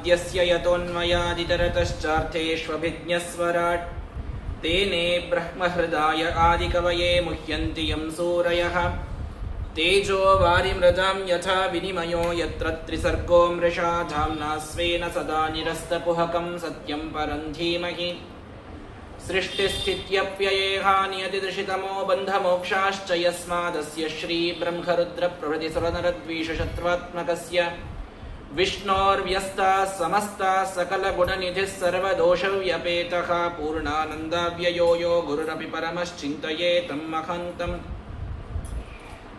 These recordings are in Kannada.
ಆದ್ಯಸ್ಯ ಯತೋನ್ಮಯಾದಿತರತಶ್ಚಾರ್ಥೇಷ್ವಭಿಜ್ಞಸ್ವರಾಟ್ ತೇನೇ ಬ್ರಹ್ಮಹೃದಾಯ ಆದಿಕವಯೇ ಮುಹ್ಯಂತಿ ಯಂ ಸೂರಯಃ ತೇಜೋ ವಾರಿಮೃದಾಂ ಯಥಾ ವಿನಿಮಯೋ ಯತ್ರ ತ್ರಿಸರ್ಗೋ ಮೃಷಾ ಧಾಮ್ನಾ ಸ್ವೇನ ಸದಾ ನಿರಸ್ತಕುಹಕಂ ಸತ್ಯಂ ಪರಂ ಧೀಮಹಿ ಸೃಷ್ಟಿಸ್ಥಿತ್ಯಪ್ಯಯೇಹ ನಿಯತಿದೃಶಿತಮೋ ಬಂಧಮೋಕ್ಷಾಶ್ಚ ಯಸ್ಮಾದಸ್ಯ ಶ್ರೀ ಬ್ರಹ್ಮರುದ್ರ ಪ್ರಭೃತಿ ಸುರನರದ್ವೀಷಶತ್ರುತ್ಮಕಸ್ಯ ವಿಷ್ಣೋರ್ವ್ಯಸ್ತಾಃ ಸಮಸ್ತಾಃ ಸಕಲಗುಣನಿಧಿಃ ಸರ್ವದೋಷವ್ಯಪೇತಃ ಪೂರ್ಣಾನಂದಾವ್ಯಯೋ ಯೋ ಗುರುರಪಿ ಪರಮಶ್ಚಿಂತಯೇತಂ ಮಹಾಂತಂ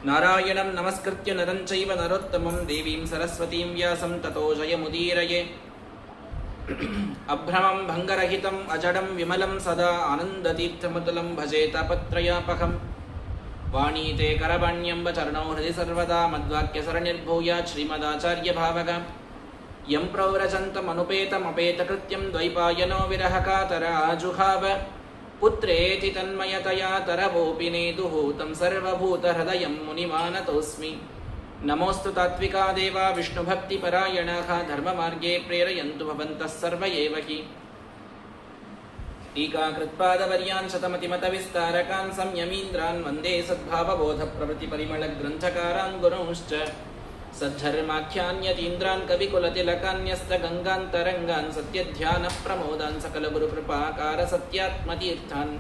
ನಾರಾಯಣಂ ನಮಸ್ಕೃತ್ಯ ನರಂ ಚೈವ ನರೋತ್ತಮಂ ದೇವೀಂ ಸರಸ್ವತೀಂ ವ್ಯಾಸಂ ತತೋ ಜಯಮುದೀರಯೇ ಅಭ್ರಮಂ ಭಂಗರಹಿತಂ ಅಜಡಂ ವಿಮಲಂ ಸದಾ ಆನಂದತೀರ್ಥಮತುಲಂ ಭಜೆ ತಾಪತ್ರಯಾಪಹಂ ವಾಣೀತೆ ಕರವಾಣ್ಯಂಬ ಚರಣೋ ಹೃದಯ ಸರ್ವದಾ ಮದ್ವಾಕ್ಯಸರಣಿರ್ಭೂಯಾತ್ ಶ್ರೀಮದಾಚಾರ್ಯಭಾವಗ ಯಂ ಪ್ರವ್ರಜಂತಮನುಪೇತಮಪೇತಕೃತ್ಯಂ ದ್ವೈಪಾಯನೋ ವಿರಹಕಾತರ ಆಜುಹಾವ ಪುತ್ರೇತಿ ತನ್ಮಯತಯಾ ತರವೋಪಿ ನೇದುಃ तं ಸರ್ವಭೂತಹೃದಯಂ ಮುನಿಮಾನತೋಸ್ಮಿ ನಮೋऽस्तु ತಾತ್ವಿಕಾ ದೇವಾ ವಿಷ್ಣುಭಕ್ತಿಪರಾಯಣಾಃ ಧರ್ಮಮಾರ್ಗೇ ಪ್ರೇರಯन्तु ಭವಂತಃ ಸರ್ವ ಏವ ಹಿ ಟೀಕಾಕೃತ್ಪಾದವರ್ಯಾನ್ ಶತಮತಿಮತವಿಸ್ತಾರಕಾನ್ ಸಂಯಮೀಂದ್ರಾನ್ ವಂದೇ ಸದ್ಭಾವಬೋಧಪ್ರವೃತ್ತಿಪರಿಮಳಗ್ರಂಥಕಾರಾನ್ ಗುರುಂಶ್ಚ ಸದ್ಧರ್ಮಾಖ್ಯಾನ್ಯತೀಂದ್ರಾನ್ ಕವಿಕುಲತಿಲಕಾನ್ಯಸ್ತಗಂಗಾಂತರಂಗಾನ್ ಸತ್ಯಧ್ಯಾನಪ್ರಮೋದಾನ್ ಸಕಲಗುರುಕೃಪಾಕಾರ ಸತ್ಯಾತ್ಮತೀರ್ಥಾನ್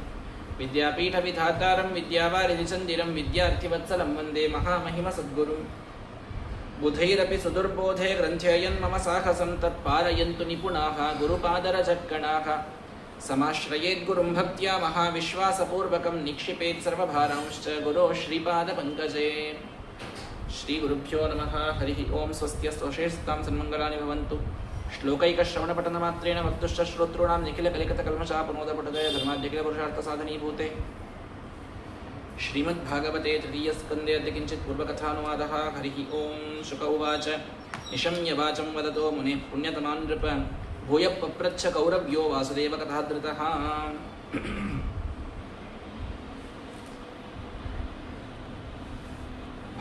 ವಿದ್ಯಾಪೀಠವಿಧಾತಾರಂ ವಿದ್ಯಾವಾರಿಧಿಚಂದಿರಂ ವಿದ್ಯಾರ್ಥಿವತ್ಸಲಂ ವಂದೇ ಮಹಾಮಹಿಮ ಸದ್ಗುರುಂ ಬುಧೈರಪಿ ಸುದುರ್ಬೋಧೆ ಗ್ರಂಥೇಯನ್ ಮಮ ಸಾಹಸಂ ತತ್ಪಾರಯಂತು ನಿಪುಣಾಃ ಗುರುಪಾದರಜಕ್ಕಣಾಃ ಸಮಾಶ್ರಯೇದ್ಗುರುಂ ಭಕ್ತ್ಯಾ ಮಹಾವಿಶ್ವಾಸಪೂರ್ವಕಂ ನಿಕ್ಷಿಪೇತ್ ಸರ್ವಭಾರಾಂಶ್ಚ ಗುರೋಃ ಶ್ರೀಪಾದಪಂಕಜೇ ಶ್ರೀ ಗುರುಭ್ಯೋ ನಮಃ ಹರಿ ಓಂ ಸ್ವಸ್ತ್ಯಸ್ತೋಷೇಸ್ತಾಂ ಸನ್ಮಂಗಲಾನಿ ಭವಂತು ಶ್ಲೋಕೈಕಶ್ರವಣಪಠನಮಾತ್ರೇಣ ವಕ್ತುಶ್ಚ ಶ್ರೋತॄಣಾಂ ನಿಖಿಲಕಲಿಕತಕಲ್ಮಷಾಪನೋದಪಟದೇ ಧರ್ಮಾದ್ಯಖಿಲಪುರುಷಾರ್ಥಸಾಧನೀಭೂತೆ ಶ್ರೀಮದ್ಭಾಗವತೆ ತೃತೀಯಸ್ಕಂಧೇ ಅದ್ಯ ಕಿಂಚಿತ್ ಪೂರ್ವಕಥಾನುವಾದಃ ಹರಿ ಓಂ ಶುಕ ಉವಾಚ ನಿಶಮ್ಯ ವಾಚಂ ವದತೋ ಮುನಿಃ ಪುಣ್ಯತಮಾನ್ ನೃಪ ಭೂಯಃ ಪಪ್ರಚ್ಛ ಕೌರವ್ಯೋ ವಾಸುದೇವಕಥಾಧೃತಃ.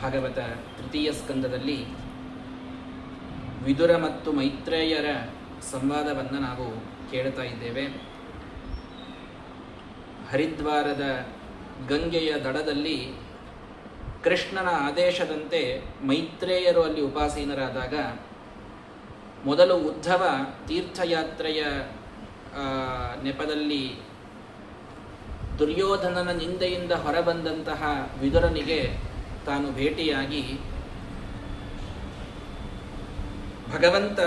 ಭಾಗವತ ತೃತೀಯ ಸ್ಕಂದದಲ್ಲಿ ವಿದುರ ಮತ್ತು ಮೈತ್ರೇಯರ ಸಂವಾದವನ್ನು ನಾವು ಕೇಳ್ತಾ ಇದ್ದೇವೆ. ಹರಿದ್ವಾರದ ಗಂಗೆಯ ದಡದಲ್ಲಿ ಕೃಷ್ಣನ ಆದೇಶದಂತೆ ಮೈತ್ರೇಯರು ಅಲ್ಲಿ ಉಪಾಸೀನರಾದಾಗ ಮೊದಲು ಉದ್ಧವ ತೀರ್ಥಯಾತ್ರೆಯ ನೆಪದಲ್ಲಿ ದುರ್ಯೋಧನನ ನಿಂದೆಯಿಂದ ಹೊರಬಂದಂತಹ ವಿದುರನಿಗೆ ತಾನು ಭೇಟಿಯಾಗಿ ಭಗವಂತ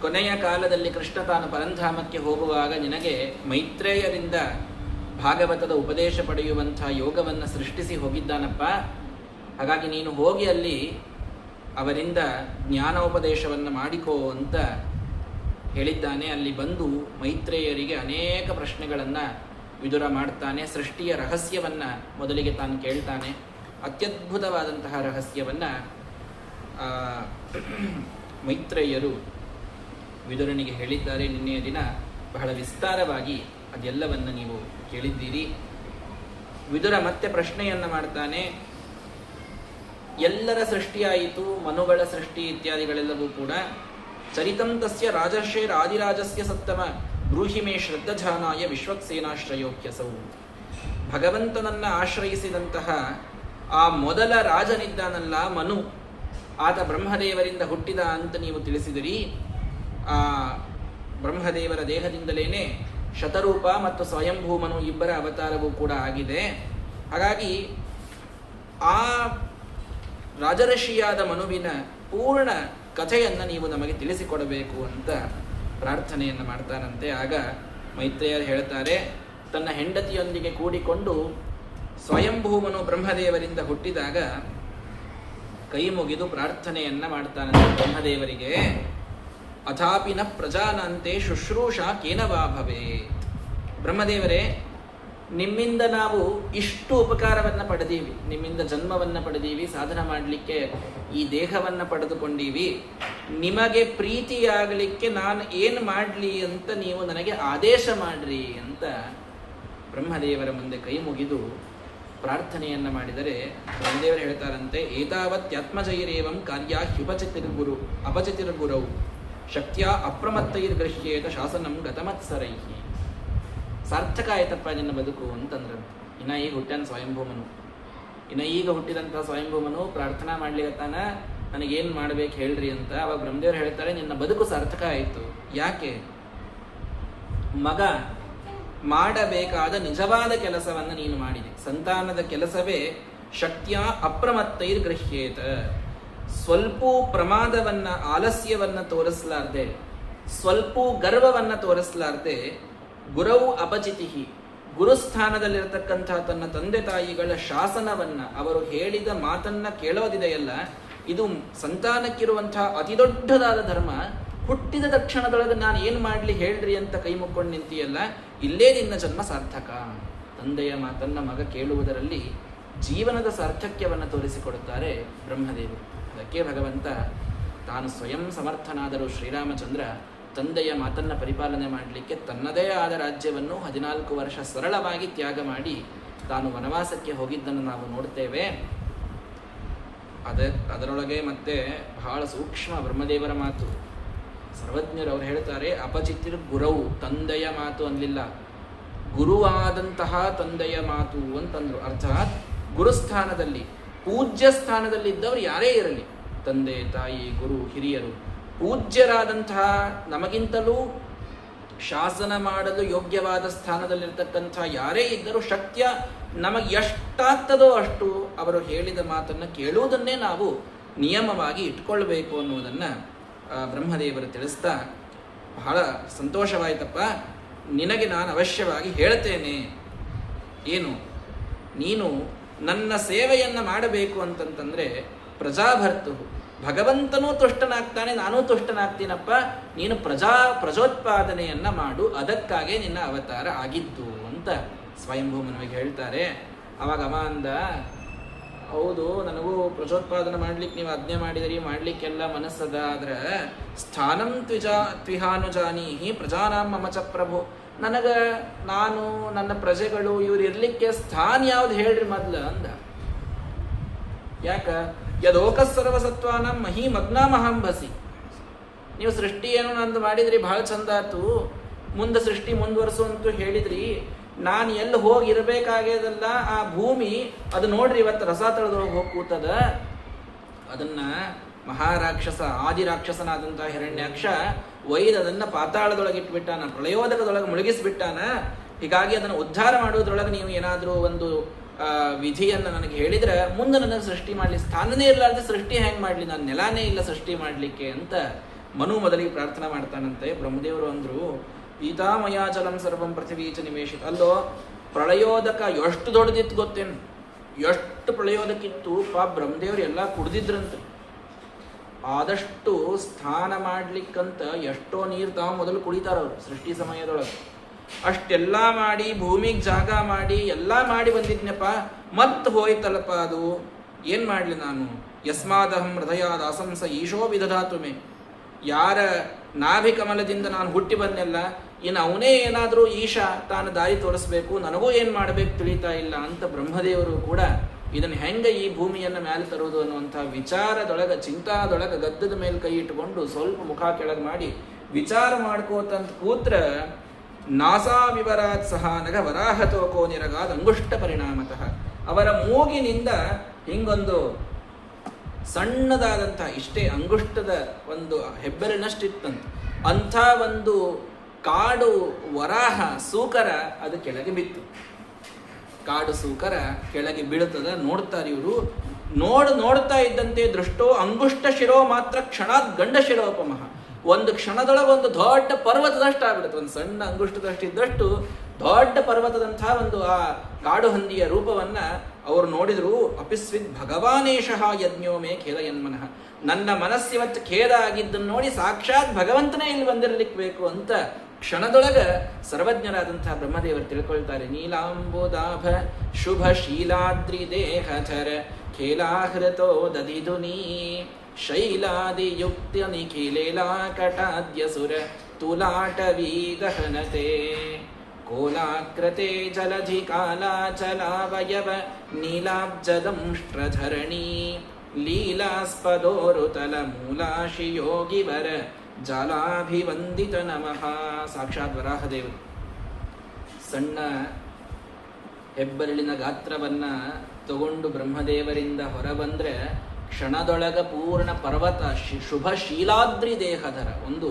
ಕೊನೆಯ ಕಾಲದಲ್ಲಿ ಕೃಷ್ಣ ತಾನು ಪರಂಧಾಮಕ್ಕೆ ಹೋಗುವಾಗ ನಿನಗೆ ಮೈತ್ರೇಯರಿಂದ ಭಾಗವತದ ಉಪದೇಶ ಪಡೆಯುವಂಥ ಯೋಗವನ್ನು ಸೃಷ್ಟಿಸಿ ಹೋಗಿದ್ದಾನಪ್ಪ. ಹಾಗಾಗಿ ನೀನು ಹೋಗಿ ಅಲ್ಲಿ ಅವರಿಂದ ಜ್ಞಾನೋಪದೇಶವನ್ನು ಮಾಡಿಕೋ ಅಂತ ಹೇಳಿದ್ದಾನೆ. ಅಲ್ಲಿ ಬಂದು ಮೈತ್ರೇಯರಿಗೆ ಅನೇಕ ಪ್ರಶ್ನೆಗಳನ್ನು ವಿದುರ ಮಾಡ್ತಾನೆ. ಸೃಷ್ಟಿಯ ರಹಸ್ಯವನ್ನು ಮೊದಲಿಗೆ ತಾನು ಕೇಳ್ತಾನೆ. ಅತ್ಯದ್ಭುತವಾದಂತಹ ರಹಸ್ಯವನ್ನು ಮೈತ್ರೇಯರು ವಿದುರನಿಗೆ ಹೇಳಿದ್ದಾರೆ. ನಿನ್ನೆಯ ದಿನ ಬಹಳ ವಿಸ್ತಾರವಾಗಿ ಅದೆಲ್ಲವನ್ನು ನೀವು ಕೇಳಿದ್ದೀರಿ. ವಿದುರ ಮತ್ತೆ ಪ್ರಶ್ನೆಯನ್ನು ಮಾಡ್ತಾನೆ. ಎಲ್ಲರ ಸೃಷ್ಟಿಯಾಯಿತು, ಮನುಗಳ ಸೃಷ್ಟಿ ಇತ್ಯಾದಿಗಳೆಲ್ಲವೂ ಕೂಡ. ಚರಿತಂ ತಸ್ಯ ರಾಜರ್ಷೇರಾದಿರಾಜಸ್ಯ ಸತ್ತಮ ಬ್ರೂಹಿಮೇ ಶ್ರದ್ಧಜಾನಾಯ ವಿಶ್ವಕ್ಸೇನಾಶ್ರಯೋಕ್ಯಸೌ. ಭಗವಂತನನ್ನು ಆಶ್ರಯಿಸಿದಂತಹ ಆ ಮೊದಲ ರಾಜನಿದ್ದಾನಲ್ಲ ಮನು, ಆತ ಬ್ರಹ್ಮದೇವರಿಂದ ಹುಟ್ಟಿದ ಅಂತ ನೀವು ತಿಳಿಸಿದಿರಿ. ಆ ಬ್ರಹ್ಮದೇವರ ದೇಹದಿಂದಲೇ ಶತರೂಪ ಮತ್ತು ಸ್ವಯಂಭೂಮನು ಇಬ್ಬರ ಅವತಾರವೂ ಕೂಡ ಆಗಿದೆ. ಹಾಗಾಗಿ ಆ ರಾಜಋಷಿಯಾದ ಮನುವಿನ ಪೂರ್ಣ ಕಥೆಯನ್ನು ನೀವು ನಮಗೆ ತಿಳಿಸಿಕೊಡಬೇಕು ಅಂತ ಪ್ರಾರ್ಥನೆಯನ್ನು ಮಾಡ್ತಾರಂತೆ. ಆಗ ಮೈತ್ರೇಯರು ಹೇಳ್ತಾರೆ, ತನ್ನ ಹೆಂಡತಿಯೊಂದಿಗೆ ಕೂಡಿಕೊಂಡು ಸ್ವಯಂಭೂಮನು ಬ್ರಹ್ಮದೇವರಿಂದ ಹುಟ್ಟಿದಾಗ ಕೈ ಮುಗಿದು ಪ್ರಾರ್ಥನೆಯನ್ನ ಮಾಡ್ತಾನಂತೆ ಬ್ರಹ್ಮದೇವರಿಗೆ. ಅಥಾಪಿನ ಪ್ರಜಾನಂತೆ ಶುಶ್ರೂಷಾ ಕೇನವಾ ಭವೇತ್. ಬ್ರಹ್ಮದೇವರೇ, ನಿಮ್ಮಿಂದ ನಾವು ಇಷ್ಟು ಉಪಕಾರವನ್ನು ಪಡೆದೀವಿ, ನಿಮ್ಮಿಂದ ಜನ್ಮವನ್ನು ಪಡೆದೀವಿ, ಸಾಧನ ಮಾಡಲಿಕ್ಕೆ ಈ ದೇಹವನ್ನು ಪಡೆದುಕೊಂಡೀವಿ. ನಿಮಗೆ ಪ್ರೀತಿಯಾಗಲಿಕ್ಕೆ ನಾನು ಏನು ಮಾಡಲಿ ಅಂತ ನೀವು ನನಗೆ ಆದೇಶ ಮಾಡ್ರಿ ಅಂತ ಬ್ರಹ್ಮದೇವರ ಮುಂದೆ ಕೈ ಮುಗಿದು ಪ್ರಾರ್ಥನೆಯನ್ನು ಮಾಡಿದರೆ ಬ್ರಹ್ಮದೇವರು ಹೇಳ್ತಾರಂತೆ, ಏತಾವತ್ಯಾತ್ಮಜೈರೇವಂ ಕಾರ್ಯ ಅಪಚಿತಿರ್ಗುರೌ ಶಕ್ತಿಯ ಅಪ್ರಮತ್ತೈರ್ಗೃಹ್ಯೇತ ಶಾಸನಂ ಗತಮತ್ಸರೈಹಿ. ಸಾರ್ಥಕ ಆಯ್ತಪ್ಪ ನಿನ್ನ ಬದುಕು ಅಂತಂದ್ರಂತ. ಇನ್ನ ಈಗ ಹುಟ್ಟ್ಯಾನ ಸ್ವಯಂಭೂಮನು. ಇನ್ನು ಈಗ ಹುಟ್ಟಿದಂಥ ಸ್ವಯಂಭೂಮನು ಪ್ರಾರ್ಥನಾ ಮಾಡ್ಲಿಕತ್ತಾನ, ನನಗೇನು ಮಾಡ್ಬೇಕು ಹೇಳ್ರಿ ಅಂತ. ಅವಾಗ ಬ್ರಹ್ಮದೇವರು ಹೇಳ್ತಾರೆ, ನಿನ್ನ ಬದುಕು ಸಾರ್ಥಕ ಆಯಿತು. ಯಾಕೆ? ಮಗ ಮಾಡಬೇಕಾದ ನಿಜವಾದ ಕೆಲಸವನ್ನು ನೀನು ಮಾಡಿದೆ. ಸಂತಾನದ ಕೆಲಸವೇ ಶಕ್ತಿಯ ಅಪ್ರಮತ್ತೈರ್ಗೃಹ್ಯೇತ. ಸ್ವಲ್ಪ ಪ್ರಮಾದವನ್ನ, ಆಲಸ್ಯವನ್ನ ತೋರಿಸಲಾರ್ದೆ, ಸ್ವಲ್ಪ ಗರ್ವವನ್ನ ತೋರಿಸಲಾರ್ದೆ, ಗುರವು ಅಪಚಿತಿ, ಗುರುಸ್ಥಾನದಲ್ಲಿರತಕ್ಕಂಥ ತನ್ನ ತಂದೆ ತಾಯಿಗಳ ಶಾಸನವನ್ನ, ಅವರು ಹೇಳಿದ ಮಾತನ್ನ ಕೇಳೋದಿದೆಯಲ್ಲ, ಇದು ಸಂತಾನಕ್ಕಿರುವಂತಹ ಅತಿ ದೊಡ್ಡದಾದ ಧರ್ಮ. ಹುಟ್ಟಿದ ತಕ್ಷಣದೊಳಗೆ ನಾನು ಏನು ಮಾಡಲಿ ಹೇಳ್ರಿ ಅಂತ ಕೈ ಮುಕ್ಕೊಂಡು ನಿಂತಿಯಲ್ಲ, ಇಲ್ಲೇ ನಿನ್ನ ಜನ್ಮ ಸಾರ್ಥಕ. ತಂದೆಯ ಮಾತನ್ನ ಮಗ ಕೇಳುವುದರಲ್ಲಿ ಜೀವನದ ಸಾರ್ಥಕ್ಯವನ್ನು ತೋರಿಸಿಕೊಡುತ್ತಾರೆ ಬ್ರಹ್ಮದೇವರು. ಅದಕ್ಕೆ ಭಗವಂತ ತಾನು ಸ್ವಯಂ ಸಮರ್ಥನಾದರೂ ಶ್ರೀರಾಮಚಂದ್ರ ತಂದೆಯ ಮಾತನ್ನ ಪರಿಪಾಲನೆ ಮಾಡಲಿಕ್ಕೆ ತನ್ನದೇ ಆದ ರಾಜ್ಯವನ್ನು 14 ವರ್ಷ ಸರಳವಾಗಿ ತ್ಯಾಗ ಮಾಡಿ ತಾನು ವನವಾಸಕ್ಕೆ ಹೋಗಿದ್ದನ್ನು ನಾವು ನೋಡ್ತೇವೆ. ಅದರೊಳಗೆ ಮತ್ತೆ ಬಹಳ ಸೂಕ್ಷ್ಮ ಬ್ರಹ್ಮದೇವರ ಮಾತು. ಸರ್ವಜ್ಞರು ಅವರು ಹೇಳ್ತಾರೆ, ಅಪಚಿತ್ತಿರ್ ಗುರವು, ತಂದೆಯ ಮಾತು ಅನ್ನಲಿಲ್ಲ, ಗುರುವಾದಂತಹ ತಂದೆಯ ಮಾತು ಅಂತಂದ್ರು. ಅರ್ಥಾತ್ ಗುರುಸ್ಥಾನದಲ್ಲಿ, ಪೂಜ್ಯ ಸ್ಥಾನದಲ್ಲಿದ್ದವರು ಯಾರೇ ಇರಲಿ, ತಂದೆ ತಾಯಿ ಗುರು ಹಿರಿಯರು, ಪೂಜ್ಯರಾದಂತಹ ನಮಗಿಂತಲೂ ಶಾಸನ ಮಾಡಲು ಯೋಗ್ಯವಾದ ಸ್ಥಾನದಲ್ಲಿರ್ತಕ್ಕಂಥ ಯಾರೇ ಇದ್ದರೂ ಶಕ್ಯ ನಮಗೆ ಎಷ್ಟಾಗ್ತದೋ ಅಷ್ಟು ಅವರು ಹೇಳಿದ ಮಾತನ್ನು ಕೇಳುವುದನ್ನೇ ನಾವು ನಿಯಮವಾಗಿ ಇಟ್ಕೊಳ್ಬೇಕು ಅನ್ನುವುದನ್ನು ಬ್ರಹ್ಮದೇವರು ತಿಳಿಸ್ತಾ, ಬಹಳ ಸಂತೋಷವಾಯಿತಪ್ಪ, ನಿನಗೆ ನಾನು ಅವಶ್ಯವಾಗಿ ಹೇಳ್ತೇನೆ. ಏನು? ನೀನು ನನ್ನ ಸೇವೆಯನ್ನು ಮಾಡಬೇಕು ಅಂತಂತಂದರೆ ಪ್ರಜಾಭರ್ತು, ಭಗವಂತನೂ ತುಷ್ಟನಾಗ್ತಾನೆ, ನಾನೂ ತುಷ್ಟನಾಗ್ತೀನಪ್ಪ, ನೀನು ಪ್ರಜೋತ್ಪಾದನೆಯನ್ನ ಮಾಡು, ಅದಕ್ಕಾಗೇ ನಿನ್ನ ಅವತಾರ ಆಗಿದ್ದು ಅಂತ ಸ್ವಯಂಭೂಮನಿಗೆ ಹೇಳ್ತಾರೆ. ಅವಾಗ ಅವ ಅಂದ, ಹೌದು, ನನಗೂ ಪ್ರಜೋತ್ಪಾದನೆ ಮಾಡ್ಲಿಕ್ಕೆ ನೀವು ಆಜ್ಞೆ ಮಾಡಿದಿರಿ, ಮಾಡ್ಲಿಕ್ಕೆಲ್ಲ ಮನಸ್ಸದ, ಆದ್ರೆ ಸ್ಥಾನಂ ತ್ವಿಹಾನುಜಾನೀಹಿ ಪ್ರಜಾನಾಂ ಮಮ ಚ ಪ್ರಭು, ನಾನು ನನ್ನ ಪ್ರಜೆಗಳು ಇವ್ರು ಇರ್ಲಿಕ್ಕೆ ಸ್ಥಾನ ಯಾವ್ದು ಹೇಳ್ರಿ ಮೊದ್ಲ ಅಂದ. ಯಾಕ? ಯದೋಕಸ್ಸರ್ವಸತ್ವಾನ ಮಹಿ ಮಗ್ನಾಮಹಂಭಸಿ. ನೀವು ಸೃಷ್ಟಿ ಏನೋ ನಂದು ಮಾಡಿದ್ರಿ, ಬಹಳ ಚಂದ ಆತು, ಮುಂದೆ ಸೃಷ್ಟಿ ಮುಂದುವರ್ಸು ಅಂತೂ ಹೇಳಿದ್ರಿ, ನಾನು ಎಲ್ಲಿ ಹೋಗಿ ಇರಬೇಕಾಗ್ಯದಲ್ಲ ಆ ಭೂಮಿ ಅದು ನೋಡ್ರಿ ಇವತ್ತು ರಸ ತಳದೊಳಗೆ ಹೋಗಿ ಕೂತದ. ಅದನ್ನ ಮಹಾರಾಕ್ಷಸ, ಆದಿರಾಕ್ಷಸನಾದಂತಹ ಹಿರಣ್ಯಾಕ್ಷ ಒಯ್ದು ಅದನ್ನ ಪಾತಾಳದೊಳಗೆ ಇಟ್ಬಿಟ್ಟಾನ, ಪ್ರಳಯೋದಕದೊಳಗೆ ಮುಳುಗಿಸ್ಬಿಟ್ಟಾನ. ಹೀಗಾಗಿ ಅದನ್ನು ಉದ್ಧಾರ ಮಾಡೋದ್ರೊಳಗೆ ನೀವು ಏನಾದರೂ ಒಂದು ವಿಧಿಯನ್ನು ನನಗೆ ಹೇಳಿದ್ರೆ ಮುಂದೆ ನನಗೆ ಸೃಷ್ಟಿ ಮಾಡಲಿ, ಸ್ಥಾನನೇ ಇರಲಾರ್ದೆ ಸೃಷ್ಟಿ ಹೆಂಗೆ ಮಾಡಲಿ, ನಾನು ನೆಲಾನೇ ಇಲ್ಲ ಸೃಷ್ಟಿ ಮಾಡಲಿಕ್ಕೆ ಅಂತ ಮನು ಮೊದಲಿಗೆ ಪ್ರಾರ್ಥನಾ ಮಾಡ್ತಾನಂತೆ. ಬ್ರಹ್ಮದೇವರು ಅಂದ್ರು, ಪೀತಾಮಯಾಚಲಂ ಸರ್ವಂ ಪೃಥಿವೀಚ ನಿವೇಶಿತ. ಅಲ್ಲೋ, ಪ್ರಳಯೋದಕ ಎಷ್ಟು ದೊಡ್ಡದಿತ್ತು ಗೊತ್ತೇನು? ಎಷ್ಟು ಪ್ರಳಯೋದಕ್ಕಿತ್ತು, ಬ್ರಹ್ಮದೇವರು ಎಲ್ಲ ಕುಡ್ದಿದ್ರಂತೆ. ಆದಷ್ಟು ಸ್ನಾನ ಮಾಡ್ಲಿಕ್ಕಂತ ಎಷ್ಟೋ ನೀರು ತಾವು ಮೊದಲು ಕುಡಿತಾರವ್ರು ಸೃಷ್ಟಿ ಸಮಯದೊಳಗೆ. ಅಷ್ಟೆಲ್ಲ ಮಾಡಿ ಭೂಮಿಗೆ ಜಾಗ ಮಾಡಿ ಎಲ್ಲ ಮಾಡಿ ಬಂದಿದ್ನಪ್ಪ, ಮತ್ತೆ ಹೋಯ್ತಲ್ಲಪ್ಪ ಅದು. ಏನ್ ಮಾಡ್ಲಿ ನಾನು? ಯಸ್ಮಾದಹಂ ಹೃದಯಾದ ಅಸಂಸ ಈಶೋ ವಿಧಧಾತುಮೆ. ಯಾರ ನಾಭಿ ಕಮಲದಿಂದ ನಾನು ಹುಟ್ಟಿ ಬಂದೆಲ್ಲ, ಇನ್ನು ಅವನೇ ಏನಾದರೂ ಈಶಾ ತಾನು ದಾರಿ ತೋರಿಸ್ಬೇಕು, ನನಗೂ ಏನು ಮಾಡಬೇಕು ತಿಳಿತಾ ಇಲ್ಲ ಅಂತ ಬ್ರಹ್ಮದೇವರು ಕೂಡ ಇದನ್ನು ಹೆಂಗೆ ಈ ಭೂಮಿಯನ್ನು ಮೇಲೆ ತರುವುದು ಅನ್ನುವಂಥ ವಿಚಾರದೊಳಗೆ, ಚಿಂತಾದೊಳಗೆ ಗದ್ದದ ಮೇಲೆ ಕೈ ಇಟ್ಟುಕೊಂಡು ಸ್ವಲ್ಪ ಮುಖ ಕೆಳಗೆ ಮಾಡಿ ವಿಚಾರ ಮಾಡ್ಕೋತಂತ ಕೂತ್ರ ನಾಸಾ ವಿವರಾತ್ ಸಹ ನಗ ವರಾಹತೋಕೋ ನಿರಗಾದ ಅಂಗುಷ್ಟ ಪರಿಣಾಮತಃ. ಅವರ ಮೂಗಿನಿಂದ ಹಿಂಗೊಂದು ಸಣ್ಣದಾದಂಥ, ಇಷ್ಟೇ ಅಂಗುಷ್ಟದ ಒಂದು ಹೆಬ್ಬೆರನಷ್ಟಿತ್ತಂತ, ಅಂಥ ಒಂದು ಕಾಡು ವರಾಹ ಸೂಕರ ಅದು ಕೆಳಗೆ ಬಿತ್ತು. ಕಾಡು ಸೂಕರ ಕೆಳಗೆ ಬೀಳುತ್ತದ. ನೋಡ್ತಾರೆ ಇವರು. ನೋಡ್ತಾ ಇದ್ದಂತೆ ದೃಷ್ಟೋ ಅಂಗುಷ್ಟ ಶಿರೋ ಮಾತ್ರ ಕ್ಷಣಾತ್ ಗಂಡ ಶಿರೋಪಮಃ. ಒಂದು ಕ್ಷಣದೊಳಗೆ ಒಂದು ದೊಡ್ಡ ಪರ್ವತದಷ್ಟು ಆಗ್ಬಿಡುತ್ತೆ. ಒಂದು ಸಣ್ಣ ಅಂಗುಷ್ಟದಷ್ಟು ಇದ್ದಷ್ಟು ದೊಡ್ಡ ಪರ್ವತದಂತಹ ಒಂದು ಆ ಕಾಡು ಹಂದಿಯ ರೂಪವನ್ನ ಅವರು ನೋಡಿದ್ರು. ಅಪಿಸ್ವಿದ್ ಭಗವಾನೇಶಃ ಯಜ್ಞೋ ಮೇ ಖೇದ ಯನ್ಮನಃ. ನನ್ನ ಮನಸ್ಸಿವತ್ತು ಖೇದ ಆಗಿದ್ದನ್ನು ನೋಡಿ ಸಾಕ್ಷಾತ್ ಭಗವಂತನೇ ಇಲ್ಲಿ ಬಂದಿರಲಿಕ್ಕೆ ಬೇಕು ಅಂತ ಕ್ಷಣದೊಳಗ ಸರ್ವಜ್ಞರಾದಂತಹ ಬ್ರಹ್ಮದೇವರು ತಿಳ್ಕೊಳ್ತಾರೆ. ನೀಲಾಂಬುದಾಭ ಶುಭ ಶೀಲಾದ್ರಿ ದೇಹಧರ ಖೇಲಾಹೃತೋ ದಧಿದುನೀ ಶೈಲಾದಿಯುಕ್ತ ನಿಖಿಲೇಲಾ ಕಟಾದ್ಯಸುರ ತುಲಾಟವೀ ದಹನತೆ ಕೋಲಾಕೃತೆ ಜಲಧಿ ಕಾಲಾಚಲಾವಯವ ನೀಲಾಬ್ಜದಂಷ್ಟ್ರಧರಣಿ ಲೀಲಾಸ್ಪದೋರುತಲ ಮೂಲಾಶಿ ಯೋಗಿವರ ಜಾಲಾಭಿವಂದಿತ ನಮಃ. ಸಾಕ್ಷಾತ್ ವರಾಹದೇವರು ಸಣ್ಣ ಹೆಬ್ಬರಳಿನ ಗಾತ್ರವನ್ನ ತಗೊಂಡು ಬ್ರಹ್ಮದೇವರಿಂದ ಹೊರಬಂದ್ರೆ ಕ್ಷಣದೊಳಗ ಪೂರ್ಣ ಪರ್ವತ ಶುಭ ಶೀಲಾದ್ರಿ ದೇಹಧರ ಒಂದು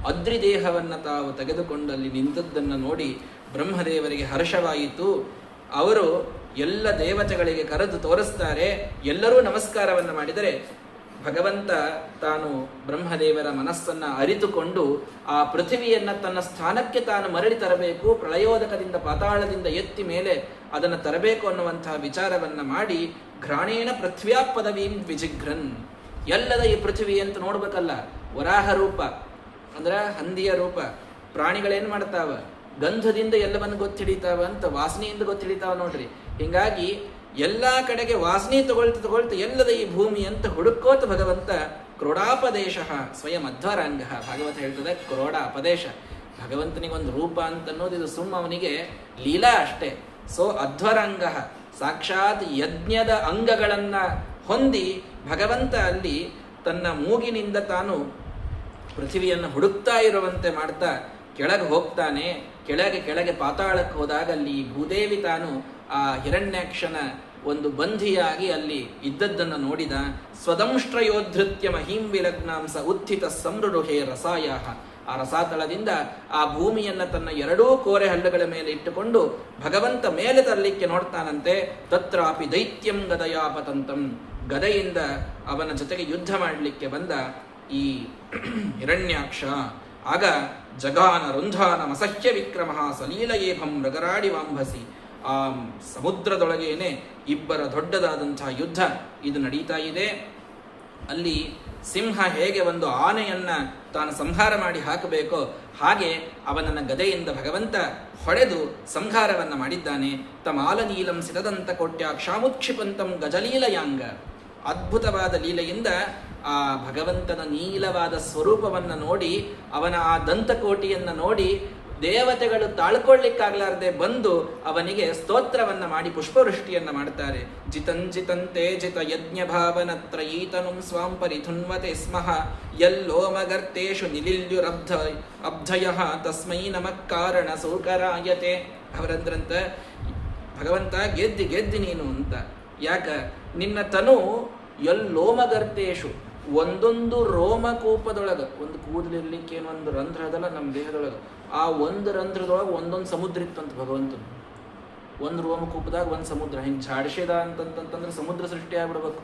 ಅದ್ರಿ ದೇಹವನ್ನು ತಾವು ತೆಗೆದುಕೊಂಡಲ್ಲಿ ನಿಂತದ್ದನ್ನು ನೋಡಿ ಬ್ರಹ್ಮದೇವರಿಗೆ ಹರ್ಷವಾಯಿತು. ಅವರು ಎಲ್ಲ ದೇವತೆಗಳಿಗೆ ಕರೆದು ತೋರಿಸ್ತಾರೆ. ಎಲ್ಲರೂ ನಮಸ್ಕಾರವನ್ನು ಮಾಡಿದರೆ ಭಗವಂತ ತಾನು ಬ್ರಹ್ಮದೇವರ ಮನಸ್ಸನ್ನು ಅರಿತುಕೊಂಡು ಆ ಪೃಥ್ವಿಯನ್ನು ತನ್ನ ಸ್ಥಾನಕ್ಕೆ ತಾನು ಮರಳಿ ತರಬೇಕು, ಪ್ರಳಯೋದಕದಿಂದ ಪಾತಾಳದಿಂದ ಎತ್ತಿ ಮೇಲೆ ಅದನ್ನು ತರಬೇಕು ಅನ್ನುವಂತಹ ವಿಚಾರವನ್ನು ಮಾಡಿ ಘ್ರಾಣೇನ ಪೃಥ್ವ್ಯಾ ಪದವೀಂ ವಿಜಿಘ್ರನ್. ಎಲ್ಲದ ಈ ಪೃಥ್ವಿ ಅಂತ ನೋಡ್ಬೇಕಲ್ಲ, ವರಾಹ ರೂಪ ಅಂದ್ರೆ ಹಂದಿಯ ರೂಪ. ಪ್ರಾಣಿಗಳೇನು ಮಾಡ್ತಾವ? ಗಂಧದಿಂದ ಎಲ್ಲವನ್ನು ಗೊತ್ತಿಡಿತಾವ ಅಂತ, ವಾಸನೆಯಿಂದ ಗೊತ್ತಿಡಿತಾವ ನೋಡ್ರಿ. ಹಿಂಗಾಗಿ ಎಲ್ಲಾ ಕಡೆಗೆ ವಾಸನೆ ತಗೊಳ್ತಾ ಎಲ್ಲದ ಈ ಭೂಮಿ ಅಂತ ಹುಡುಕೋತ ಭಗವಂತ ಕ್ರೋಡಾಪದೇಶ ಸ್ವಯಂ ಅಧ್ವರಾಂಗ. ಭಾಗವತ ಹೇಳ್ತದೆ ಕ್ರೋಡ ಅಪದೇಶ. ಭಗವಂತನಿಗೊಂದು ರೂಪ ಅಂತ ಅನ್ನೋದು ಇದು ಸುಮ್ಮ ಅವನಿಗೆ ಲೀಲಾ ಅಷ್ಟೇ. ಸೋ ಅಧ್ವರಾಂಗ ಸಾಕ್ಷಾತ್ ಯಜ್ಞದ ಅಂಗಗಳನ್ನ ಹೊಂದಿ ಭಗವಂತ ಅಲ್ಲಿ ತನ್ನ ಮೂಗಿನಿಂದ ತಾನು ಪೃಥ್ವಿಯನ್ನು ಹುಡುಕ್ತಾ ಇರುವಂತೆ ಮಾಡ್ತಾ ಕೆಳಗೆ ಹೋಗ್ತಾನೆ. ಕೆಳಗೆ ಪಾತಾಳಕ್ಕೆ ಹೋದಾಗ ಅಲ್ಲಿ ಭೂದೇವಿ ತಾನು ಆ ಹಿರಣ್ಯಾಕ್ಷನ ಒಂದು ಬಂಧಿಯಾಗಿ ಅಲ್ಲಿ ಇದ್ದದ್ದನ್ನು ನೋಡಿದ. ಸ್ವದಂಷ್ಟ್ರಯೋಧೃತ್ಯ ಮಹೀಂ ವಿಲಗ್ನಾಂಸ ಉತ್ಥಿತ ಸಂರುರುಹೇ ರಸಾಯ. ಆ ರಸಾತಳದಿಂದ ಆ ಭೂಮಿಯನ್ನು ತನ್ನ ಎರಡೂ ಕೋರೆ ಹಲ್ಲುಗಳ ಮೇಲೆ ಇಟ್ಟುಕೊಂಡು ಭಗವಂತ ಮೇಲೆ ತರಲಿಕ್ಕೆ ನೋಡ್ತಾನಂತೆ. ತತ್ರಾಪಿ ದೈತ್ಯಂ ಗದಯಾಪತಂತಂ. ಗದೆಯಿಂದ ಅವನ ಜೊತೆಗೆ ಯುದ್ಧ ಮಾಡಲಿಕ್ಕೆ ಬಂದ ಈ ಹಿರಣ್ಯಾಕ್ಷ. ಆಗ ಜಗಾನ ರುಂಧಾನ ಮಸಹ್ಯ ವಿಕ್ರಮ ಸಲೀಲಯೇಭಂ ಮೃಗರಾಡಿ ವಾಂಭಸಿ. ಆ ಸಮುದ್ರದೊಳಗೇನೆ ಇಬ್ಬರ ದೊಡ್ಡದಾದಂತಹ ಯುದ್ಧ ಇದು ನಡೀತಾ ಇದೆ. ಅಲ್ಲಿ ಸಿಂಹ ಹೇಗೆ ಒಂದು ಆನೆಯನ್ನ ತಾನು ಸಂಹಾರ ಮಾಡಿ ಹಾಕಬೇಕೋ ಹಾಗೆ ಅವನನ್ನ ಗದೆಯಿಂದ ಭಗವಂತ ಹೊಡೆದು ಸಂಹಾರವನ್ನ ಮಾಡಿದ್ದಾನೆ. ತಮಾಲ ನೀಲಂ ಸಿತದಂತ ಕೋಟ್ಯಾಕ್ಷಾಮುಕ್ಷಿಪಂತಂ ಗಜಲೀಲಯಾಂಗ. ಅದ್ಭುತವಾದ ಲೀಲೆಯಿಂದ ಆ ಭಗವಂತನ ನೀಲವಾದ ಸ್ವರೂಪವನ್ನು ನೋಡಿ, ಅವನ ಆ ದಂತಕೋಟಿಯನ್ನು ನೋಡಿ ದೇವತೆಗಳು ತಾಳ್ಕೊಳ್ಳಿಕ್ಕಾಗಲಾರದೆ ಬಂದು ಅವನಿಗೆ ಸ್ತೋತ್ರವನ್ನ ಮಾಡಿ ಪುಷ್ಪವೃಷ್ಟಿಯನ್ನ ಮಾಡ್ತಾರೆ. ಜಿತಂಜಿತಂತೆ ಜಿತ ಯಜ್ಞ ಭಾವನ ತ್ರಯೀತನುಂ ಸ್ವಾಂ ಪರಿಧುನ್ವತೆ ಸ್ಮಃ ಯಲ್ಲೋಮಗರ್ತೇಶು ನಿಲಿಲ್ಯುರಬ್ಧ ಅಬ್ಧಯ ತಸ್ಮೈ ನಮಃ ಕಾರಣ ಸೌಕರಾಯತೆ. ಅವರಂದ್ರಂತ ಭಗವಂತ ಗೆದ್ದಿ ನೀನು ಅಂತ. ಯಾಕ? ನಿನ್ನ ತನು ಎಲ್ಲೋಮಗರ್ತೇಶು, ಒಂದೊಂದು ರೋಮಕೂಪದೊಳಗೆ ಒಂದು ಕೂದಲಿರ್ಲಿಕ್ಕೆ ಏನೊಂದು ರಂಧ್ರ ಅದಲ್ಲ ನಮ್ಮ ದೇಹದೊಳಗೆ, ಆ ಒಂದು ರಂಧ್ರದೊಳಗೆ ಒಂದೊಂದು ಸಮುದ್ರ ಇತ್ತಂತ ಭಗವಂತನು. ಒಂದು ರೋಮಕೂಪದಾಗ ಒಂದು ಸಮುದ್ರ ಹಿಂಗೆ ಝಾಡಿಸಿದ ಅಂತಂತಂದ್ರೆ ಸಮುದ್ರ ಸೃಷ್ಟಿ ಆಗ್ಬಿಡ್ಬೇಕು.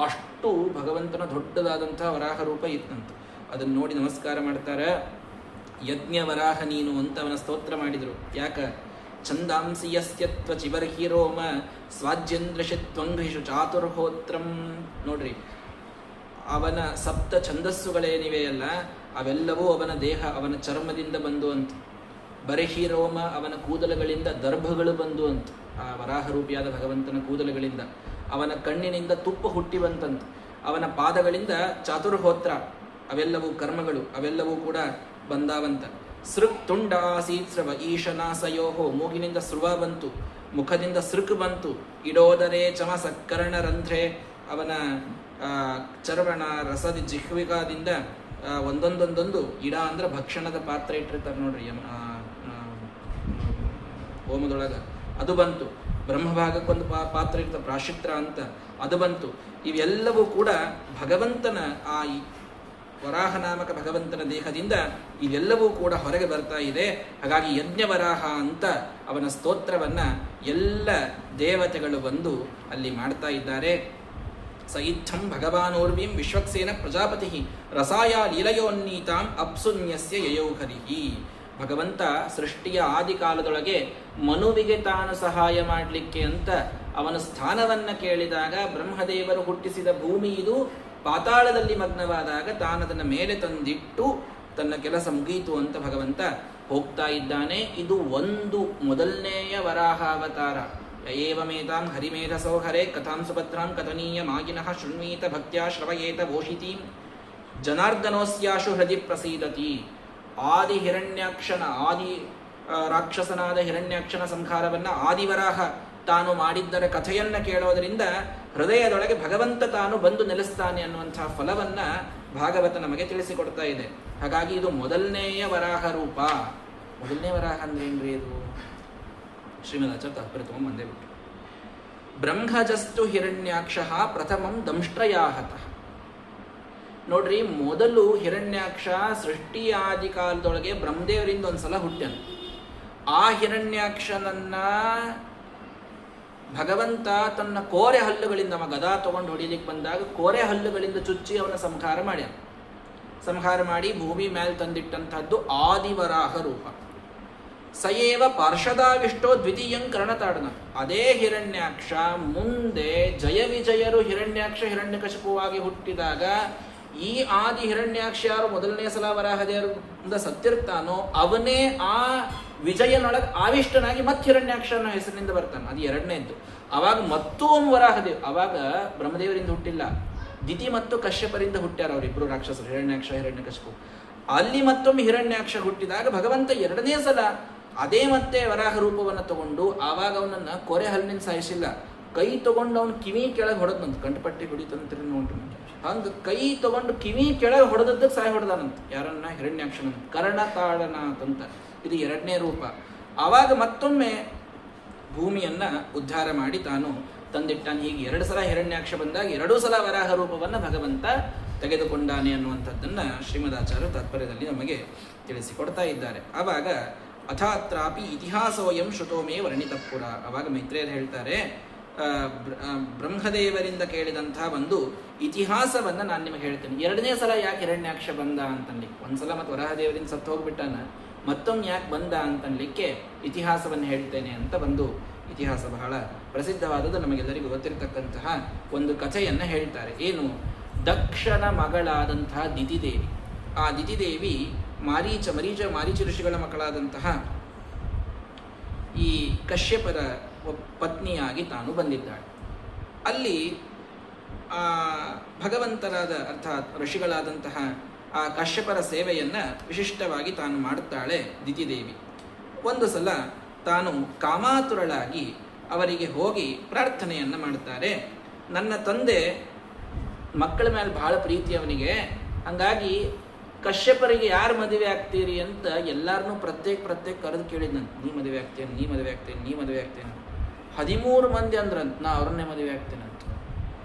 ಅಷ್ಟು ಭಗವಂತನ ದೊಡ್ಡದಾದಂತಹ ವರಾಹ ರೂಪ ಇತ್ತಂತ. ಅದನ್ನು ನೋಡಿ ನಮಸ್ಕಾರ ಮಾಡ್ತಾರೆ. ಯಜ್ಞ ವರಾಹ ನೀನು ಅಂತ ಅವನ ಸ್ತೋತ್ರ ಮಾಡಿದರು. ಯಾಕ? ಛಂದಾಂಸಿ ಯಸ್ಯತ್ವ ಚಿಬರ್ಹಿರೋಮ ಸ್ವಾಜ್ಯಂದ್ರಶಿತ್ವಂಘ್ರಿಷು ಚಾತುರ್ಹೋತ್ರಂ. ನೋಡ್ರಿ, ಅವನ ಸಪ್ತ ಛಂದಸ್ಸುಗಳೇನಿವೆಯಲ್ಲ ಅವೆಲ್ಲವೂ ಅವನ ದೇಹ, ಅವನ ಚರ್ಮದಿಂದ ಬಂದು ಅಂತ. ಬರಹಿರೋಮ ಅವನ ಕೂದಲುಗಳಿಂದ ದರ್ಭಗಳು ಬಂದು ಅಂತ. ಆ ವರಾಹರೂಪಿಯಾದ ಭಗವಂತನ ಕೂದಲುಗಳಿಂದ. ಅವನ ಕಣ್ಣಿನಿಂದ ತುಪ್ಪ ಹುಟ್ಟಿ ಬಂತಂತ. ಅವನ ಪಾದಗಳಿಂದ ಚಾತುರ್ಹೋತ್ರ, ಅವೆಲ್ಲವೂ ಕರ್ಮಗಳು, ಅವೆಲ್ಲವೂ ಕೂಡ ಬಂದಾವಂತ. ಸೃಕ್ ತುಂಡ ಆಸೀತ್ ಸ್ರವ ಈಶನಾಸಯೋಹೋ. ಮೂಗಿನಿಂದ ಸ್ರುವ ಬಂತು, ಮುಖದಿಂದ ಸೃಕ್ ಬಂತು. ಇಡೋದರೇ ಚಮ ಸಕ್ಕರ್ಣ ರಂಧ್ರೆ. ಅವನ ಚರ್ವಣ ರಸದ ಜಿಹ್ವಿಕಾದಿಂದ ಒಂದೊಂದೊಂದೊಂದು ಇಡ ಅಂದ್ರೆ ಭಕ್ಷಣದ ಪಾತ್ರೆ ಇಟ್ಟಿರ್ತಾರೆ ನೋಡ್ರಿ ಹೋಮದೊಳಗ, ಅದು ಬಂತು. ಬ್ರಹ್ಮಭಾಗಕ್ಕೊಂದು ಪಾತ್ರೆ ಇರ್ತದೆ ಪ್ರಾಶಿತ್ರ ಅಂತ, ಅದು ಬಂತು. ಇವೆಲ್ಲವೂ ಕೂಡ ಭಗವಂತನ ಆ ವರಾಹನಾಮಕ ಭಗವಂತನ ದೇಹದಿಂದ ಇವೆಲ್ಲವೂ ಕೂಡ ಹೊರಗೆ ಬರ್ತಾ ಇದೆ. ಹಾಗಾಗಿ ಯಜ್ಞವರಾಹ ಅಂತ ಅವನ ಸ್ತೋತ್ರವನ್ನ ಎಲ್ಲ ದೇವತೆಗಳು ಬಂದು ಅಲ್ಲಿ ಮಾಡ್ತಾ ಇದ್ದಾರೆ. ಸ ಇಚ್ಛಂ ಭಗವಾನೋರ್ವೀಂ ವಿಶ್ವಕ್ಸೇನ ಪ್ರಜಾಪತಿ ರಸಾಯ ಲೀಲಯೋನ್ನೀತಾಂ ಅಪ್ಸುನ್ಯಸ್ಯ ಯಯೌಹರಿಹಿ. ಭಗವಂತ ಸೃಷ್ಟಿಯ ಆದಿಕಾಲದೊಳಗೆ ಮನುವಿಗೆ ತಾನು ಸಹಾಯ ಮಾಡಲಿಕ್ಕೆ ಅಂತ ಅವನ ಸ್ಥಾನವನ್ನ ಕೇಳಿದಾಗ ಬ್ರಹ್ಮದೇವರು ಹುಟ್ಟಿಸಿದ ಭೂಮಿ ಇದು ಪಾತಾಳದಲ್ಲಿ ಮಗ್ನವಾದಾಗ ತಾನದನ್ನು ಮೇಲೆ ತಂದಿಟ್ಟು ತನ್ನ ಕೆಲಸ ಮುಗೀತು ಅಂತ ಭಗವಂತ ಹೋಗ್ತಾ ಇದ್ದಾನೆ. ಇದು ಒಂದು ಮೊದಲನೆಯ ವರಾಹಾವತಾರ. ಏವಮೇತಾಂ ಹರಿಮೇಧಸೋ ಹರೇ ಕಥಾಂ ಸುಭದ್ರಾಂ ಕಥನೀಯ ಮಾಗಿನಃ ಶೃಣ್ವೀತ ಭಕ್ತ್ಯಾ ಶ್ರವಯೇತ ಘೋಷಿತೀಂ ಜನಾರ್ದನೋಸ್ಯಾಶು ಹೃದಯ ಪ್ರಸೀದತಿ. ಆದಿ ಹಿರಣ್ಯಾಕ್ಷನ, ಆದಿ ರಾಕ್ಷಸನಾದ ಹಿರಣ್ಯಾಕ್ಷನ ಸಂಹಾರವನ್ನ ಆದಿವರಾಹ ತಾನು ಮಾಡಿದ್ದರ ಕಥೆಯನ್ನ ಕೇಳೋದರಿಂದ ಹೃದಯದೊಳಗೆ ಭಗವಂತ ತಾನು ಬಂದು ನೆಲೆಸ್ತಾನೆ ಅನ್ನುವಂತಹ ಫಲವನ್ನ ಭಾಗವತ ನಮಗೆ ತಿಳಿಸಿಕೊಡ್ತಾ ಇದೆ. ಹಾಗಾಗಿ ಇದು ಮೊದಲನೆಯ ವರಾಹ ರೂಪ. ಮೊದಲನೇ ವರಾಹ ಅಂದ್ರೆ ಏನ್ರಿ ಇದು? ಶ್ರೀಮದಾಚಾರ್ಯ ತಾತ್ಪರ್ಯ ತಗೊಂಡು ಬಂದೇ ಬಿಟ್ಟು. ಬ್ರಹ್ಮಜಸ್ತು ಹಿರಣ್ಯಾಕ್ಷ ಪ್ರಥಮಂ ದಂಷ್ಟ್ರಯಾಹತಃ. ನೋಡ್ರಿ, ಮೊದಲು ಹಿರಣ್ಯಾಕ್ಷ ಸೃಷ್ಟಿಯಾದಿ ಕಾಲದೊಳಗೆ ಬ್ರಹ್ಮದೇವರಿಂದ ಒಂದ್ಸಲ ಹುಟ್ಟ್ಯಾನ. ಆ ಹಿರಣ್ಯಾಕ್ಷನನ್ನ ಭಗವಂತ ತನ್ನ ಕೋರೆ ಹಲ್ಲುಗಳಿಂದ ಗದಾ ತಗೊಂಡು ಹೊಡಿಲಿಕ್ಕೆ ಬಂದಾಗ ಕೋರೆ ಹಲ್ಲುಗಳಿಂದ ಚುಚ್ಚಿ ಅವನ ಸಂಹಾರ ಮಾಡ್ಯಾನ. ಸಂಹಾರ ಮಾಡಿ ಭೂಮಿ ಮೇಲೆ ತಂದಿಟ್ಟಂತಹದ್ದು ಆದಿವರಾಹ ರೂಪ. ಸಯೇವ ಪಾರ್ಷದಾವಿಷ್ಟೋ ದ್ವಿತೀಯಂ ಕರ್ಣತಾಡನ. ಅದೇ ಹಿರಣ್ಯಾಕ್ಷ ಮುಂದೆ ಜಯ ವಿಜಯರು ಹಿರಣ್ಯಕಶಿಪುವಾಗಿ ಹುಟ್ಟಿದಾಗ ಈ ಆದಿ ಹಿರಣ್ಯಾಕ್ಷ ಯಾರು ಮೊದಲನೇ ಸಲ ವರಾಹದೇವರಿಂದ ಸತ್ತಿರ್ತಾನೋ ಅವನೇ ಆ ವಿಜಯನೊಳಗೆ ಆವಿಷ್ಟನಾಗಿ ಮತ್ತೆ ಹಿರಣ್ಯಾಕ್ಷನ ಹೆಸರಿನಿಂದ ಬರ್ತಾನೆ. ಅದು ಎರಡನೇದ್ದು. ಅವಾಗ ಮತ್ತೊಮ್ಮೆ ವರಾಹದೇವ್, ಅವಾಗ ಬ್ರಹ್ಮದೇವರಿಂದ ಹುಟ್ಟಿಲ್ಲ, ದಿತಿ ಮತ್ತು ಕಶ್ಯಪರಿಂದ ಹುಟ್ಟ್ಯಾರ ಅವರಿಬ್ರು ರಾಕ್ಷಸರು, ಹಿರಣ್ಯಾಕ್ಷ ಹಿರಣ್ಯಕಶಿಪು. ಅಲ್ಲಿ ಮತ್ತೊಮ್ಮೆ ಹಿರಣ್ಯಾಕ್ಷ ಹುಟ್ಟಿದಾಗ ಭಗವಂತ ಎರಡನೇ ಸಲ ಅದೇ ಮತ್ತೆ ವರಾಹ ರೂಪವನ್ನು ತಗೊಂಡು ಆವಾಗ ಅವನನ್ನ ಕೊರೆ ಹಲ್ಲಿನಿಂದ ಸಾಯಿಸಿಲ್ಲ, ಕೈ ತಗೊಂಡು ಅವನು ಕಿವಿ ಕೆಳಗೆ ಹೊಡೆದಂತ, ಕಂಠಪಟ್ಟಿ ಹೊಡಿತಂತ್ರಿ ನೋಡ್ರಿ. ಹಂಗ ಕೈ ತಗೊಂಡು ಕಿವಿ ಕೆಳಗೆ ಹೊಡೆದದ್ದಕ್ಕೆ ಸಾಯಿ ಹೊಡೆದಾನಂತ. ಯಾರನ್ನ? ಹಿರಣ್ಯಾಕ್ಷನಂತ. ಕರ್ಣತಾಡನಾಥ್ ಅಂತ. ಇದು ಎರಡನೇ ರೂಪ. ಆವಾಗ ಮತ್ತೊಮ್ಮೆ ಭೂಮಿಯನ್ನ ಉದ್ಧಾರ ಮಾಡಿ ತಾನು ತಂದಿಟ್ಟಾನೆ. ಹೀಗೆ ಎರಡು ಸಲ ಹಿರಣ್ಯಾಕ್ಷ ಬಂದಾಗ ಎರಡೂ ಸಲ ವರಾಹ ರೂಪವನ್ನು ಭಗವಂತ ತೆಗೆದುಕೊಂಡಾನೆ ಅನ್ನುವಂಥದ್ದನ್ನ ಶ್ರೀಮದಾಚಾರ್ಯ ತಾತ್ಪರ್ಯದಲ್ಲಿ ನಮಗೆ ತಿಳಿಸಿಕೊಡ್ತಾ ಇದ್ದಾರೆ. ಆವಾಗ ಅಥಾತ್ರಾಪಿ ಇತಿಹಾಸೋಯಂ ಶ್ರುತೋಮೇ ವರ್ಣಿತಪುರ. ಆವಾಗ ಮೈತ್ರೇಯರು ಹೇಳ್ತಾರೆ, ಬ್ರಹ್ಮದೇವರಿಂದ ಕೇಳಿದಂತಹ ಒಂದು ಇತಿಹಾಸವನ್ನು ನಾನು ನಿಮಗೆ ಹೇಳ್ತೇನೆ. ಎರಡನೇ ಸಲ ಯಾಕೆ ಹಿರಣ್ಯಾಕ್ಷ ಬಂದ ಅಂತನ್ಲಿಕ್ಕೆ, ಒಂದ್ಸಲ ಮತ್ತು ವರಾಹದೇವರಿಂದ ಸತ್ತು ಹೋಗ್ಬಿಟ್ಟಾನ, ಮತ್ತೊಮ್ಮೆ ಯಾಕೆ ಬಂದ ಅಂತನ್ಲಿಕ್ಕೆ ಇತಿಹಾಸವನ್ನು ಹೇಳ್ತೇನೆ ಅಂತ ಒಂದು ಇತಿಹಾಸ ಬಹಳ ಪ್ರಸಿದ್ಧವಾದದ್ದು, ನಮಗೆಲ್ಲರಿಗೂ ಗೊತ್ತಿರತಕ್ಕಂತಹ ಒಂದು ಕಥೆಯನ್ನು ಹೇಳ್ತಾರೆ. ಏನು? ದಕ್ಷನ ಮಗಳಾದಂತಹ ದಿತಿದೇವಿ. ಆ ದಿತಿದೇವಿ ಮಾರೀಚ ಋಷಿಗಳ ಮಕ್ಕಳಾದಂತಹ ಈ ಕಶ್ಯಪರ ಪತ್ನಿಯಾಗಿ ತಾನು ಬಂದಿದ್ದಾಳೆ. ಅಲ್ಲಿ ಭಗವಂತರಾದ ಅರ್ಥಾತ್ ಋಷಿಗಳಾದಂತಹ ಆ ಕಶ್ಯಪರ ಸೇವೆಯನ್ನ ವಿಶಿಷ್ಟವಾಗಿ ತಾನು ಮಾಡುತ್ತಾಳೆ ದಿತಿದೇವಿ. ಒಂದು ಸಲ ತಾನು ಕಾಮಾತುರಳಾಗಿ ಅವರಿಗೆ ಹೋಗಿ ಪ್ರಾರ್ಥನೆಯನ್ನ ಮಾಡುತ್ತಾರೆ. ನನ್ನ ತಂದೆ ಮಕ್ಕಳ ಮೇಲೆ ಬಹಳ ಪ್ರೀತಿ ಅವನಿಗೆ, ಹಂಗಾಗಿ ಕಶ್ಯಪರಿಗೆ ಯಾರು ಮದುವೆ ಆಗ್ತೀರಿ ಅಂತ ಎಲ್ಲಾರನ್ನೂ ಪ್ರತ್ಯೇಕ ಕರೆದು ಕೇಳಿದ್ನಂತ. ನೀ ಮದುವೆ ಆಗ್ತೇನೆ 13 ಮಂದಿ ಅಂದ್ರಂತ, ನಾ ಅವ್ರನ್ನೇ ಮದುವೆ ಆಗ್ತೇನೆ ಅಂತ.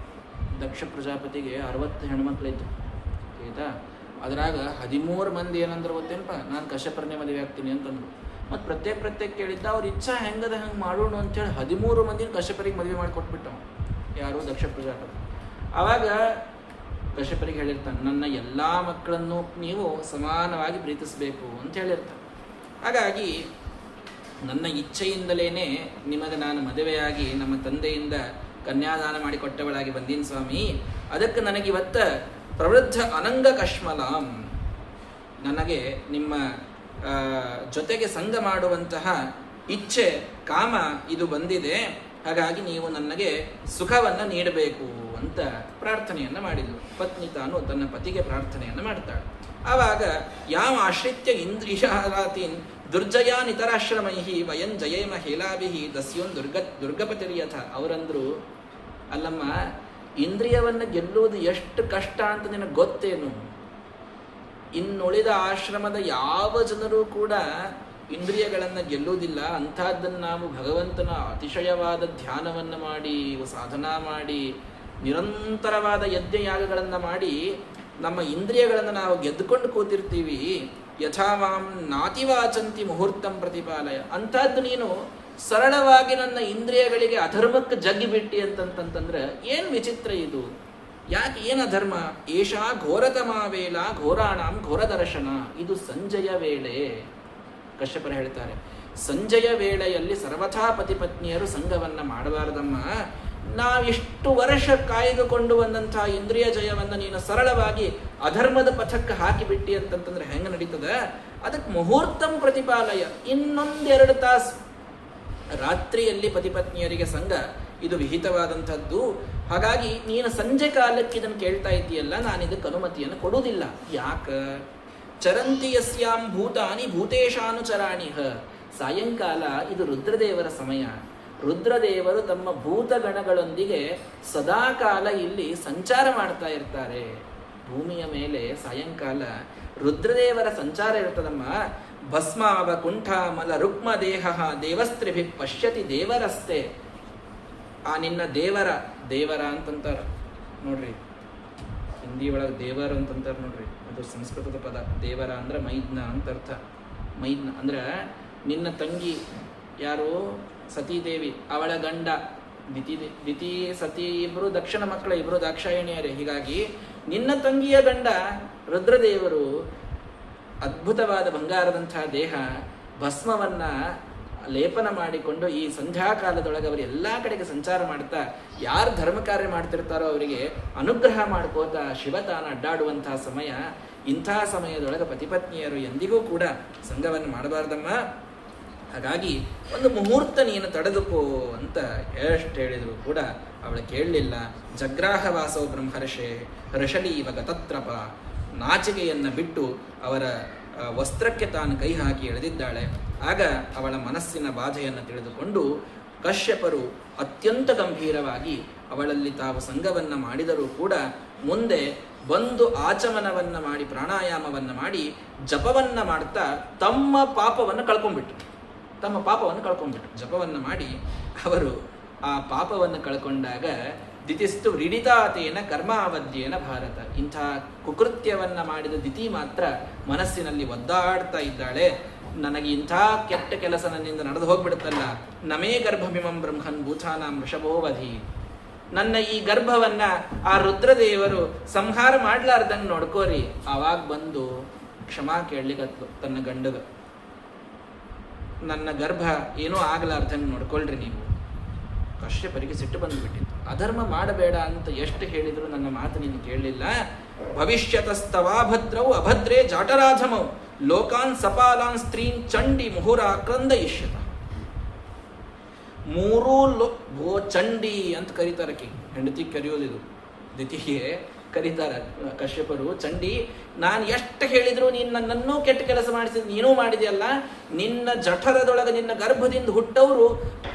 ದಕ್ಷ ಪ್ರಜಾಪತಿಗೆ 60 ಹೆಣ್ಮಕ್ಳಿದ್ರು ಆಯ್ತಾ. ಅದ್ರಾಗ 13 ಮಂದಿ ಏನಂದ್ರೆ ಗೊತ್ತೇನಪ್ಪ, ನಾನು ಕಶ್ಯಪರನ್ನೇ ಮದುವೆ ಆಗ್ತೀನಿ ಅಂತಂದ್ರು. ಮತ್ತು ಪ್ರತ್ಯೇಕ ಕೇಳಿದ್ದ, ಅವ್ರ ಇಚ್ಛಾ ಹೆಂಗದ ಹಂಗೆ ಮಾಡೋಣ ಅಂತೇಳಿ 13 ಮಂದಿನ ಕಶ್ಯಪರಿಗೆ ಮದುವೆ ಮಾಡಿ ಕೊಟ್ಬಿಟ್ಟವ. ಯಾರು? ದಕ್ಷ ಪ್ರಜಾಪತಿ. ಆವಾಗ ಕಶ್ಯಪರಿಗೆ ಹೇಳಿರ್ತಾನೆ, ನನ್ನ ಎಲ್ಲ ಮಕ್ಕಳನ್ನು ನೀವು ಸಮಾನವಾಗಿ ಪ್ರೀತಿಸಬೇಕು ಅಂತ ಹೇಳಿರ್ತಾನೆ. ಹಾಗಾಗಿ ನನ್ನ ಇಚ್ಛೆಯಿಂದಲೇ ನಿಮಗೆ ನಾನು ಮದುವೆಯಾಗಿ ನಮ್ಮ ತಂದೆಯಿಂದ ಕನ್ಯಾದಾನ ಮಾಡಿಕೊಟ್ಟವಳಾಗಿ ಬಂದೀನಿ ಸ್ವಾಮಿ. ಅದಕ್ಕೆ ನನಗಿವತ್ತ ಪ್ರವೃದ್ಧ ಅನಂಗ ಕಶ್ಮಲಾಂ, ನನಗೆ ನಿಮ್ಮ ಜೊತೆಗೆ ಸಂಗ ಮಾಡುವಂತಹ ಇಚ್ಛೆ ಕಾಮ ಇದು ಬಂದಿದೆ. ಹಾಗಾಗಿ ನೀವು ನನಗೆ ಸುಖವನ್ನು ನೀಡಬೇಕು ಅಂತ ಪ್ರಾರ್ಥನೆಯನ್ನು ಮಾಡಿದ್ಲು. ಪತ್ನಿ ತಾನು ತನ್ನ ಪತಿಗೆ ಪ್ರಾರ್ಥನೆಯನ್ನು ಮಾಡ್ತಾಳೆ. ಆವಾಗ ಯಾವ ಆಶ್ರಿತ್ಯ ಇಂದ್ರಿಯಾರಾತೀನ್ ದುರ್ಜಯಾನ್ ಇತರಾಶ್ರಮೈಹಿ ವಯಂ ಜಯೇಮ ಹೇಲಾಭಿಹಿ ದಸ್ಯೋನ್ ದುರ್ಗಪತಿರ್ಯಥ. ಅವರಂದ್ರು, ಅಲ್ಲಮ್ಮ, ಇಂದ್ರಿಯವನ್ನು ಗೆಲ್ಲುವುದು ಎಷ್ಟು ಕಷ್ಟ ಅಂತ ನಿನಗೆ ಗೊತ್ತೇನು? ಇನ್ನುಳಿದ ಆಶ್ರಮದ ಯಾವ ಜನರೂ ಕೂಡ ಇಂದ್ರಿಯಗಳನ್ನು ಗೆಲ್ಲುವುದಿಲ್ಲ. ಅಂಥದ್ದನ್ನು ನಾವು ಭಗವಂತನ ಅತಿಶಯವಾದ ಧ್ಯಾನವನ್ನು ಮಾಡಿ, ಸಾಧನಾ ಮಾಡಿ, ನಿರಂತರವಾದ ಯಜ್ಞಯಾಗಗಳನ್ನು ಮಾಡಿ ನಮ್ಮ ಇಂದ್ರಿಯಗಳನ್ನು ನಾವು ಗೆದ್ದುಕೊಂಡು ಕೂತಿರ್ತೀವಿ. ಯಥಾವಾಂ ನಾತಿವಾಚಂತಿ ಮುಹೂರ್ತಂ ಪ್ರತಿಪಾಲಯ. ಅಂಥದ್ದು ನೀನು ಸರಳವಾಗಿ ನನ್ನ ಇಂದ್ರಿಯಗಳಿಗೆ ಅಧರ್ಮಕ್ಕೆ ಜಗ್ಗಿಬಿಟ್ಟಿ ಅಂತಂತಂದ್ರೆ ಏನು ವಿಚಿತ್ರ ಇದು? ಯಾಕೆ? ಏನು ಅಧರ್ಮ? ಏಷಾ ಘೋರತಮಾ ವೇಳ ಘೋರಾಣಾಂ ಘೋರದರ್ಶನ. ಇದು ಸಂಜೆಯ ವೇಳೆ. ಕಶ್ಯಪರು ಹೇಳ್ತಾರೆ, ಸಂಜೆಯ ವೇಳೆಯಲ್ಲಿ ಸರ್ವಥಾ ಪತಿಪತ್ನಿಯರು ಸಂಘವನ್ನು ಮಾಡಬಾರದಮ್ಮ. ನಾವಿಷ್ಟು ವರ್ಷ ಕಾಯ್ದುಕೊಂಡು ಬಂದಂತಹ ಇಂದ್ರಿಯ ಜಯವನ್ನು ನೀನು ಸರಳವಾಗಿ ಅಧರ್ಮದ ಪಥಕ್ಕೆ ಹಾಕಿಬಿಟ್ಟಿ ಅಂತಂತಂದ್ರೆ ಹೆಂಗೆ ನಡೀತದ? ಅದಕ್ಕೆ ಮುಹೂರ್ತಂ ಪ್ರತಿಪಾಲಯ, ಇನ್ನೊಂದೆರಡು ತಾಸು ರಾತ್ರಿಯಲ್ಲಿ ಪತಿಪತ್ನಿಯರಿಗೆ ಸಂಘ ಇದು ವಿಹಿತವಾದಂಥದ್ದು. ಹಾಗಾಗಿ ನೀನು ಸಂಜೆ ಕಾಲಕ್ಕೆ ಇದನ್ನು ಕೇಳ್ತಾ ಇದ್ದೀಯಲ್ಲ, ನಾನು ಇದಕ್ಕೆ ಅನುಮತಿಯನ್ನು ಕೊಡುವುದಿಲ್ಲ. ಯಾಕ? ಚರಂತಿ ಯಸ್ಯಾಂ ಭೂತಾನಿ ಭೂತೇಶಾನುಚರಾಣಿಹ. ಸಾಯಂಕಾಲ ಇದು ರುದ್ರದೇವರ ಸಮಯ. ರುದ್ರದೇವರು ತಮ್ಮ ಭೂತಗಣಗಳೊಂದಿಗೆ ಸದಾಕಾಲ ಇಲ್ಲಿ ಸಂಚಾರ ಮಾಡ್ತಾ ಇರ್ತಾರೆ. ಭೂಮಿಯ ಮೇಲೆ ಸಾಯಂಕಾಲ ರುದ್ರದೇವರ ಸಂಚಾರ ಇರ್ತದಮ್ಮ. ಭಸ್ಮಾವ ಕುಂಠಾಮಲ ರುಕ್ಮ ದೇಹ ದೇವಸ್ತ್ರಿಭಿ ಪಶ್ಯತಿ ದೇವರಸ್ತೆ. ಆ ನಿನ್ನ ದೇವರ ಅಂತಂತಾರ ನೋಡ್ರಿ, ಹಿಂದಿ ಒಳಗೆ ದೇವರ ಅಂತಂತಾರ ನೋಡ್ರಿ, ಅದು ಸಂಸ್ಕೃತದ ಪದ. ದೇವರ ಅಂದ್ರೆ ಮೈದ್ನ ಅಂತ ಅರ್ಥ. ಮೈದ್ನ ಅಂದ್ರೆ ನಿನ್ನ ತಂಗಿ ಯಾರು ಸತೀದೇವಿ, ಅವಳ ಗಂಡ ದಿತಿ ಸತಿ ಇಬ್ರು ದಕ್ಷಿಣ ಮಕ್ಕಳ, ಇಬ್ರು ದಾಕ್ಷಾಯಣಿಯರೇ. ಹೀಗಾಗಿ ನಿನ್ನ ತಂಗಿಯ ಗಂಡ ರುದ್ರದೇವರು ಅದ್ಭುತವಾದ ಬಂಗಾರದಂತಹ ದೇಹ, ಭಸ್ಮವನ್ನ ಲೇಪನ ಮಾಡಿಕೊಂಡು ಈ ಸಂಧ್ಯಾಕಾಲದೊಳಗೆ ಅವರು ಎಲ್ಲ ಕಡೆಗೆ ಸಂಚಾರ ಮಾಡ್ತಾ ಯಾರು ಧರ್ಮ ಕಾರ್ಯ ಮಾಡ್ತಿರ್ತಾರೋ ಅವರಿಗೆ ಅನುಗ್ರಹ ಮಾಡ್ಕೋತ ಶಿವತಾನ ಅಡ್ಡಾಡುವಂತಹ ಸಮಯ. ಇಂಥ ಸಮಯದೊಳಗೆ ಪತಿಪತ್ನಿಯರು ಎಂದಿಗೂ ಕೂಡ ಸಂಘವನ್ನು ಮಾಡಬಾರ್ದಮ್ಮ. ಹಾಗಾಗಿ ಒಂದು ಮುಹೂರ್ತ ನೀನು ತಡೆದುಕೋ ಅಂತ ಎಷ್ಟು ಹೇಳಿದ್ರು ಕೂಡ ಅವಳು ಕೇಳಲಿಲ್ಲ. ಜಗ್ರಾಹವಾಸೋ ಬ್ರಹ್ಮರ್ಷೆ ರಶಲೀವ ಗತತ್ರಪ. ನಾಚಿಕೆಯನ್ನು ಬಿಟ್ಟು ಅವರ ವಸ್ತ್ರಕ್ಕೆ ತಾನು ಕೈ ಹಾಕಿ ಎಳೆದಿದ್ದಾಳೆ. ಆಗ ಅವಳ ಮನಸ್ಸಿನ ಬಾಧೆಯನ್ನು ತಿಳಿದುಕೊಂಡು ಕಶ್ಯಪರು ಅತ್ಯಂತ ಗಂಭೀರವಾಗಿ ಅವಳಲ್ಲಿ ತಾವು ಸಂಘವನ್ನು ಮಾಡಿದರೂ ಕೂಡ ಮುಂದೆ ಬಂದು ಆಚಮನವನ್ನು ಮಾಡಿ ಪ್ರಾಣಾಯಾಮವನ್ನು ಮಾಡಿ ಜಪವನ್ನು ಮಾಡ್ತಾ ತಮ್ಮ ಪಾಪವನ್ನು ಕಳ್ಕೊಂಡ್ಬಿಟ್ರು. ಜಪವನ್ನು ಮಾಡಿ ಅವರು ಆ ಪಾಪವನ್ನು ಕಳ್ಕೊಂಡಾಗ ದಿತಿಸ್ತು ವ್ರೀಡಿತಾತೇನ ಕರ್ಮಾವಧ್ಯೇನ ಭಾರತ. ಇಂಥ ಕುಕೃತ್ಯವನ್ನ ಮಾಡಿದ ದಿತಿ ಮಾತ್ರ ಮನಸ್ಸಿನಲ್ಲಿ ಒದ್ದಾಡ್ತಾ ಇದ್ದಾಳೆ. ನನಗೆ ಇಂಥ ಕೆಟ್ಟ ಕೆಲಸ ನನ್ನಿಂದ ನಡೆದು ಹೋಗ್ಬಿಡುತ್ತಲ್ಲ. ನಮೇ ಗರ್ಭಮಿಮಂ ಬ್ರಹ್ಮನ್ ಭೂತಾನಾಂ ವೃಷಭೋವಧಿ. ನನ್ನ ಈ ಗರ್ಭವನ್ನ ಆ ರುದ್ರದೇವರು ಸಂಹಾರ ಮಾಡ್ಲಾರ್ದಂಗೆ ನೋಡ್ಕೋರಿ. ಆವಾಗ ಬಂದು ಕ್ಷಮಾ ಕೇಳಲಿಕ್ಕತ್ಲು ತನ್ನ ಗಂಡಗ. ನನ್ನ ಗರ್ಭ ಏನೂ ಆಗಲಾರ್ದಂಗೆ ನೋಡ್ಕೊಳ್ರಿ ನೀವು. ಕಶ್ಯಪರಿಗೆ ಸಿಟ್ಟು ಬಂದುಬಿಟ್ಟಿತ್ತು. ಅಧರ್ಮ ಮಾಡಬೇಡ ಅಂತ ಎಷ್ಟು ಹೇಳಿದ್ರು ನನ್ನ ಮಾತು ನೀನು ಕೇಳಲಿಲ್ಲ. ಭವಿಷ್ಯತಸ್ತವಾಭದ್ರವು ಅಭದ್ರೇ ಜಾಟರಾಧಮೌ ಲೋಕಾನ್ ಸಪಾಲಾನ್ ಸ್ತ್ರೀನ್ ಚಂಡಿ ಮುಹುರಾಕ್ರಂದ ಇಷ್ಯತ. ಚಂಡಿ ಅಂತ ಕರೀತಾರೆ. ಹೆಂಡತಿ ಕರೆಯೋದಿದು, ದಿತಿಗೆ ಕರೀತಾರೆ ಕಶ್ಯಪರು. ಚಂಡಿ, ನಾನು ಎಷ್ಟು ಹೇಳಿದ್ರು ನೀನು ನನ್ನನ್ನೂ ಕೆಟ್ಟ ಕೆಲಸ ಮಾಡಿಸಿದ್, ನೀನೂ ಮಾಡಿದೆಯಲ್ಲ. ನಿನ್ನ ಜಠರದೊಳಗೆ ನಿನ್ನ ಗರ್ಭದಿಂದ ಹುಟ್ಟವರು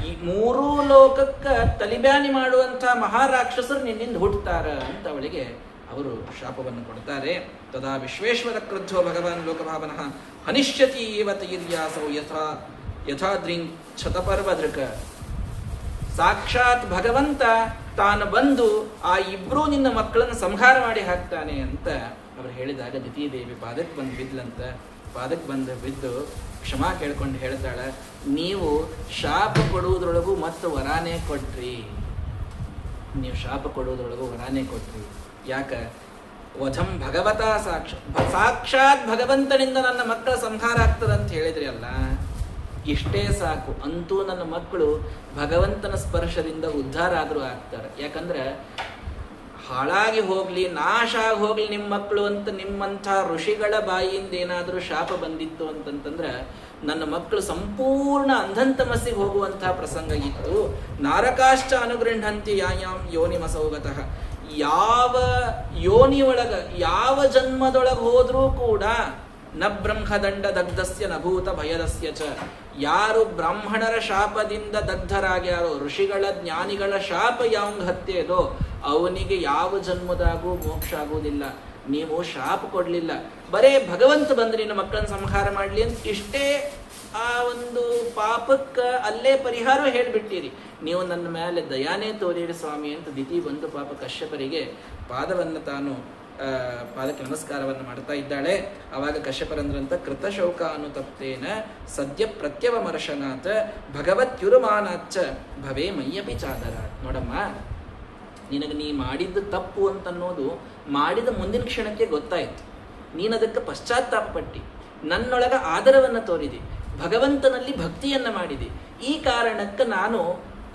ಈ 3 ಲೋಕಕ್ಕೆ ತಲಿಬ್ಯಾನಿ ಮಾಡುವಂಥ ಮಹಾರಾಕ್ಷಸರು ನಿನ್ನಿಂದ ಹುಟ್ಟುತ್ತಾರ ಅಂತ ಅವಳಿಗೆ ಅವರು ಶಾಪವನ್ನು ಕೊಡ್ತಾರೆ. ತದಾ ವಿಶ್ವೇಶ್ವರ ಕ್ರುದ್ಧೋ ಭಗವಾನ್ ಲೋಕಭಾವನಃ ಹನಿಷ್ಯತಿ ಇವ ತೈರ್ಯಾಸೌ ಯಥಾದ್ರಿಂಗ್ ಛತಪರ್ವದೃಕ. ಸಾಕ್ಷಾತ್ ಭಗವಂತ ತಾನು ಬಂದು ಆ ಇಬ್ರೂ ನಿನ್ನ ಮಕ್ಕಳನ್ನು ಸಂಹಾರ ಮಾಡಿ ಹಾಕ್ತಾನೆ ಅಂತ ಅವರು ಹೇಳಿದಾಗ ದಿತಿದೇವಿ ಪಾದಕ್ಕೆ ಬಂದು ಬಿದ್ಲಂತ. ಪಾದಕ್ಕೆ ಬಂದು ಬಿದ್ದು ಕ್ಷಮಾ ಕೇಳ್ಕೊಂಡು ಹೇಳ್ತಾಳೆ, ನೀವು ಶಾಪ ಕೊಡುವುದ್ರೊಳಗೂ ಮತ್ತು ವರಾನೇ ಕೊಟ್ರಿ. ಯಾಕ? ವಧಂ ಭಗವತ ಸಾಕ್ಷಾತ್ ಭಗವಂತನಿಂದ ನನ್ನ ಮಕ್ಕಳ ಸಂಹಾರ ಆಗ್ತದಂತ ಹೇಳಿದ್ರಿ ಅಲ್ಲ, ಇಷ್ಟೇ ಸಾಕು. ಅಂತೂ ನನ್ನ ಮಕ್ಕಳು ಭಗವಂತನ ಸ್ಪರ್ಶದಿಂದ ಉದ್ಧಾರ ಆದರೂ ಆಗ್ತಾರೆ. ಯಾಕಂದ್ರೆ ಹಾಳಾಗಿ ಹೋಗ್ಲಿ, ನಾಶ ಆಗಿ ಹೋಗ್ಲಿ ನಿಮ್ಮ ಮಕ್ಕಳು ಅಂತ ನಿಮ್ಮಂಥ ಋಷಿಗಳ ಬಾಯಿಯಿಂದ ಏನಾದರೂ ಶಾಪ ಬಂದಿತ್ತು ಅಂತಂತಂದ್ರೆ ನನ್ನ ಮಕ್ಕಳು ಸಂಪೂರ್ಣ ಅಂಧಂತಮಸ್ಸಿಗೆ ಹೋಗುವಂತಹ ಪ್ರಸಂಗ ಇತ್ತು. ನಾರಕಾಶ್ಚ ಅನುಗೃಹಂತಿ ಯಾಯಾಂ ಯೋನಿಮಸೌಗತಃ. ಯಾವ ಯೋನಿ ಒಳಗ ಯಾವ ಜನ್ಮದೊಳಗೆ ಹೋದ್ರೂ ಕೂಡ ನ ಬ್ರಹ್ಮದಂಡ ದಗ್ಧಸ್ಯ ನಭೂತ ಭಯದಸ್ಯ ಚ. ಯಾರು ಬ್ರಾಹ್ಮಣರ ಶಾಪದಿಂದ ದಗ್ಧರಾಗ್ಯಾರೋ, ಋಷಿಗಳ ಜ್ಞಾನಿಗಳ ಶಾಪ ಯಾವಂಗ ಹತ್ಯೆದೋ ಅವನಿಗೆ ಯಾವ ಜನ್ಮದಾಗೂ ಮೋಕ್ಷ ಆಗುವುದಿಲ್ಲ. ನೀವು ಶಾಪ ಕೊಡ್ಲಿಲ್ಲ, ಬರೇ ಭಗವಂತ ಬಂದು ನಿನ್ನ ಮಕ್ಕಳನ್ನ ಸಂಹಾರ ಮಾಡ್ಲಿ ಅಂತ ಇಷ್ಟೇ ಆ ಒಂದು ಪಾಪಕ್ಕೆ ಅಲ್ಲೇ ಪರಿಹಾರ ಹೇಳ್ಬಿಟ್ಟಿರಿ. ನೀವು ನನ್ನ ಮೇಲೆ ದಯಾನೇ ತೋರಿರಿ ಸ್ವಾಮಿ ಅಂತ ದಿತಿ ಬಂದು ಪಾಪ ಕಶ್ಯಪರಿಗೆ ಪಾದವನ್ನು ತಾನು ಪಾದಕ್ಕೆ ನಮಸ್ಕಾರವನ್ನು ಮಾಡ್ತಾ ಇದ್ದಾಳೆ. ಆವಾಗ ಕಶ್ಯಪರಂದ್ರಂತ ಕೃತಶೌಕ ಅನುತಪ್ತೇನ ಸದ್ಯ ಪ್ರತ್ಯವಮರ್ಶನಾತ್ ಭಗವತ್ಯುರುಮಾನಾಚ್ಚ ಭವೇ ಮಯ್ಯಪಿ ಚಾದರ. ನೋಡಮ್ಮ, ನಿನಗೆ ನೀ ಮಾಡಿದ್ದು ತಪ್ಪು ಅಂತನ್ನೋದು ಮಾಡಿದ ಮುಂದಿನ ಕ್ಷಣಕ್ಕೆ ಗೊತ್ತಾಯಿತು. ನೀನದಕ್ಕೆ ಪಶ್ಚಾತ್ತಾಪ ಪಟ್ಟಿ, ನನ್ನೊಳಗ ಆದರವನ್ನು ತೋರಿದಿ, ಭಗವಂತನಲ್ಲಿ ಭಕ್ತಿಯನ್ನು ಮಾಡಿದಿ. ಈ ಕಾರಣಕ್ಕೆ ನಾನು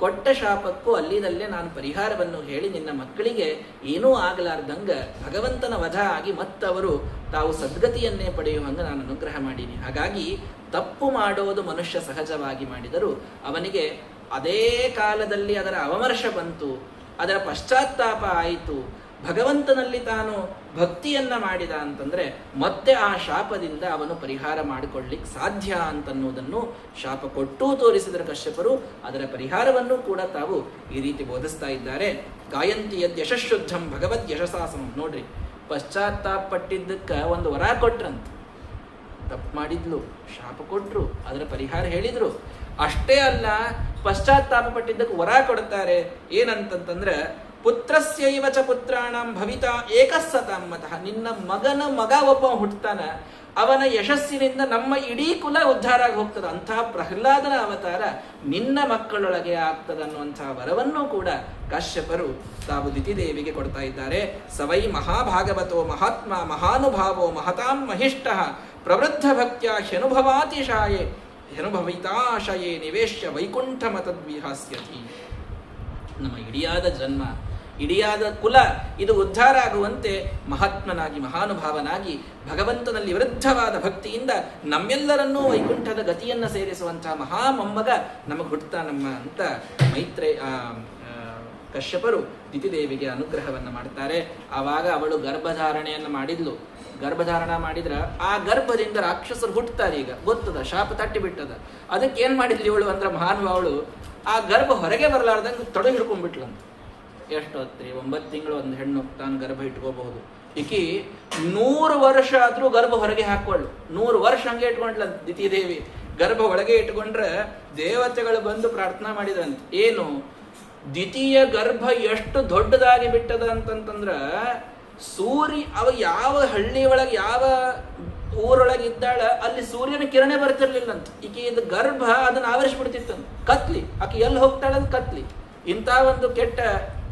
ಕೊಟ್ಟ ಶಾಪಕ್ಕೂ ಅಲ್ಲಿದಲ್ಲೇ ನಾನು ಪರಿಹಾರವನ್ನು ಹೇಳಿ ನಿನ್ನ ಮಕ್ಕಳಿಗೆ ಏನೂ ಆಗಲಾರ್ದಂಗ ಭಗವಂತನ ವಧ ಆಗಿ ಮತ್ತವರು ತಾವು ಸದ್ಗತಿಯನ್ನೇ ಪಡೆಯುವಂಗೆ ನಾನು ಅನುಗ್ರಹ ಮಾಡೀನಿ. ಹಾಗಾಗಿ ತಪ್ಪು ಮಾಡೋದು ಮನುಷ್ಯ ಸಹಜವಾಗಿ ಮಾಡಿದರೂ ಅವನಿಗೆ ಅದೇ ಕಾಲದಲ್ಲಿ ಅದರ ಅವಮರ್ಶ ಬಂತು, ಅದರ ಪಶ್ಚಾತ್ತಾಪ ಆಯಿತು, ಭಗವಂತನಲ್ಲಿ ತಾನು ಭಕ್ತಿಯನ್ನ ಮಾಡಿದ ಅಂತಂದ್ರೆ ಮತ್ತೆ ಆ ಶಾಪದಿಂದ ಅವನು ಪರಿಹಾರ ಮಾಡಿಕೊಳ್ಳಿಕ್ಕೆ ಸಾಧ್ಯ ಅಂತನ್ನುವುದನ್ನು ಶಾಪ ಕೊಟ್ಟೂ ತೋರಿಸಿದರೆ ಕಶ್ಯಪರು ಅದರ ಪರಿಹಾರವನ್ನು ಕೂಡ ತಾವು ಈ ರೀತಿ ಬೋಧಿಸ್ತಾ ಇದ್ದಾರೆ. ಗಾಯಂತಿ ಯದ್ ಯಶಶುದ್ಧಂ ಭಗವದ್ ಯಶಸಾಸಂ. ನೋಡ್ರಿ, ಪಶ್ಚಾತ್ತಾಪ ಪಟ್ಟಿದ್ದಕ್ಕೆ ಒಂದು ವರ ಕೊಟ್ರಂತ. ತಪ್ಪು ಮಾಡಿದ್ಲು, ಶಾಪ ಕೊಟ್ರು, ಅದರ ಪರಿಹಾರ ಹೇಳಿದ್ರು. ಅಷ್ಟೇ ಅಲ್ಲ, ಪಶ್ಚಾತ್ತಾಪ ಪಟ್ಟಿದ್ದಕ್ಕೆ ವರ ಕೊಡುತ್ತಾರೆ. ಏನಂತಂದ್ರೆ ಪುತ್ರಸ್ಯೈವ ಚ ಪುತ್ರಾಣಂ ಭವಿತಾ ಏಕಸ್ಸತಾಂ ಮತಃ. ನಿನ್ನ ಮಗನ ಮಗ ಒಬ್ಬ ಹುಟ್ಟುತ್ತಾನ, ಅವನ ಯಶಸ್ಸಿನಿಂದ ನಮ್ಮ ಇಡೀ ಕುಲ ಉದ್ಧಾರ ಆಗಿ ಹೋಗ್ತದೆ. ಅಂತಹ ಪ್ರಹ್ಲಾದನ ಅವತಾರ ನಿನ್ನ ಮಕ್ಕಳೊಳಗೆ ಆಗ್ತದೆ ಅನ್ನುವಂತಹ ವರವನ್ನು ಕೂಡ ಕಶ್ಯಪರು ತಾವು ದಿತಿದೇವಿಗೆ ಕೊಡ್ತಾ ಇದ್ದಾರೆ. ಸವೈ ಮಹಾಭಾಗವತೋ ಮಹಾತ್ಮ ಮಹಾನುಭಾವೋ ಮಹತಾಂ ಮಹಿಷ್ಟ ಪ್ರವೃದ್ಧ ಭಕ್ತ್ಯ ಹ್ಯನುಭವಾತಿಶಾಯೇ ಹ್ಯನುಭವಿತಾಶಯೇ ನಿವೇಶ್ಯ ವೈಕುಂಠಮತದ್ವಿಹಾಸ್ಯತಿ. ನಮ್ಮ ಇಡಿಯಾದ ಜನ್ಮ, ಇಡಿಯಾದ ಕುಲ ಇದು ಉದ್ಧಾರ ಆಗುವಂತೆ ಮಹಾತ್ಮನಾಗಿ ಮಹಾನುಭಾವನಾಗಿ ಭಗವಂತನಲ್ಲಿ ವಿರುದ್ಧವಾದ ಭಕ್ತಿಯಿಂದ ನಮ್ಮೆಲ್ಲರನ್ನೂ ವೈಕುಂಠದ ಗತಿಯನ್ನು ಸೇರಿಸುವಂತಹ ಮಹಾಮೊಮ್ಮಗ ನಮಗೆ ಹುಟ್ಟುತ್ತಾನಮ್ಮ ಅಂತ ಕಶ್ಯಪರು ದಿತಿದೇವಿಗೆ ಅನುಗ್ರಹವನ್ನು ಮಾಡ್ತಾರೆ. ಆವಾಗ ಅವಳು ಗರ್ಭಧಾರಣೆಯನ್ನು ಮಾಡಿದ್ಲು. ಗರ್ಭಧಾರಣ ಮಾಡಿದ್ರ ಆ ಗರ್ಭದಿಂದ ರಾಕ್ಷಸರು ಹುಟ್ಟುತ್ತಾರೆ. ಈಗ ಗೊತ್ತದ, ಶಾಪ ತಟ್ಟಿ ಬಿಟ್ಟದ. ಅದಕ್ಕೆ ಏನ್ ಮಾಡಿದ್ಲಿ ಇವಳು ಅಂದ್ರೆ ಮಹಾನುಭಾವಳು, ಆ ಗರ್ಭ ಹೊರಗೆ ಬರಲಾರ್ದಂಗೆ ತೊಡೆ ಹಿಡ್ಕೊಂಡ್ಬಿಟ್ಲಂತ. ಎಷ್ಟು ಹೊತ್ರಿ? 9 ತಿಂಗಳು ಒಂದು ಹೆಣ್ಣು ತಾನು ಗರ್ಭ ಇಟ್ಕೋಬಹುದು. ಈಕಿ 100 ವರ್ಷ ಆದ್ರೂ ಗರ್ಭ ಹೊರಗೆ ಹಾಕೊಳ್ಳು. 100 ವರ್ಷ ಹಂಗೆ ಇಟ್ಕೊಂಡ್ಲಂತ ದಿತಿದೇವಿ. ಗರ್ಭ ಒಳಗೆ ಇಟ್ಕೊಂಡ್ರೆ ದೇವತೆಗಳು ಬಂದು ಪ್ರಾರ್ಥನಾ ಮಾಡಿದ್ರಂತ. ಏನು? ದ್ವಿತೀಯ ಗರ್ಭ ಎಷ್ಟು ದೊಡ್ಡದಾಗಿ ಬಿಟ್ಟದ ಅಂತಂತಂದ್ರ ಸೂರ್ಯ ಅವ ಯಾವ ಹಳ್ಳಿ ಒಳಗೆ ಯಾವ ಊರೊಳಗೆ ಇದ್ದಾಳ ಅಲ್ಲಿ ಸೂರ್ಯನ ಕಿರಣೆ ಬರ್ತಿರ್ಲಿಲ್ಲಂತ. ಈಕೆ ಇದು ಗರ್ಭ ಅದನ್ನ ಆವರಿಸ್ಬಿಡ್ತಿತ್ತಂತ. ಕತ್ಲಿ, ಆಕೆ ಎಲ್ಲಿ ಹೋಗ್ತಾಳಂತ ಕತ್ಲಿ. ಇಂಥ ಒಂದು ಕೆಟ್ಟ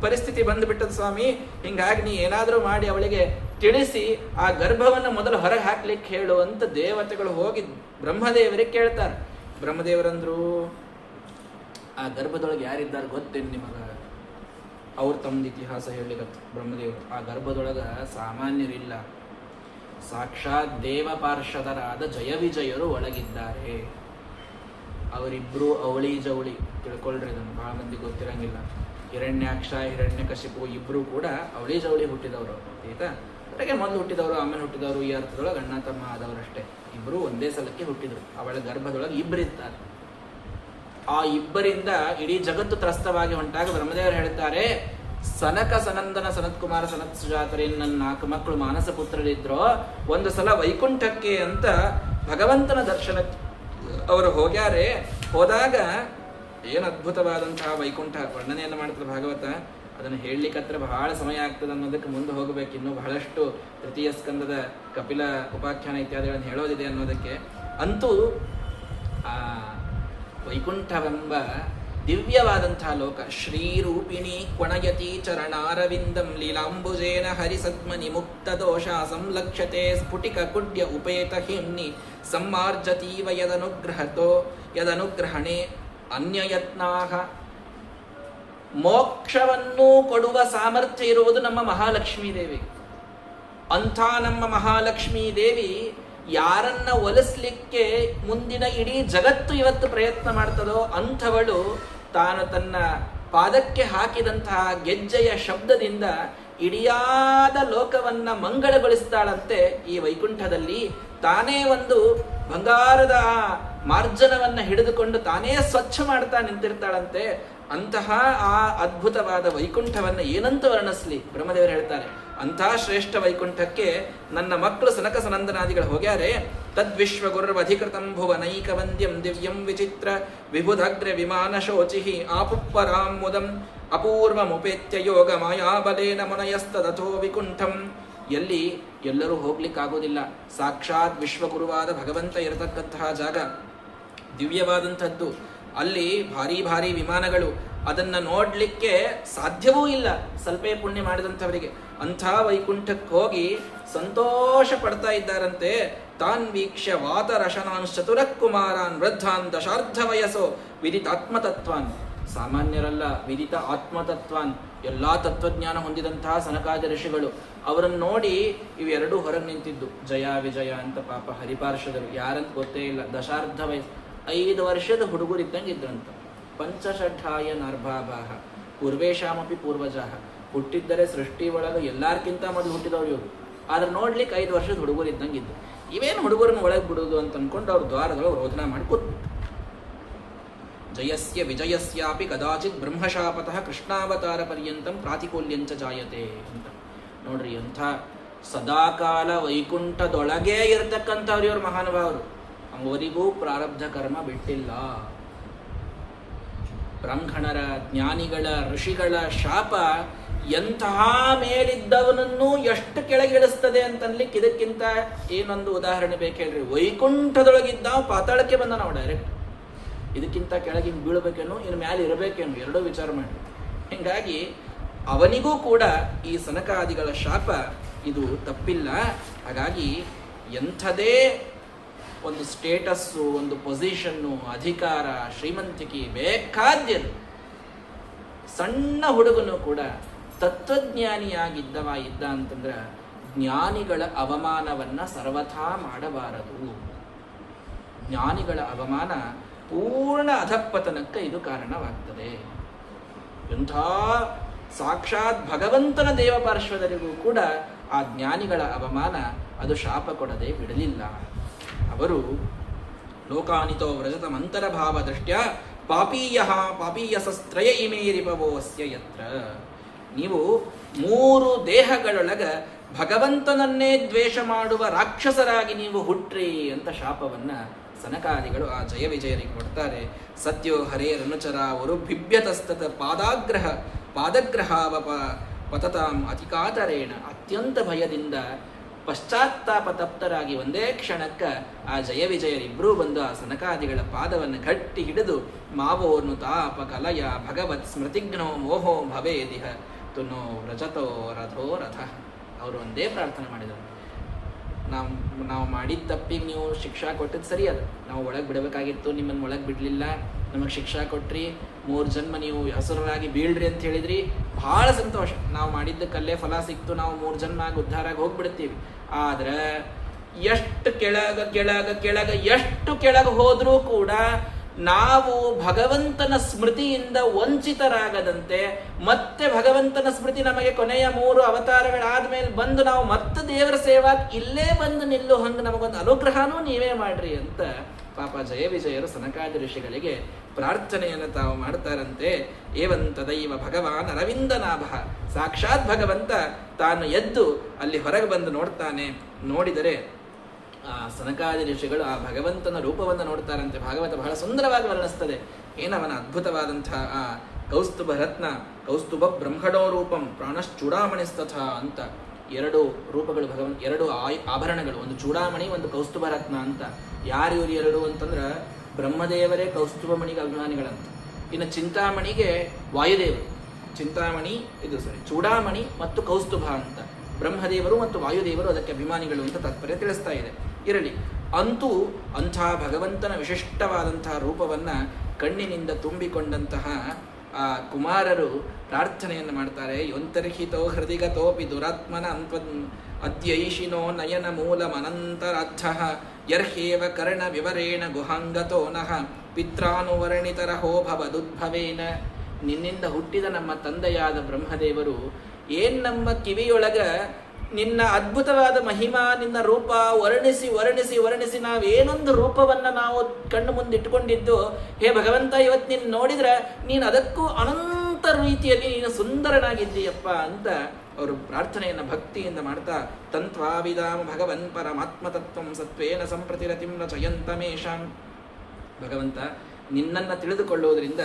ಪರಿಸ್ಥಿತಿ ಬಂದುಬಿಟ್ಟದ ಸ್ವಾಮಿ. ಹಿಂಗಾಗಿ ನೀ ಏನಾದರೂ ಮಾಡಿ ಅವಳಿಗೆ ತಿಳಿಸಿ ಆ ಗರ್ಭವನ್ನು ಮೊದಲು ಹೊರಗೆ ಹಾಕ್ಲಿಕ್ಕೆ ಹೇಳು ಅಂತ ದೇವತೆಗಳು ಹೋಗಿ ಬ್ರಹ್ಮದೇವರಿಗೆ ಕೇಳ್ತಾರೆ. ಬ್ರಹ್ಮದೇವರಂದ್ರು, ಆ ಗರ್ಭದೊಳಗೆ ಯಾರಿದ್ದಾರೆ ಗೊತ್ತೇನು ನಿಮಗ? ಅವ್ರು ತಮ್ಮದು ಇತಿಹಾಸ ಹೇಳಿಗತ್ತು ಬ್ರಹ್ಮದೇವರು. ಆ ಗರ್ಭದೊಳಗ ಸಾಮಾನ್ಯರಿಲ್ಲ, ಸಾಕ್ಷಾತ್ ದೇವ ಪಾರ್ಷದರಾದ ಜಯ ವಿಜಯರು ಒಳಗಿದ್ದಾರೆ. ಅವರಿಬ್ರು ಅವಳಿ ಜವಳಿ. ತಿಳ್ಕೊಳ್ರಿ, ಇದನ್ನು ಬಹಳ ಮಂದಿ ಗೊತ್ತಿರಂಗಿಲ್ಲ. ಹಿರಣ್ಯಾಕ್ಷ ಹಿರಣ್ಯಕಶಿಪು ಇಬ್ರು ಕೂಡ ಅವಳಿ ಜವಳಿ ಹುಟ್ಟಿದವರು. ಆಯ್ತಾ? ಅದಕ್ಕೆ ಮೊದಲು ಹುಟ್ಟಿದವರು, ಆಮೇಲೆ ಹುಟ್ಟಿದವರು, ಈ ಅರ್ಥದೊಳಗೆ ಅಣ್ಣ ತಮ್ಮ ಆದವರಷ್ಟೇ. ಇಬ್ರು ಒಂದೇ ಸಲಕ್ಕೆ ಹುಟ್ಟಿದ್ರು. ಅವಳ ಗರ್ಭದೊಳಗೆ ಇಬ್ಬರಿದ್ದಾರೆ. ಆ ಇಬ್ಬರಿಂದ ಇಡೀ ಜಗತ್ತು ತ್ರಸ್ತವಾಗಿ ಹೊಂಟಾಗ ಬ್ರಹ್ಮದೇವರು ಹೇಳ್ತಾರೆ, ಸನಕ ಸನಂದನ ಸನತ್ಕುಮಾರ ಸನತ್ ಸುಜಾತರೆ ನನ್ನ 4 ಮಕ್ಕಳು ಮಾನಸ ಪುತ್ರರಿದ್ರು. ಒಂದು ಸಲ ವೈಕುಂಠಕ್ಕೆ ಅಂತ ಭಗವಂತನ ದರ್ಶನಕ್ಕೆ ಅವರು ಹೋಗ್ಯಾರೆ. ಹೋದಾಗ ಏನು ಅದ್ಭುತವಾದಂತಹ ವೈಕುಂಠ ವರ್ಣನೆಯನ್ನು ಮಾಡ್ತಾರೆ ಭಾಗವತ. ಅದನ್ನು ಹೇಳಲಿಕ್ಕತ್ರ ಬಹಳ ಸಮಯ ಆಗ್ತದೆ ಅನ್ನೋದಕ್ಕೆ ಮುಂದೆ ಹೋಗಬೇಕು. ಇನ್ನೂ ಬಹಳಷ್ಟು ತೃತೀಯ ಸ್ಕಂದದ ಕಪಿಲ ಉಪಾಖ್ಯಾನ ಇತ್ಯಾದಿಗಳನ್ನು ಹೇಳೋದಿದೆ ಅನ್ನೋದಕ್ಕೆ. ಅಂತೂ ಆ ವೈಕುಂಠವೆಂಬ ದಿವ್ಯವಾದಂತಹ ಲೋಕ, ಶ್ರೀರೂಪಿಣಿ ಕೊಣಯತಿ ಚರಣಾರವಿಂದಂ ಲೀಲಾಂಬುಜೇನ ಹರಿಸದ್ಮನಿ ಮುಕ್ತ ದೋಷ ಸಂಲಕ್ಷ್ಯತೆ ಸ್ಫುಟಿಕ ಕುಡ್ಯ ಉಪೇತ ಹಿಮ್ನಿ ಸಮ್ಮಾರ್ಜತೀವ ಯದನುಗ್ರಹಣೆ ಅನ್ಯಯತ್ನಾಹ. ಮೋಕ್ಷವನ್ನು ಕೊಡುವ ಸಾಮರ್ಥ್ಯ ಇರುವುದು ನಮ್ಮ ಮಹಾಲಕ್ಷ್ಮೀ ದೇವಿ. ಅಂಥ ನಮ್ಮ ಮಹಾಲಕ್ಷ್ಮೀ ದೇವಿ ಯಾರನ್ನ ಒಲಿಸ್ಲಿಕ್ಕೆ ಮುಂದಿನ ಇಡೀ ಜಗತ್ತು ಇವತ್ತು ಪ್ರಯತ್ನ ಮಾಡ್ತದೋ ಅಂಥವಳು ತಾನು ತನ್ನ ಪಾದಕ್ಕೆ ಹಾಕಿದಂತಹ ಗೆಜ್ಜೆಯ ಶಬ್ದದಿಂದ ಇಡಿಯಾದ ಲೋಕವನ್ನ ಮಂಗಳಗೊಳಿಸ್ತಾಳಂತೆ. ಈ ವೈಕುಂಠದಲ್ಲಿ ತಾನೇ ಒಂದು ಬಂಗಾರದ ಮಾರ್ಜನವನ್ನ ಹಿಡಿದುಕೊಂಡು ತಾನೇ ಸ್ವಚ್ಛ ಮಾಡ್ತಾ ನಿಂತಿರ್ತಾಳಂತೆ. ಅಂತಹ ಆ ಅದ್ಭುತವಾದ ವೈಕುಂಠವನ್ನ ಏನಂತ ವರ್ಣಿಸ್ಲಿ? ಬ್ರಹ್ಮದೇವರು ಹೇಳ್ತಾರೆ, ಅಂತಹ ಶ್ರೇಷ್ಠ ವೈಕುಂಠಕ್ಕೆ ನನ್ನ ಮಕ್ಕಳು ಸನಕ ಸನಂದನಾದಿಗಳು ಹೋಗ್ಯಾರೆ. ತದ್ವಿಶ್ವ ಗುರ್ವಧಿಕೃತಂ ಭುವನೈಕ ವಂದ್ಯಂ ದಿವ್ಯಂ ವಿಚಿತ್ರ ವಿಬುಧಾಗ್ರ ವಿಮಾನ ಶೋಚಿಹಿ ಆಪುಪ್ಪರಾಂ ಮುದಂ ಅಪೂರ್ವಮುಪೇತ್ಯ ಯೋಗ ಮಾಯಾಬಲೇನ ಮುನಯಸ್ತದಥೋ ವಿಕುಂಠಂ. ಎಲ್ಲಿ ಎಲ್ಲರೂ ಹೋಗ್ಲಿಕ್ಕಾಗೋದಿಲ್ಲ. ಸಾಕ್ಷಾತ್ ವಿಶ್ವಗುರುವಾದ ಭಗವಂತ ಇರತಕ್ಕಂತಹ ಜಾಗ ದಿವ್ಯವಾದಂಥದ್ದು. ಅಲ್ಲಿ ಭಾರಿ ಭಾರಿ ವಿಮಾನಗಳು, ಅದನ್ನ ನೋಡ್ಲಿಕ್ಕೆ ಸಾಧ್ಯವೂ ಇಲ್ಲ ಸ್ವಲ್ಪ ಪುಣ್ಯ ಮಾಡಿದಂಥವರಿಗೆ. ಅಂಥ ವೈಕುಂಠಕ್ಕೆ ಹೋಗಿ ಸಂತೋಷ ಪಡ್ತಾ ಇದ್ದಾರಂತೆ. ತಾನ್ ವೀಕ್ಷ್ಯ ವಾತರಶನಾನ್ ಚತುರಕುಮಾರಾನ್ ವೃದ್ಧಾನ್ ದಶಾರ್ಧ ವಯಸ್ಸೋ ವಿದಿತ ಆತ್ಮತತ್ವಾನ್. ಸಾಮಾನ್ಯರಲ್ಲ, ವಿದಿತ ಆತ್ಮತತ್ವಾನ್. ಎಲ್ಲಾ ತತ್ವಜ್ಞಾನ ಹೊಂದಿದಂತಹ ಸನಕಾದಿ ಋಷಿಗಳು. ಅವರನ್ನು ನೋಡಿ ಇವೆರಡೂ ಹೊರಗೆ ನಿಂತಿದ್ದು. ಜಯ ವಿಜಯ ಅಂತ ಪಾಪ ಹರಿಪಾರ್ಷದರು, ಯಾರಂತ ಗೊತ್ತೇ ಇಲ್ಲ. ದಶಾರ್ಧ ವಯಸ್ಸು, 5 ವರ್ಷದ ಹುಡುಗರಿದ್ದಂಗೆ ಇದ್ರಂತ. ಪಂಚಷಠಾಯ ನಾರ್ಭಾಭಾಹ ಪೂರ್ವೇಶಾಮಪಿ ಪೂರ್ವಜಾಹ. ಹುಟ್ಟಿದ್ದರೆ ಸೃಷ್ಟಿ ಒಳಗೆ ಎಲ್ಲಾರ್ಕಿಂತ ಮೊದಲು ಹುಟ್ಟಿದವ್ರು ಇವರು. ಆದ್ರೆ ನೋಡ್ಲಿಕ್ಕೆ 5 ವರ್ಷದ ಹುಡುಗರು ಇದ್ದಂಗೆ ಇದ್ದು, ಇವೇನು ಹುಡುಗರನ್ನು ಒಳಗೆ ಬಿಡೋದು ಅಂತ ಅನ್ಕೊಂಡು ಅವ್ರ ದ್ವಾರದೊಳಗೆ ರೋಧನ ಮಾಡಿ ಕೂತ್ಬಿಟ್ಟು. ಜಯಸ್ಯ ವಿಜಯಸ್ಯಾಪಿ ಕದಾಚಿತ್ ಬ್ರಹ್ಮಶಾಪತಃ ಕೃಷ್ಣಾವತಾರ ಪರ್ಯಂತಂ ಪ್ರಾತಿಕೂಲ್ಯಂಚ ಜಾಯತೆ ಅಂತ. ನೋಡ್ರಿ, ಅಂಥ ಸದಾಕಾಲ ವೈಕುಂಠದೊಳಗೇ ಇರತಕ್ಕಂಥವ್ರು ಇವರು ಮಹಾನುಭಾವರು. ಅವರಿಗೂ ಪ್ರಾರಬ್ಧ ಕರ್ಮ ಬಿಟ್ಟಿಲ್ಲ. ಬ್ರಾಹ್ಮಣರ, ಜ್ಞಾನಿಗಳ, ಋಷಿಗಳ ಶಾಪ ಎಂತಹ ಮೇಲಿದ್ದವನನ್ನು ಎಷ್ಟು ಕೆಳಗಿಳಿಸ್ತದೆ ಅಂತನ್ಲಿಕ್ಕೆ ಇದಕ್ಕಿಂತ ಏನೊಂದು ಉದಾಹರಣೆ ಬೇಕು ಹೇಳ್ರಿ. ವೈಕುಂಠದೊಳಗಿದ್ದ ಪಾತಾಳಕ್ಕೆ ಬಂದ ನಾವು ಡೈರೆಕ್ಟ್. ಇದಕ್ಕಿಂತ ಕೆಳಗಿನ ಬೀಳ್ಬೇಕೇನು, ಇನ್ನು ಮ್ಯಾಲೆ ಇರಬೇಕೇನು, ಎರಡೂ ವಿಚಾರ ಮಾಡಿ. ಹೀಗಾಗಿ ಅವನಿಗೂ ಕೂಡ ಈ ಸನಕಾದಿಗಳ ಶಾಪ ಇದು ತಪ್ಪಿಲ್ಲ. ಹಾಗಾಗಿ ಎಂಥದೇ ಒಂದು ಸ್ಟೇಟಸ್ಸು, ಒಂದು ಪೊಸಿಷನ್ನು, ಅಧಿಕಾರ, ಶ್ರೀಮಂತಿಕೆ ಬೇಕಾದ್ಯದು. ಸಣ್ಣ ಹುಡುಗನು ಕೂಡ ತತ್ವಜ್ಞಾನಿಯಾಗಿದ್ದವ ಇದ್ದ ಅಂತಂದ್ರೆ ಜ್ಞಾನಿಗಳ ಅವಮಾನವನ್ನ ಸರ್ವಥಾ ಮಾಡಬಾರದು. ಜ್ಞಾನಿಗಳ ಅವಮಾನ ಪೂರ್ಣ ಅಧಪ್ಪತನಕ್ಕೆ ಇದು ಕಾರಣವಾಗ್ತದೆ. ಎಂಥ ಸಾಕ್ಷಾತ್ ಭಗವಂತನ ದೇವಪಾರ್ಶ್ವದರಿಗೂ ಕೂಡ ಆ ಜ್ಞಾನಿಗಳ ಅವಮಾನ ಅದು ಶಾಪ ಕೊಡದೆ ಬಿಡಲಿಲ್ಲ. ಅವರು ಲೋಕಾನಿತೋ ವ್ರಜತ ಮಂತರಭಾವ ದೃಷ್ಟ್ಯ ಪಾಪೀಯಸಸ್ತ್ರಯ ಇಮೇರಿಪವೋಸ್ಯ ಯತ್ರ. ನೀವು 3 ದೇಹಗಳೊಳಗ ಭಗವಂತನನ್ನೇ ದ್ವೇಷ ಮಾಡುವ ರಾಕ್ಷಸರಾಗಿ ನೀವು ಹುಟ್ಟ್ರಿ ಅಂತ ಶಾಪವನ್ನ ಸನಕಾದಿಗಳು ಆ ಜಯ ವಿಜಯರಿಗೆ ಕೊಡ್ತಾರೆ. ಸತ್ಯೋ ಹರೇರನುಚರ ಅವರು ಬಿಭ್ಯತಸ್ತತ ಪಾದಗ್ರಹಾವಪ ಪತತಾಂ ಅತಿಕಾತರೇಣ. ಅತ್ಯಂತ ಭಯದಿಂದ ಪಶ್ಚಾತ್ತಾಪ ತಪ್ತರಾಗಿ ಒಂದೇ ಕ್ಷಣಕ್ಕೆ ಆ ಜಯ ವಿಜಯರಿಬ್ಬರೂ ಬಂದು ಆ ಸನಕಾದಿಗಳ ಪಾದವನ್ನು ಗಟ್ಟಿ ಹಿಡಿದು ಮಾವೋರ್ನು ತಾಪ ಕಲಯ ಭಗವತ್ ಸ್ಮೃತಿಘ್ನೋ ಮೋಹೋ ಭವೇದಿಹ ತುನೋ ವ್ರಜತೋ ರಥೋ ರಥ. ಅವರು ಒಂದೇ ಪ್ರಾರ್ಥನೆ ಮಾಡಿದರು, ನಾವು ಮಾಡಿದ ತಪ್ಪಿಗೆ ನೀವು ಶಿಕ್ಷಾ ಕೊಟ್ಟಿದ್ದು ಸರಿ, ಅದು ನಾವು ಒಳಗೆ ಬಿಡಬೇಕಾಗಿತ್ತು, ನಿಮ್ಮನ್ನು ಒಳಗೆ ಬಿಡಲಿಲ್ಲ, ನಮಗೆ ಶಿಕ್ಷಾ ಕೊಟ್ರಿ, 3 ಜನ್ಮ ನೀವು ಹಸುರರಾಗಿ ಬೀಳ್ರಿ ಅಂತ ಹೇಳಿದ್ರಿ, ಭಾಳ ಸಂತೋಷ. ನಾವು ಮಾಡಿದ್ದಕ್ಕಲ್ಲೇ ಫಲ ಸಿಕ್ತು, ನಾವು 3 ಜನ್ಮ ಆಗಿ ಉದ್ಧಾರಾಗಿ ಹೋಗ್ಬಿಡ್ತೀವಿ. ಆದ್ರೆ ಎಷ್ಟು ಕೆಳಗೆ ಹೋದರೂ ಕೂಡ ನಾವು ಭಗವಂತನ ಸ್ಮೃತಿಯಿಂದ ವಂಚಿತರಾಗದಂತೆ, ಮತ್ತೆ ಭಗವಂತನ ಸ್ಮೃತಿ ನಮಗೆ ಕೊನೆಯ 3 ಅವತಾರಗಳಾದ್ಮೇಲೆ ಬಂದು ನಾವು ಮತ್ತೆ ದೇವರ ಸೇವಾಕ್ ಇಲ್ಲೇ ಬಂದು ನಿಲ್ಲು ಹಂಗೆ ನಮಗೊಂದು ಅನುಗ್ರಹನೂ ನೀವೇ ಮಾಡ್ರಿ ಅಂತ ಪಾಪ ಜಯ ವಿಜಯರು ಸನಕಾದಿ ಋಷಿಗಳಿಗೆ ಪ್ರಾರ್ಥನೆಯನ್ನು ತಾವು ಮಾಡ್ತಾರಂತೆ. ಏವಂತದೈವ ಭಗವಾನ್ ಅರವಿಂದನಾಭ. ಸಾಕ್ಷಾತ್ ಭಗವಂತ ತಾನು ಎದ್ದು ಅಲ್ಲಿ ಹೊರಗೆ ಬಂದು ನೋಡ್ತಾನೆ. ನೋಡಿದರೆ ಆ ಸನಕಾದಿ ಋಷಿಗಳು ಆ ಭಗವಂತನ ರೂಪವನ್ನು ನೋಡ್ತಾರಂತೆ. ಭಾಗವತ ಬಹಳ ಸುಂದರವಾಗಿ ವರ್ಣಿಸ್ತದೆ. ಏನವನ ಅದ್ಭುತವಾದಂತಹ ಆ ಕೌಸ್ತುಭ ರತ್ನ, ಕೌಸ್ತುಭ ಬ್ರಹ್ಮಣೋ ರೂಪಂ ಪ್ರಾಣಶ್ಚೂಡಾಮಣಿಸ್ತಥ ಅಂತ 2 ರೂಪಗಳು ಭಗವಂತ, 2 ಆಭರಣಗಳು, ಒಂದು ಚೂಡಾಮಣಿ, ಒಂದು ಕೌಸ್ತುಭ ರತ್ನ ಅಂತ. ಯಾರು ಇವರು 2 ಅಂತಂದ್ರೆ ಬ್ರಹ್ಮದೇವರೇ ಕೌಸ್ತುಭ ಮಣಿಗೆ ಅಭಿಮಾನಿಗಳಂತ. ಇನ್ನು ಚಿಂತಾಮಣಿಗೆ ವಾಯುದೇವರು, ಚಿಂತಾಮಣಿ ಚೂಡಾಮಣಿ ಮತ್ತು ಕೌಸ್ತುಭ ಅಂತ ಬ್ರಹ್ಮದೇವರು ಮತ್ತು ವಾಯುದೇವರು ಅದಕ್ಕೆ ಅಭಿಮಾನಿಗಳು ಅಂತ ತಾತ್ಪರ್ಯ ತಿಳಿಸ್ತಾ ಇದೆ. ಇರಲಿ, ಅಂತೂ ಅಂಥ ಭಗವಂತನ ವಿಶಿಷ್ಟವಾದಂತಹ ರೂಪವನ್ನು ಕಣ್ಣಿನಿಂದ ತುಂಬಿಕೊಂಡಂತಹ ಆ ಕುಮಾರರು ಪ್ರಾರ್ಥನೆಯನ್ನು ಮಾಡ್ತಾರೆ. ಯೊಂತರ್ಹಿತೋ ಹೃದಿಗತೋಪಿ ದುರಾತ್ಮನ ಅದ್ಯೈಷಿನೋ ನಯನ ಮೂಲಮನಂತರಾರ್ಥ ಯರ್ಹೇವ ಕರ್ಣ ವಿವರೇಣ ಗುಹಾಂಗತೋ ನಃ ಪಿತ್ರಾನುವರ್ಣಿತರಹೋ ಭವದುದ್ಭವೇನ. ನಿನ್ನಿಂದ ಹುಟ್ಟಿದ ನಮ್ಮ ತಂದೆಯಾದ ಬ್ರಹ್ಮದೇವರು ನಮ್ಮ ಕಿವಿಯೊಳಗ ನಿನ್ನ ಅದ್ಭುತವಾದ ಮಹಿಮಾ, ನಿನ್ನ ರೂಪ ವರ್ಣಿಸಿ ನಾವೇನೊಂದು ರೂಪವನ್ನು ನಾವು ಕಣ್ಣು ಮುಂದೆ ಇಟ್ಕೊಂಡಿದ್ದು, ಹೇ ಭಗವಂತ, ಇವತ್ತು ನೀನು ನೋಡಿದ್ರೆ ನೀನು ಅದಕ್ಕೂ ಅನಂತ ರೀತಿಯಲ್ಲಿ ನೀನು ಸುಂದರನಾಗಿದ್ದೀಯಪ್ಪ ಅಂತ ಅವರು ಪ್ರಾರ್ಥನೆಯನ್ನು ಭಕ್ತಿಯಿಂದ ಮಾಡ್ತಾ ತಂತ್ವಾವಿದಾಮ ಭಗವನ್ ಪರಮಾತ್ಮತತ್ವಂ ಸತ್ವೇನ ಸಂಪ್ರತಿರತಿಂ ರಚಯಂತಮೇಷಾಂ. ಭಗವಂತ, ನಿನ್ನನ್ನು ತಿಳಿದುಕೊಳ್ಳುವುದರಿಂದ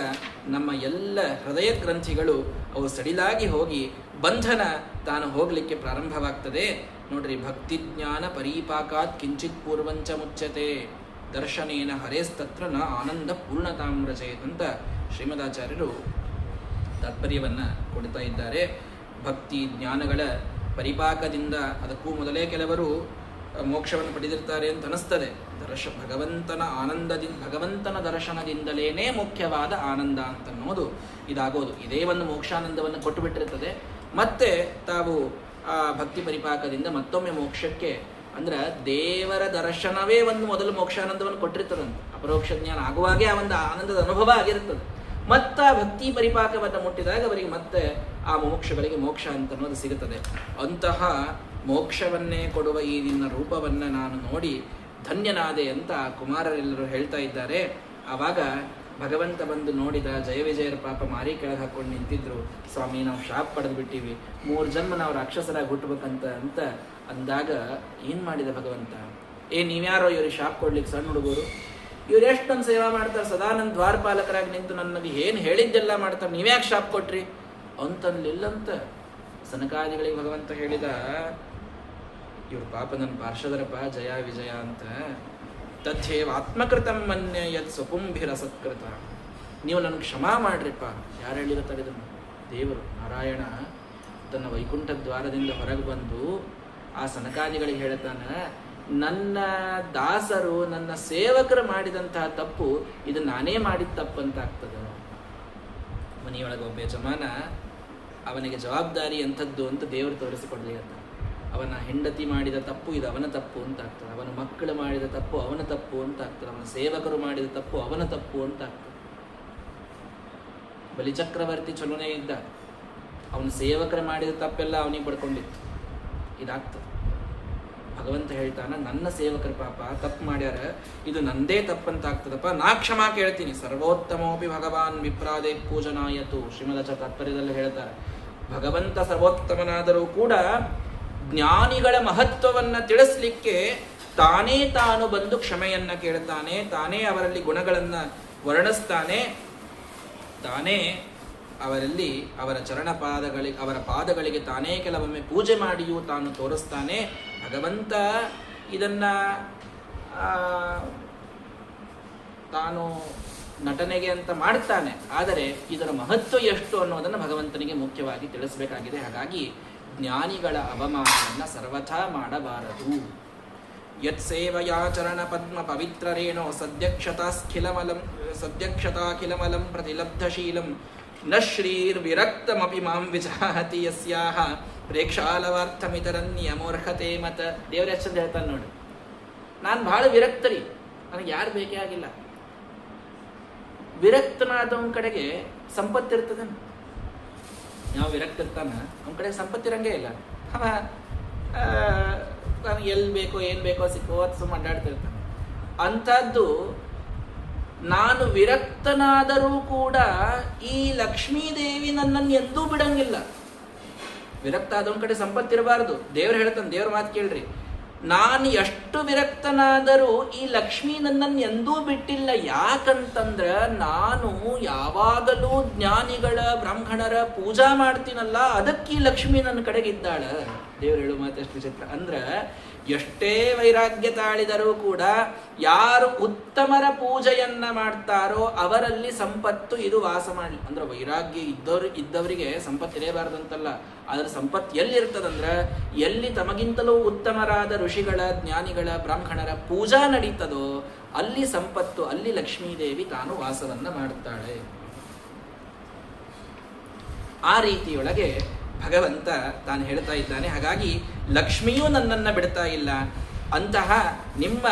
ನಮ್ಮ ಎಲ್ಲ ಹೃದಯ ಗ್ರಂಥಿಗಳು ಅವು ಸಡಿಲಾಗಿ ಹೋಗಿ ಬಂಧನ ತಾನು ಹೋಗಲಿಕ್ಕೆ ಪ್ರಾರಂಭವಾಗ್ತದೆ. ನೋಡ್ರಿ, ಭಕ್ತಿ ಜ್ಞಾನ ಪರೀಪಾಕಾತ್ ಕಿಂಚಿತ್ ಪೂರ್ವಂಚ ಮುಚ್ಚತೆ ದರ್ಶನೇನ ಹರೇಸ್ತತ್ರ ನ ಆನಂದ ಪೂರ್ಣತಾಮ್ರಚೇತ್ ಅಂತ ಶ್ರೀಮದಾಚಾರ್ಯರು ತಾತ್ಪರ್ಯವನ್ನು ಕೊಡ್ತಾ ಇದ್ದಾರೆ. ಭಕ್ತಿ ಜ್ಞಾನಗಳ ಪರಿಪಾಕದಿಂದ ಅದಕ್ಕೂ ಮೊದಲೇ ಕೆಲವರು ಮೋಕ್ಷವನ್ನು ಪಡೆದಿರ್ತಾರೆ ಅಂತ ಅನಿಸ್ತದೆ. ಭಗವಂತನ ದರ್ಶನದಿಂದಲೇ ಮುಖ್ಯವಾದ ಆನಂದ ಅಂತನ್ನೋದು ಇದಾಗೋದು. ಇದೇ ಒಂದು ಮೋಕ್ಷಾನಂದವನ್ನು ಕೊಟ್ಟು ಬಿಟ್ಟಿರ್ತದೆ. ಮತ್ತೆ ತಾವು ಆ ಭಕ್ತಿ ಪರಿಪಾಕದಿಂದ ಮತ್ತೊಮ್ಮೆ ಮೋಕ್ಷಕ್ಕೆ, ಅಂದ್ರೆ ದೇವರ ದರ್ಶನವೇ ಒಂದು ಮೊದಲು ಮೋಕ್ಷಾನಂದವನ್ನು ಕೊಟ್ಟಿರ್ತದಂತೆ. ಅಪರೋಕ್ಷ ಜ್ಞಾನ ಆಗುವಾಗೇ ಆ ಒಂದು ಆನಂದದ ಅನುಭವ ಆಗಿರ್ತದೆ. ಮತ್ತ ಭಕ್ತಿ ಪರಿಪಾಕವನ್ನು ಮುಟ್ಟಿದಾಗ ಅವರಿಗೆ ಮತ್ತೆ ಆ ಮುಮುಕ್ಷುಗಳಿಗೆ ಮೋಕ್ಷ ಅಂತ ಅನ್ನೋದು ಸಿಗುತ್ತದೆ. ಅಂತಹ ಮೋಕ್ಷವನ್ನೇ ಕೊಡುವ ಈ ನಿನ್ನ ರೂಪವನ್ನು ನಾನು ನೋಡಿ ಧನ್ಯನಾದೆ ಅಂತ ಕುಮಾರರೆಲ್ಲರೂ ಹೇಳ್ತಾ ಇದ್ದಾರೆ. ಆವಾಗ ಭಗವಂತ ಬಂದು ನೋಡಿದ. ಜಯ ವಿಜಯರ ಪಾಪ ಮಾರಿ ಕೆಳಗೆ ಹಾಕೊಂಡು ನಿಂತಿದ್ರು. ಸ್ವಾಮಿ, ನಾವು ಶಾಪ್ ಪಡೆದು ಬಿಟ್ಟಿವಿ, 3 ಜನ್ಮ ನಾವು ರಾಕ್ಷಸರಾಗಿ ಹುಟ್ಟಬೇಕಂತ ಅಂತ ಅಂದಾಗ ಏನು ಮಾಡಿದ ಭಗವಂತ? ನೀವ್ಯಾರೋ ಇವ್ರಿಗೆ ಶಾಪ್ ಕೊಡ್ಲಿಕ್ಕೆ ಸಣ್ಣ ಹುಡುಗರು, ಇವ್ರು ಎಷ್ಟು ನನ್ನ ಸೇವಾ ಮಾಡ್ತಾರೆ, ಸದಾ ನನ್ನ ದ್ವಾರಪಾಲಕರಾಗಿ ನಿಂತು ನನಗೆ ಏನು ಹೇಳಿದ್ದೆಲ್ಲ ಮಾಡ್ತಾರೆ, ನೀವ್ಯಾಕೆ ಶಾಪ್ ಕೊಟ್ರಿ ಅಂತನ್ಲಿಲ್ಲಂತ ಸನಕಾದಿಗಳಿಗೆ ಭಗವಂತ ಹೇಳಿದ. ಇವ್ರ ಪಾಪ ನನ್ನ ಪಾರ್ಷದರಪ್ಪ ಜಯ ವಿಜಯ ಅಂತ. ತಥೇವ ಆತ್ಮಕೃತಂ ಮನ್ಯ ಯತ್ ಸ್ವಕುಂಭಿರಸತ್ಕೃತ. ನೀವು ನನಗೆ ಕ್ಷಮಾ ಮಾಡ್ರಿಪ್ಪ. ಯಾರು ಹೇಳಿರುತ್ತಾರೆ ಇದನ್ನು? ದೇವರು ನಾರಾಯಣ ತನ್ನ ವೈಕುಂಠ ದ್ವಾರದಿಂದ ಹೊರಗೆ ಬಂದು ಆ ಸನಕಾದಿಗಳಿಗೆ ಹೇಳ್ತಾನೆ, ನನ್ನ ದಾಸರು ನನ್ನ ಸೇವಕರು ಮಾಡಿದಂತಹ ತಪ್ಪು ಇದು ನಾನೇ ಮಾಡಿದ ತಪ್ಪು ಅಂತ ಆಗ್ತದೆ. ಮನೆಯೊಳಗೆ ಒಬ್ಬ ಯಜಮಾನ, ಅವನಿಗೆ ಜವಾಬ್ದಾರಿ ಎಂಥದ್ದು ಅಂತ ದೇವರು ತೋರಿಸಿಕೊಡ್ಲಿ ಅಂತ. ಅವನ ಹೆಂಡತಿ ಮಾಡಿದ ತಪ್ಪು ಇದು ಅವನ ತಪ್ಪು ಅಂತ ಆಗ್ತದೆ, ಅವನ ಮಕ್ಕಳು ಮಾಡಿದ ತಪ್ಪು ಅವನ ತಪ್ಪು ಅಂತ ಆಗ್ತದೆ, ಅವನ ಸೇವಕರು ಮಾಡಿದ ತಪ್ಪು ಅವನ ತಪ್ಪು ಅಂತ ಆಗ್ತದೆ. ಬಲಿಚಕ್ರವರ್ತಿ ಚಲೋನೇ ಇದ್ದ, ಅವನ ಸೇವಕರು ಮಾಡಿದ ತಪ್ಪೆಲ್ಲ ಅವನಿಗೆ ಪಡ್ಕೊಂಡಿತ್ತು. ಇದಾಗ್ತದೆ. ಭಗವಂತ ಹೇಳ್ತಾನ, ನನ್ನ ಸೇವಕರ ಪಾಪ ತಪ್ಪು ಮಾಡ್ಯಾರ, ಇದು ನಂದೇ ತಪ್ಪಂತ ಆಗ್ತದಪ್ಪ, ನಾ ಕ್ಷಮಾ ಕೇಳ್ತೀನಿ. ಸರ್ವೋತ್ತಮೋಪಿ ಭಗವಾನ್ ವಿಪ್ರಾದೇ ಪೂಜನಾಯತು. ಶ್ರೀಮದಾಚ ತಾತ್ಪರ್ಯದಲ್ಲಿ ಹೇಳ್ತಾರೆ, ಭಗವಂತ ಸರ್ವೋತ್ತಮನಾದರೂ ಕೂಡ ಜ್ಞಾನಿಗಳ ಮಹತ್ವವನ್ನು ತಿಳಿಸ್ಲಿಕ್ಕೆ ತಾನು ಬಂದು ಕ್ಷಮೆಯನ್ನ ಕೇಳ್ತಾನೆ, ತಾನೇ ಅವರಲ್ಲಿ ಗುಣಗಳನ್ನು ವರ್ಣಿಸ್ತಾನೆ, ತಾನೇ ಅವರಲ್ಲಿ ಅವರ ಅವರ ಪಾದಗಳಿಗೆ ತಾನೇ ಕೆಲವೊಮ್ಮೆ ಪೂಜೆ ಮಾಡಿಯೂ ತಾನು ತೋರಿಸ್ತಾನೆ. ಭಗವಂತ ಇದನ್ನ ತಾನು ನಟನೆಗೆ ಅಂತ ಮಾಡ್ತಾನೆ, ಆದರೆ ಇದರ ಮಹತ್ವ ಎಷ್ಟು ಅನ್ನೋದನ್ನು ಭಗವಂತನಿಗೆ ಮುಖ್ಯವಾಗಿ ತಿಳಿಸಬೇಕಾಗಿದೆ. ಹಾಗಾಗಿ ಜ್ಞಾನಿಗಳ ಅವಮಾನವನ್ನು ಸರ್ವಥಾ ಮಾಡಬಾರದು. ಯತ್ಸೇವಯಾಚರಣ ಪದ್ಮ ಪವಿತ್ರರೇಣೋ ಸದ್ಯಕ್ಷತಾಖಿಲಮಲಂ ಪ್ರತಿಲಬ್ಧಶೀಲಂ ನ ಶ್ರೀರ್ವಿರಕ್ತಮಪಿ ಮಾಂ ವಿಜಾಹತಿ ಯಸ್ಯಾಹ ಪ್ರೇಕ್ಷಾಲವಾರ್ಥಮಿತರನ್ಯಮೋರ್ಹತೆ ಮತ. ದೇವರ ಹೆಸರು ಹೇಳ್ತಾನೆ ನೋಡಿ, ನಾನು ಬಹಳ ವಿರಕ್ತರಿ, ನನಗೆ ಯಾರು ಬೇಕೇ ಆಗಿಲ್ಲ. ವಿರಕ್ತನಾದವನ ಕಡೆಗೆ ಸಂಪತ್ತಿರ್ತದೆ. ನಾವು ವಿರಕ್ತಿರ್ತಾನ, ಅವನ ಕಡೆಗೆ ಸಂಪತ್ತಿರಂಗೇ ಇಲ್ಲ. ಅವ ನನಗೆ ಎಲ್ಲಿ ಬೇಕೋ ಏನು ಬೇಕೋ ಸಿಕ್ಕೋ ಸುಮ್ಮ ಅಡ್ಡಾಡ್ತಿರ್ತಾನೆ. ಅಂಥದ್ದು ನಾನು ವಿರಕ್ತನಾದರೂ ಕೂಡ ಈ ಲಕ್ಷ್ಮೀದೇವಿ ನನ್ನನ್ನು ಎಂದೂ ಬಿಡಂಗಿಲ್ಲ. ವಿರಕ್ತ ಆದವನ ಕಡೆ ಸಂಪತ್ತಿರಬಾರದು. ದೇವ್ರು ಹೇಳ್ತಾನೆ, ದೇವ್ರ ಮಾತು ಕೇಳ್ರಿ, ನಾನು ಎಷ್ಟು ವಿರಕ್ತನಾದರೂ ಈ ಲಕ್ಷ್ಮೀ ನನ್ನನ್ನು ಎಂದೂ ಬಿಟ್ಟಿಲ್ಲ. ಯಾಕಂತಂದ್ರ ನಾನು ಯಾವಾಗಲೂ ಜ್ಞಾನಿಗಳ ಬ್ರಾಹ್ಮಣರ ಪೂಜಾ ಮಾಡ್ತೀನಲ್ಲ, ಅದಕ್ಕೆ ಈ ಲಕ್ಷ್ಮೀ ನನ್ನ ಕಡೆಗಿದ್ದಾಳ. ದೇವ್ರು ಹೇಳೋ ಮಾತು ಎಷ್ಟು ವಿಚಿತ್ರ ಅಂದ್ರೆ, ಎಷ್ಟೇ ವೈರಾಗ್ಯ ತಾಳಿದರೂ ಕೂಡ ಯಾರು ಉತ್ತಮರ ಪೂಜೆಯನ್ನ ಮಾಡ್ತಾರೋ ಅವರಲ್ಲಿ ಸಂಪತ್ತು ಇದು ವಾಸ ಮಾಡಲಿ. ಅಂದ್ರೆ ವೈರಾಗ್ಯ ಇದ್ದವರಿಗೆ ಸಂಪತ್ತಿರಬಾರ್ದಂತಲ್ಲ, ಅದರ ಸಂಪತ್ತು ಎಲ್ಲಿರ್ತದಂದ್ರೆ ಎಲ್ಲಿ ತಮಗಿಂತಲೂ ಉತ್ತಮರಾದ ಋಷಿಗಳ ಜ್ಞಾನಿಗಳ ಬ್ರಾಹ್ಮಣರ ಪೂಜಾ ನಡೀತದೋ ಅಲ್ಲಿ ಸಂಪತ್ತು, ಅಲ್ಲಿ ಲಕ್ಷ್ಮೀದೇವಿ ತಾನು ವಾಸವನ್ನ ಮಾಡುತ್ತಾಳೆ. ಆ ರೀತಿಯೊಳಗೆ ಭಗವಂತ ತಾನು ಹೇಳ್ತಾ ಇದ್ದಾನೆ. ಹಾಗಾಗಿ ಲಕ್ಷ್ಮಿಯೂ ನನ್ನನ್ನು ಬಿಡ್ತಾ ಇಲ್ಲ. ಅಂತಹ ನಿಮ್ಮ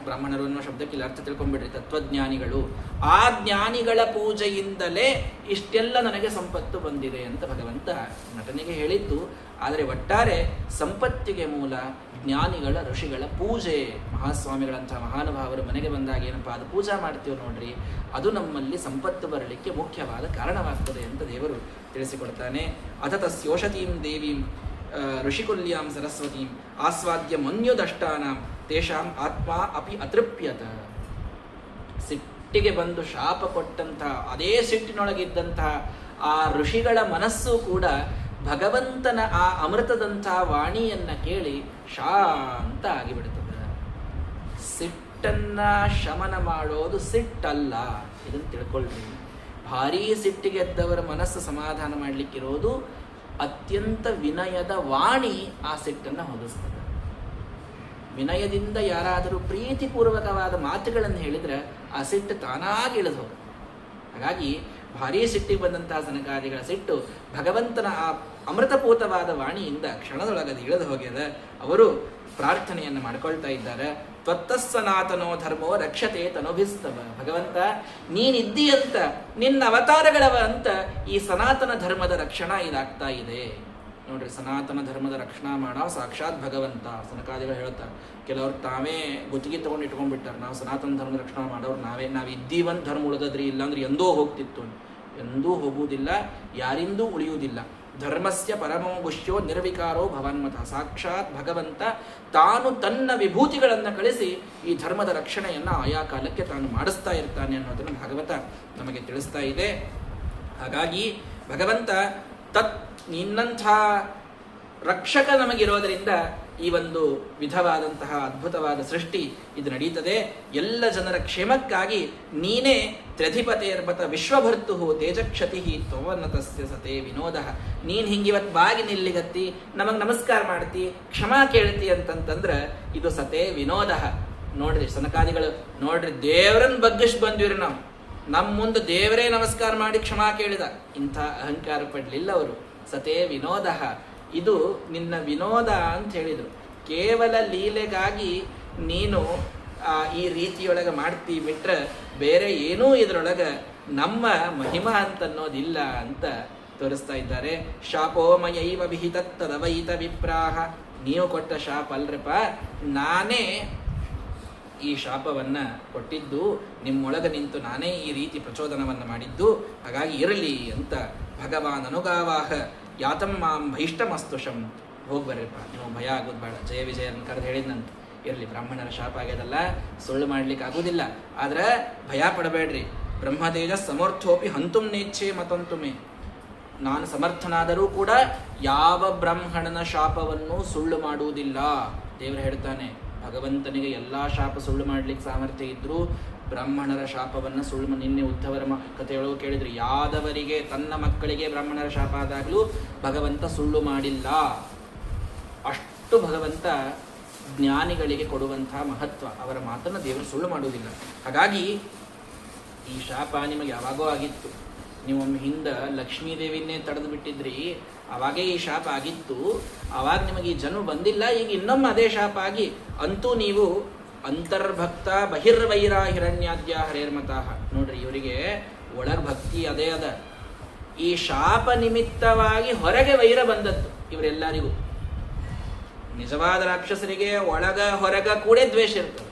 ಬ್ರಾಹ್ಮಣರು ಅನ್ನೋ ಶಬ್ದಕ್ಕಿಲ್ಲ, ಅರ್ಥ ತಿಳ್ಕೊಂಡ್ಬಿಡ್ರಿ, ತತ್ವಜ್ಞಾನಿಗಳು, ಆ ಜ್ಞಾನಿಗಳ ಪೂಜೆಯಿಂದಲೇ ಇಷ್ಟೆಲ್ಲ ನನಗೆ ಸಂಪತ್ತು ಬಂದಿದೆ ಅಂತ ಭಗವಂತ ನಟನೆಗೆ ಹೇಳಿದ್ದು. ಆದರೆ ಒಟ್ಟಾರೆ ಸಂಪತ್ತಿಗೆ ಮೂಲ ಜ್ಞಾನಿಗಳ ಋಷಿಗಳ ಪೂಜೆ. ಮಹಾಸ್ವಾಮಿಗಳಂತಹ ಮಹಾನುಭಾವರು ಮನೆಗೆ ಬಂದಾಗ ಏನಪ್ಪ ಅದು ಪೂಜಾ ಮಾಡ್ತೀವಿ ನೋಡ್ರಿ, ಅದು ನಮ್ಮಲ್ಲಿ ಸಂಪತ್ತು ಬರಲಿಕ್ಕೆ ಮುಖ್ಯವಾದ ಕಾರಣವಾಗ್ತದೆ ಅಂತ ದೇವರು ತಿಳಿಸಿಕೊಡ್ತಾನೆ. ಅಥ ತಸ್ಯೋಷತೀಂ ದೇವೀಂ ಋಷಿಕುಲ್ಯಾಂ ಸರಸ್ವತೀಂ ಆಸ್ವಾದ್ಯ ಮನ್ಯುದಷ್ಟಾನಾಂ ತೇಷಾಂ ಆತ್ಮ ಅಪಿ ಅತೃಪ್ಯತ. ಸಿಟ್ಟಿಗೆ ಬಂದು ಶಾಪ ಕೊಟ್ಟಂತಹ ಅದೇ ಸಿಟ್ಟಿನೊಳಗಿದ್ದಂತಹ ಆ ಋಷಿಗಳ ಮನಸ್ಸು ಕೂಡ ಭಗವಂತನ ಆ ಅಮೃತದಂತಹ ವಾಣಿಯನ್ನ ಕೇಳಿ ಶಾಂತ ಆಗಿಬಿಡುತ್ತದೆ. ಸಿಟ್ಟನ್ನ ಶಮನ ಮಾಡೋದು ಸಿಟ್ಟಲ್ಲ, ಇದನ್ನು ತಿಳ್ಕೊಳ್ರಿ. ಭಾರೀ ಸಿಟ್ಟಿಗೆದ್ದವರ ಮನಸ್ಸು ಸಮಾಧಾನ ಮಾಡಲಿಕ್ಕಿರೋದು ಅತ್ಯಂತ ವಿನಯದ ವಾಣಿ ಆ ಸಿಟ್ಟನ್ನು ಹೊದಿಸ್ತದೆ. ವಿನಯದಿಂದ ಯಾರಾದರೂ ಪ್ರೀತಿಪೂರ್ವಕವಾದ ಮಾತುಗಳನ್ನು ಹೇಳಿದರೆ ಆ ಸಿಟ್ಟು ತಾನಾಗಿ ಇಳಿದು ಹೋಗುತ್ತೆ. ಹಾಗಾಗಿ ಭಾರೀ ಸಿಟ್ಟಿಗೆ ಬಂದಂತಹ ಸನಕಾದಿಗಳ ಸಿಟ್ಟು ಭಗವಂತನ ಆ ಅಮೃತಪೂತವಾದ ವಾಣಿಯಿಂದ ಕ್ಷಣದೊಳಗದು ಇಳಿದು ಹೋಗ್ಯದ. ಅವರು ಪ್ರಾರ್ಥನೆಯನ್ನು ಮಾಡ್ಕೊಳ್ತಾ ಇದ್ದಾರೆ. ತ್ವತ್ತಸ್ಸನಾತನೋ ಧರ್ಮೋ ರಕ್ಷತೆ ತನುಭಿಸ್ತವ. ಭಗವಂತ ನೀನಿದ್ದೀಯಂತ, ನಿನ್ನ ಅವತಾರಗಳವ ಅಂತ ಈ ಸನಾತನ ಧರ್ಮದ ರಕ್ಷಣಾ ಇದಾಗ್ತಾ ಇದೆ. ನೋಡ್ರಿ, ಸನಾತನ ಧರ್ಮದ ರಕ್ಷಣಾ ಮಾಡೋ ಸಾಕ್ಷಾತ್ ಭಗವಂತ. ಸನಕಾದಿಗಳು ಹೇಳ್ತಾರೆ, ಕೆಲವ್ರು ತಾವೇ ಗುತ್ತಿಗೆ ತಗೊಂಡು ಇಟ್ಕೊಂಡ್ಬಿಟ್ಟಾರೆ, ನಾವು ಸನಾತನ ಧರ್ಮದ ರಕ್ಷಣಾ ಮಾಡೋರು ನಾವು ಇದ್ದೀವಂತ ಧರ್ಮ ಉಳಿದದ್ರಿ, ಇಲ್ಲಾಂದ್ರೆ ಎಂದೋ ಹೋಗ್ತಿತ್ತು. ಎಂದೂ ಹೋಗುವುದಿಲ್ಲ, ಯಾರಿಂದೂ ಉಳಿಯುವುದಿಲ್ಲ. ಧರ್ಮಸ್ಯ ಪರಮೋ ಗುಷ್ಯೋ ನಿರ್ವಿಕಾರೋ ಭವನ್ಮತ. ಸಾಕ್ಷಾತ್ ಭಗವಂತ ತಾನು ತನ್ನ ವಿಭೂತಿಗಳನ್ನು ಕಳಿಸಿ ಈ ಧರ್ಮದ ರಕ್ಷಣೆಯನ್ನು ಆಯಾ ಕಾಲಕ್ಕೆ ತಾನು ಮಾಡಿಸ್ತಾ ಇರ್ತಾನೆ ಅನ್ನೋದನ್ನು ಭಾಗವತ ನಮಗೆ ತಿಳಿಸ್ತಾ ಇದೆ. ಹಾಗಾಗಿ ಭಗವಂತ ನಿನ್ನಂಥ ರಕ್ಷಕ ನಮಗಿರೋದರಿಂದ ಈ ಒಂದು ವಿಧವಾದಂತಹ ಅದ್ಭುತವಾದ ಸೃಷ್ಟಿ ಇದು ನಡೀತದೆ. ಎಲ್ಲ ಜನರ ಕ್ಷೇಮಕ್ಕಾಗಿ ನೀನೇ ತ್ರ್ಯಧಿಪತೇರ್ಬತ ವಿಶ್ವಭರ್ತು ತೇಜಕ್ಷತಿ ತ್ವವನ್ನತಸ್ಯ ಸತೆ ವಿನೋದ. ನೀನು ಹಿಂಗಿವತ್ತು ಬಾಗಿ ನಿಲ್ಲಿಗತ್ತಿ ನಮಗೆ ನಮಸ್ಕಾರ ಮಾಡ್ತಿ, ಕ್ಷಮಾ ಕೇಳ್ತಿ ಅಂತಂತಂದ್ರೆ ಇದು ಸತೆ ವಿನೋದ. ನೋಡ್ರಿ ಸನಕಾದಿಗಳು, ನೋಡ್ರಿ ದೇವರನ್ನ ಬಗ್ಗಿಸಿ ಬಂದಿವ್ರಿ ನಾವು, ನಮ್ಮ ಮುಂದೆ ದೇವರೇ ನಮಸ್ಕಾರ ಮಾಡಿ ಕ್ಷಮಾ ಕೇಳಿದ. ಇಂಥ ಅಹಂಕಾರ ಪಡಲಿಲ್ಲ ಅವರು. ಸತೆ ವಿನೋದ, ಇದು ನಿನ್ನ ವಿನೋದ ಅಂತ ಹೇಳಿದರು. ಕೇವಲ ಲೀಲೆಗಾಗಿ ನೀನು ಈ ರೀತಿಯೊಳಗೆ ಮಾಡ್ತೀ ಬಿಟ್ರೆ ಬೇರೆ ಏನೂ ಇದರೊಳಗೆ ನಮ್ಮ ಮಹಿಮಾ ಅಂತನ್ನೋದಿಲ್ಲ ಅಂತ ತೋರಿಸ್ತಾ ಇದ್ದಾರೆ. ಶಾಪೋಮಯೈವ ವಿಹಿತತ್ತದವೈತ ವಿಪ್ರಾಹ. ನೀವು ಕೊಟ್ಟ ಶಾಪ ಅಲ್ರಪ್ಪ, ನಾನೇ ಈ ಶಾಪವನ್ನು ಕೊಟ್ಟಿದ್ದು, ನಿಮ್ಮೊಳಗೆ ನಿಂತು ನಾನೇ ಈ ರೀತಿ ಪ್ರಚೋದನವನ್ನು ಮಾಡಿದ್ದು. ಹಾಗಾಗಿ ಇರಲಿ ಅಂತ ಭಗವಾನ್ ಅನುಗಾವಾಹ ಯಾತಂ ಮಾಂ ಭೈಷ್ಟಮಸ್ತುಷಂ. ಹೋಗಿ ಬರ್ರಿಪ್ಪ, ನೀವು ಭಯ ಆಗೋದು ಬೇಡ. ಜಯ ವಿಜಯನ ಕರೆದು ಹೇಳಿದ್ನಂತ, ಇರಲಿ ಬ್ರಾಹ್ಮಣರ ಶಾಪ ಆಗ್ಯದಲ್ಲ, ಸುಳ್ಳು ಮಾಡ್ಲಿಕ್ಕೆ ಆಗೋದಿಲ್ಲ, ಆದ್ರೆ ಭಯ ಪಡಬೇಡ್ರಿ. ಬ್ರಹ್ಮತೇಜ ಸಮರ್ಥೋಪಿ ಹಂತುಂ ನೇಚ್ಛೆ ಮತಂತುಮೆ. ನಾನು ಸಮರ್ಥನಾದರೂ ಕೂಡ ಯಾವ ಬ್ರಾಹ್ಮಣನ ಶಾಪವನ್ನು ಸುಳ್ಳು ಮಾಡುವುದಿಲ್ಲ. ದೇವರು ಹೇಳ್ತಾನೆ, ಭಗವಂತನಿಗೆ ಎಲ್ಲ ಶಾಪ ಸುಳ್ಳು ಮಾಡ್ಲಿಕ್ಕೆ ಸಾಮರ್ಥ್ಯ ಇದ್ರೂ ಬ್ರಾಹ್ಮಣರ ಶಾಪವನ್ನು ಸುಳ್ಳು. ನಿನ್ನೆ ಉದ್ಧವರ ಕಥೆಯೊಳಗೆ ಕೇಳಿದ್ರು, ಯಾದವರಿಗೆ ತನ್ನ ಮಕ್ಕಳಿಗೆ ಬ್ರಾಹ್ಮಣರ ಶಾಪ ಆದಾಗಲೂ ಭಗವಂತ ಸುಳ್ಳು ಮಾಡಿಲ್ಲ. ಅಷ್ಟು ಭಗವಂತ ಜ್ಞಾನಿಗಳಿಗೆ ಕೊಡುವಂತಹ ಮಹತ್ವ, ಅವರ ಮಾತನ್ನು ದೇವರು ಸುಳ್ಳು ಮಾಡುವುದಿಲ್ಲ. ಹಾಗಾಗಿ ಈ ಶಾಪ ನಿಮಗೆ ಯಾವಾಗೋ ಆಗಿತ್ತು. ನೀವೊಮ್ಮೆ ಹಿಂದೆ ಲಕ್ಷ್ಮೀದೇವಿಯನ್ನೇ ತಡೆದು ಬಿಟ್ಟಿದ್ರಿ, ಅವಾಗೇ ಈ ಶಾಪ ಆಗಿತ್ತು. ಅವಾಗ ನಿಮಗೆ ಈ ಜನ್ಮ ಬಂದಿಲ್ಲ, ಈಗ ಇನ್ನೊಮ್ಮೆ ಅದೇ ಶಾಪ ಆಗಿ ಅಂತೂ ನೀವು ಅಂತರ್ಭಕ್ತ ಬಹಿರ್ವೈರ ಹಿರಣ್ಯಾದ್ಯ ಹರೇರ್ಮತಃ. ನೋಡ್ರಿ, ಇವರಿಗೆ ಒಳಗ್ ಭಕ್ತಿ ಅದೇ ಅದ. ಈ ಶಾಪ ನಿಮಿತ್ತವಾಗಿ ಹೊರಗೆ ವೈರ ಬಂದದ್ದು ಇವರೆಲ್ಲರಿಗೂ. ನಿಜವಾದ ರಾಕ್ಷಸರಿಗೆ ಒಳಗ ಹೊರಗ ಕೂಡ ದ್ವೇಷ ಇರ್ತದೆ,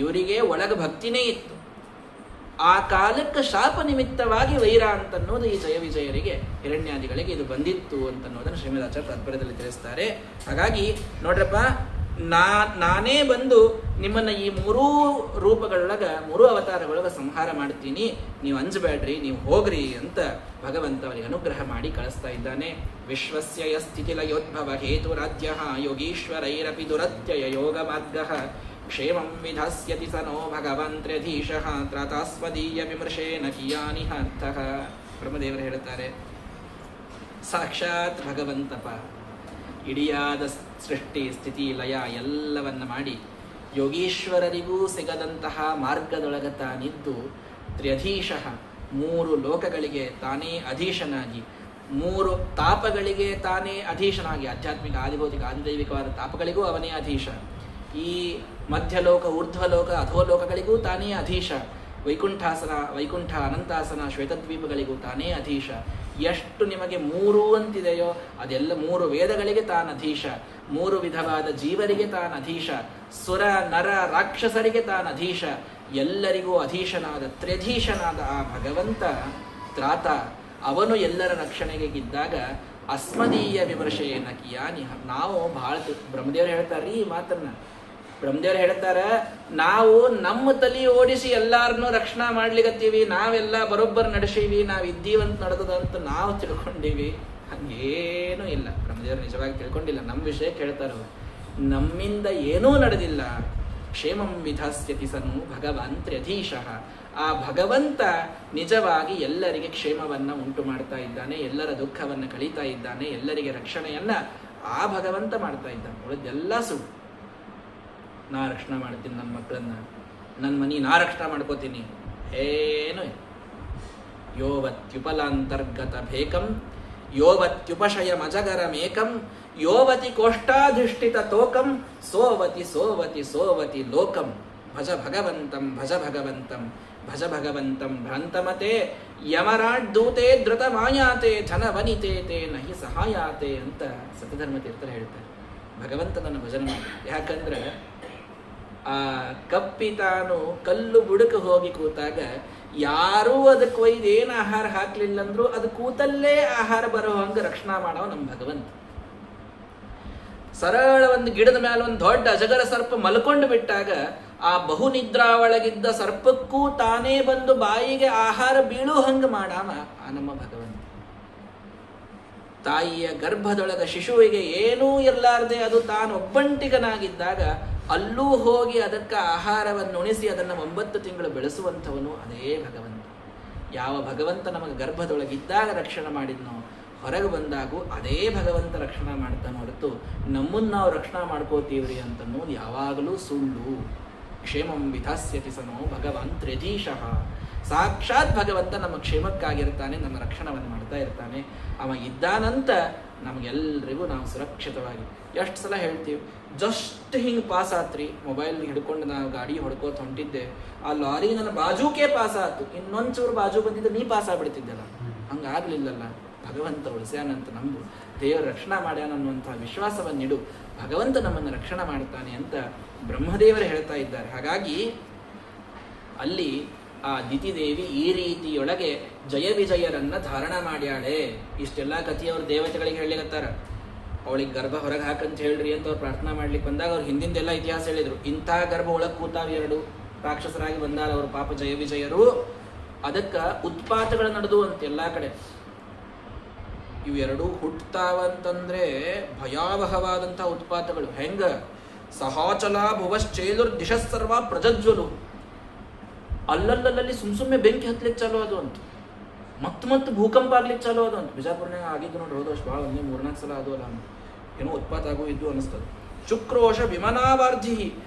ಇವರಿಗೆ ಒಳಗ ಭಕ್ತಿನೇ ಇತ್ತು. ಆ ಕಾಲಕ್ಕೆ ಶಾಪ ನಿಮಿತ್ತವಾಗಿ ವೈರ ಅಂತನ್ನೋದು ಈ ಜಯ ವಿಜಯರಿಗೆ, ಹಿರಣ್ಯಾದಿಗಳಿಗೆ ಇದು ಬಂದಿತ್ತು ಅಂತನ್ನೋದನ್ನು ಶ್ರೀಮದಾಚಾರ್ಯ ತಾತ್ಪರ್ಯದಲ್ಲಿ ತಿಳಿಸ್ತಾರೆ. ಹಾಗಾಗಿ ನೋಡ್ರಪ್ಪ, ನಾನೇ ಬಂದು ನಿಮ್ಮನ್ನು ಈ ಮೂರೂ ರೂಪಗಳೊಳಗ, ಮೂರೂ ಅವತಾರಗಳೊಳಗ ಸಂಹಾರ ಮಾಡ್ತೀನಿ, ನೀವು ಅಂಜಬೇಡ್ರಿ, ನೀವು ಹೋಗ್ರಿ ಅಂತ ಭಗವಂತ ಅವರಿಗೆ ಅನುಗ್ರಹ ಮಾಡಿ ಕಳಿಸ್ತಾ ಇದ್ದಾನೆ. ವಿಶ್ವಸ್ಯ ಸ್ಥಿತಿಲಯೋದ್ಭವ ಹೇತುರಾಜ್ಯ ಯೋಗೀಶ್ವರೈರಪಿ ದುರತ್ಯಯ ಯೋಗ ಮಾರ್ಗಃ ಕ್ಷೇಮಂ ವಿಧಾಸ್ಯತಿ ಸನೋ ಭಗವಾನ್ ತ್ರ್ಯಧೀಶಃ ತ್ರಾತಾಸ್ವದೀಯ ವಿಮರ್ಶೇನ ಕಿಯಾನಿ ಅರ್ಥಃ. ಬ್ರಹ್ಮದೇವರು ಹೇಳುತ್ತಾರೆ, ಸಾಕ್ಷಾತ್ ಭಗವಂತಪ ಇಡಿಯಾದ ಸೃಷ್ಟಿ ಸ್ಥಿತಿ ಲಯ ಎಲ್ಲವನ್ನ ಮಾಡಿ ಯೋಗೀಶ್ವರರಿಗೂ ಸಿಗದಂತಹ ಮಾರ್ಗದೊಳಗ ತಾನಿದ್ದು ತ್ರ್ಯಧೀಶಃ ಮೂರು ಲೋಕಗಳಿಗೆ ತಾನೇ ಅಧೀಶನಾಗಿ, ಮೂರು ತಾಪಗಳಿಗೆ ತಾನೇ ಅಧೀಶನಾಗಿ, ಆಧ್ಯಾತ್ಮಿಕ ಆದಿಭೌತಿಕ ಆದಿದೈವಿಕವಾದ ತಾಪಗಳಿಗೂ ಅವನೇ ಅಧೀಶ, ಈ ಮಧ್ಯಲೋಕ ಊರ್ಧ್ವಲೋಕ ಅಧೋಲೋಕಗಳಿಗೂ ತಾನೇ ಅಧೀಶ, ವೈಕುಂಠ ಅನಂತಾಸನ ಶ್ವೇತದ್ವೀಪಗಳಿಗೂ ತಾನೇ ಅಧೀಶ. ಎಷ್ಟು ನಿಮಗೆ ಮೂರು ಅಂತಿದೆಯೋ ಅದೆಲ್ಲ ಮೂರು ವೇದಗಳಿಗೆ ತಾನಧೀಶ, ಮೂರು ವಿಧವಾದ ಜೀವರಿಗೆ ತಾನಧೀಶ, ಸುರ ನರ ರಾಕ್ಷಸರಿಗೆ ತಾನಧೀಶ, ಎಲ್ಲರಿಗೂ ಅಧೀಶನಾದ ತ್ರ್ಯಧೀಶನಾದ ಆ ಭಗವಂತ ತ್ರಾತ, ಅವನು ಎಲ್ಲರ ರಕ್ಷಣೆಗೆ ಗಿದ್ದಾಗ ಅಸ್ಮದೀಯ ವಿಮರ್ಶೆಯನ್ನ ಕಿಯಾನಿ. ನಾವು ಬಹಳ ಬ್ರಹ್ಮದೇವರು ಹೇಳ್ತಾರ್ರಿ ಈ ಮಾತನ್ನ. ಬ್ರಹ್ಮದೇವರು ಹೇಳ್ತಾರ, ನಾವು ನಮ್ಮ ತಲೆ ಓಡಿಸಿ ಎಲ್ಲಾರನ್ನೂ ರಕ್ಷಣಾ ಮಾಡ್ಲಿಕತ್ತೀವಿ, ನಾವೆಲ್ಲ ಬರೋಬ್ಬರ್ ನಡೆಸೀವಿ, ನಾವು ಇದ್ದೀವಂತ ನಡೆದದಂತ ನಾವು ತಿಳ್ಕೊಂಡಿವಿ. ಹಂಗೇನೂ ಇಲ್ಲ. ಬ್ರಹ್ಮದೇವರು ನಿಜವಾಗಿ ತಿಳ್ಕೊಂಡಿಲ್ಲ, ನಮ್ಮ ವಿಷಯ ಕೇಳ್ತಾರ ಅವರು. ನಮ್ಮಿಂದ ಏನೂ ನಡೆದಿಲ್ಲ. ಕ್ಷೇಮಂ ವಿಧಾಸ್ಯತಿ ಸನು ಭಗವಾನ್ ತ್ರ್ಯಧೀಶಃ. ಆ ಭಗವಂತ ನಿಜವಾಗಿ ಎಲ್ಲರಿಗೆ ಕ್ಷೇಮವನ್ನು ಉಂಟು ಮಾಡ್ತಾ ಇದ್ದಾನೆ, ಎಲ್ಲರ ದುಃಖವನ್ನು ಕಳೀತಾ ಇದ್ದಾನೆ, ಎಲ್ಲರಿಗೆ ರಕ್ಷಣೆಯನ್ನ ಆ ಭಗವಂತ ಮಾಡ್ತಾ ಇದ್ದಾನೆ. ಉಳಿದೆಲ್ಲ ಸುಳ್ಳು. ನಾ ರಕ್ಷಣೆ ಮಾಡ್ತೀನಿ ನನ್ನ ಮಕ್ಕಳನ್ನ, ನನ್ನ ಮನೆ ನಾ ರಕ್ಷಣೆ ಮಾಡ್ಕೋತೀನಿ, ಏನೂ ಇಲ್ಲ. ಯೋವತ್ಯುಪಲಾಂತರ್ಗತ ಭೇಕಂ ಯೋವತ್ಯುಪಶಯಮಜಗರಮೇಕಂ ಯೋವತಿ ಕೋಷ್ಠಾಧಿಷ್ಠಿತ ತೋಕಂ ಸೋವತಿ ಸೋವತಿ ಸೋವತಿ ಲೋಕಂ ಭಜ ಭಗವಂತಂ ಭಜ ಭಗವಂತಂ ಭಜ ಭಗವಂತಂ ಭ್ರಾಂತಮತೆ ಯಮರಾಡ್ದೂತೆ ಧೃತ ಮಾಯಾತೆ ಧನವನಿತೆ ತೇ ನಹಿ ಸಹಾಯಾತೆ ಅಂತ ಸತ್ಯಧರ್ಮ ತೀರ್ಥರು ಹೇಳ್ತಾರೆ. ಭಗವಂತನನ್ನು ಭಜನೆ ಮಾಡಿ. ಯಾಕಂದ್ರೆ ಆ ಕಪ್ಪಿ ತಾನು ಕಲ್ಲು ಬುಡಕ್ಕೆ ಹೋಗಿ ಕೂತಾಗ ಯಾರೂ ಅದಕ್ಕೆ ಒಯ್ದು ಏನು ಆಹಾರ ಹಾಕ್ಲಿಲ್ಲ ಅಂದ್ರು ಅದು ಕೂತಲ್ಲೇ ಆಹಾರ ಬರೋ ಹಂಗೆ ರಕ್ಷಣಾ ಮಾಡವ ನಮ್ಮ ಭಗವಂತ. ಸರಳ ಒಂದು ಗಿಡದ ಮೇಲೆ ಒಂದು ದೊಡ್ಡ ಅಜಗರ ಸರ್ಪ ಮಲ್ಕೊಂಡು ಬಿಟ್ಟಾಗ ಆ ಬಹುನಿದ್ರಾ ಒಳಗಿದ್ದ ಸರ್ಪಕ್ಕೂ ತಾನೇ ಬಂದು ಬಾಯಿಗೆ ಆಹಾರ ಬೀಳು ಹಂಗ ಮಾಡಾಮ ಆ ನಮ್ಮ ಭಗವಂತ. ತಾಯಿಯ ಗರ್ಭದೊಳಗ ಶಿಶುವಿಗೆ ಏನೂ ಇರಲಾರ್ದೆ ಅದು ತಾನು ಒಬ್ಬಂಟಿಗನಾಗಿದ್ದಾಗ ಅಲ್ಲೂ ಹೋಗಿ ಅದಕ್ಕೆ ಆಹಾರವನ್ನು ಉಣಿಸಿ ಅದನ್ನು 9 ತಿಂಗಳು ಬೆಳೆಸುವಂಥವನು ಅದೇ ಭಗವಂತ. ಯಾವ ಭಗವಂತ ನಮಗೆ ಗರ್ಭದೊಳಗಿದ್ದಾಗ ರಕ್ಷಣೆ ಮಾಡಿದ್ನೋ ಹೊರಗೆ ಬಂದಾಗೂ ಅದೇ ಭಗವಂತ ರಕ್ಷಣೆ ಮಾಡ್ತಾನೆ ಹೊರತು ನಮ್ಮನ್ನು ನಾವು ರಕ್ಷಣೆ ಮಾಡ್ಕೋತೀವ್ರಿ ಅಂತನ್ನೋದು ಯಾವಾಗಲೂ ಸುಳ್ಳು. ಕ್ಷೇಮಂ ವಿಧಾಸ್ಯತಿ ಸನೋ ಭಗವಾನ್ ತ್ರಿಧೀಶಃ. ಸಾಕ್ಷಾತ್ ಭಗವಂತ ನಮ್ಮ ಕ್ಷೇಮಕ್ಕಾಗಿರ್ತಾನೆ, ನಮ್ಮ ರಕ್ಷಣವನ್ನು ಮಾಡ್ತಾ ಇರ್ತಾನೆ. ಅವ ಇದ್ದಾನಂತ ನಮಗೆಲ್ಲರಿಗೂ ನಾವು ಸುರಕ್ಷಿತವಾಗಿ. ಎಷ್ಟು ಸಲ ಹೇಳ್ತೀವಿ, ಜಸ್ಟ್ ಹಿಂಗೆ ಪಾಸ್ ಆತ್ರಿ, ಮೊಬೈಲ್ ಹಿಡ್ಕೊಂಡು ನಾವು ಗಾಡಿ ಹೊಡ್ಕೋತ ಹೊಂಟಿದ್ದೆ, ಆ ಲಾರಿ ನನ್ನ ಬಾಜೂಕೆ ಪಾಸ್ ಆಯ್ತು, ಇನ್ನೊಂಚೂರು ಬಾಜು ಬಂದಿದ್ದು ನೀ ಪಾಸ್ ಆಗ್ಬಿಡ್ತಿದ್ದಲ್ಲ. ಹಂಗಾಗ್ಲಿಲ್ಲಲ್ಲ, ಭಗವಂತ ಉಳಿಸ್ಯಾನಂತ ನಂಬು, ದೇವರು ರಕ್ಷಣೆ ಮಾಡ್ಯಾನ ಅನ್ನುವಂಥ ವಿಶ್ವಾಸವನ್ನಿಡು. ಭಗವಂತ ನಮ್ಮನ್ನು ರಕ್ಷಣೆ ಮಾಡ್ತಾನೆ ಅಂತ ಬ್ರಹ್ಮದೇವರು ಹೇಳ್ತಾ ಇದ್ದಾರೆ. ಹಾಗಾಗಿ ಅಲ್ಲಿ ಆ ದಿತಿದೇವಿ ಈ ರೀತಿಯೊಳಗೆ ಜಯ ವಿಜಯರನ್ನ ಧಾರಣ ಮಾಡ್ಯಾಳೆ. ಇಷ್ಟೆಲ್ಲ ಕಥೆಯವ್ರು ದೇವತೆಗಳಿಗೆ ಹೇಳಲಿಕತ್ತಾರ. ಅವಳಿಗೆ ಗರ್ಭ ಹೊರಗೆ ಹಾಕಂತ ಹೇಳ್ರಿ ಅಂತ ಅವ್ರು ಪ್ರಾರ್ಥನಾ ಮಾಡ್ಲಿಕ್ಕೆ ಬಂದಾಗ ಅವ್ರು ಹಿಂದಿಂದೆಲ್ಲ ಇತಿಹಾಸ ಹೇಳಿದ್ರು. ಇಂಥ ಗರ್ಭ ಒಳಗೆ ಕೂತಾವ 2 ರಾಕ್ಷಸರಾಗಿ ಬಂದಾರ ಅವರು ಪಾಪ ಜಯ ವಿಜಯರು. ಅದಕ್ಕೆ ಉತ್ಪಾತಗಳು ನಡೆದು ಅಂತ ಎಲ್ಲ ಕಡೆ. ಇವೆರಡೂ ಹುಟ್ಟತಾವಂತಂದ್ರೆ ಭಯಾವಹವಾದಂತಹ ಉತ್ಪಾತಗಳು. ಹೆಂಗ ಸಹಾಚಲ ಭುವಶ್ಚೇಲುರ್ ದಿಶಸ್ಸರ್ವ ಪ್ರಜ್ವಲು. ಅಲ್ಲಲ್ಲಲ್ಲಿ ಸುಮ್ಮನೆ ಬೆಂಕಿ ಹತ್ಲಿಕ್ಕೆ ಚಾಲೋ ಅದು ಅಂತ, ಮತ್ತೆ ಭೂಕಂಪ ಆಗ್ಲಿಕ್ಕೆ ಚಾಲೋ ಅದು ಅಂತ. ಬಿಜಾಪುರನಾಗ ಆಗಿದ್ದು ನೋಡ್ರಿ, ಹೋದ ವರ್ಷ ಭಾಳ 3-4 ಸಲ ಅದು ಅಲ್ಲ, ಏನೋ ಉತ್ಪಾತ ಆಗೋ ಇದ್ದು ಅನಿಸ್ತದೆ. ಶುಕ್ರೋಶ ವಿಮನಾವಾರ್ಧಿ,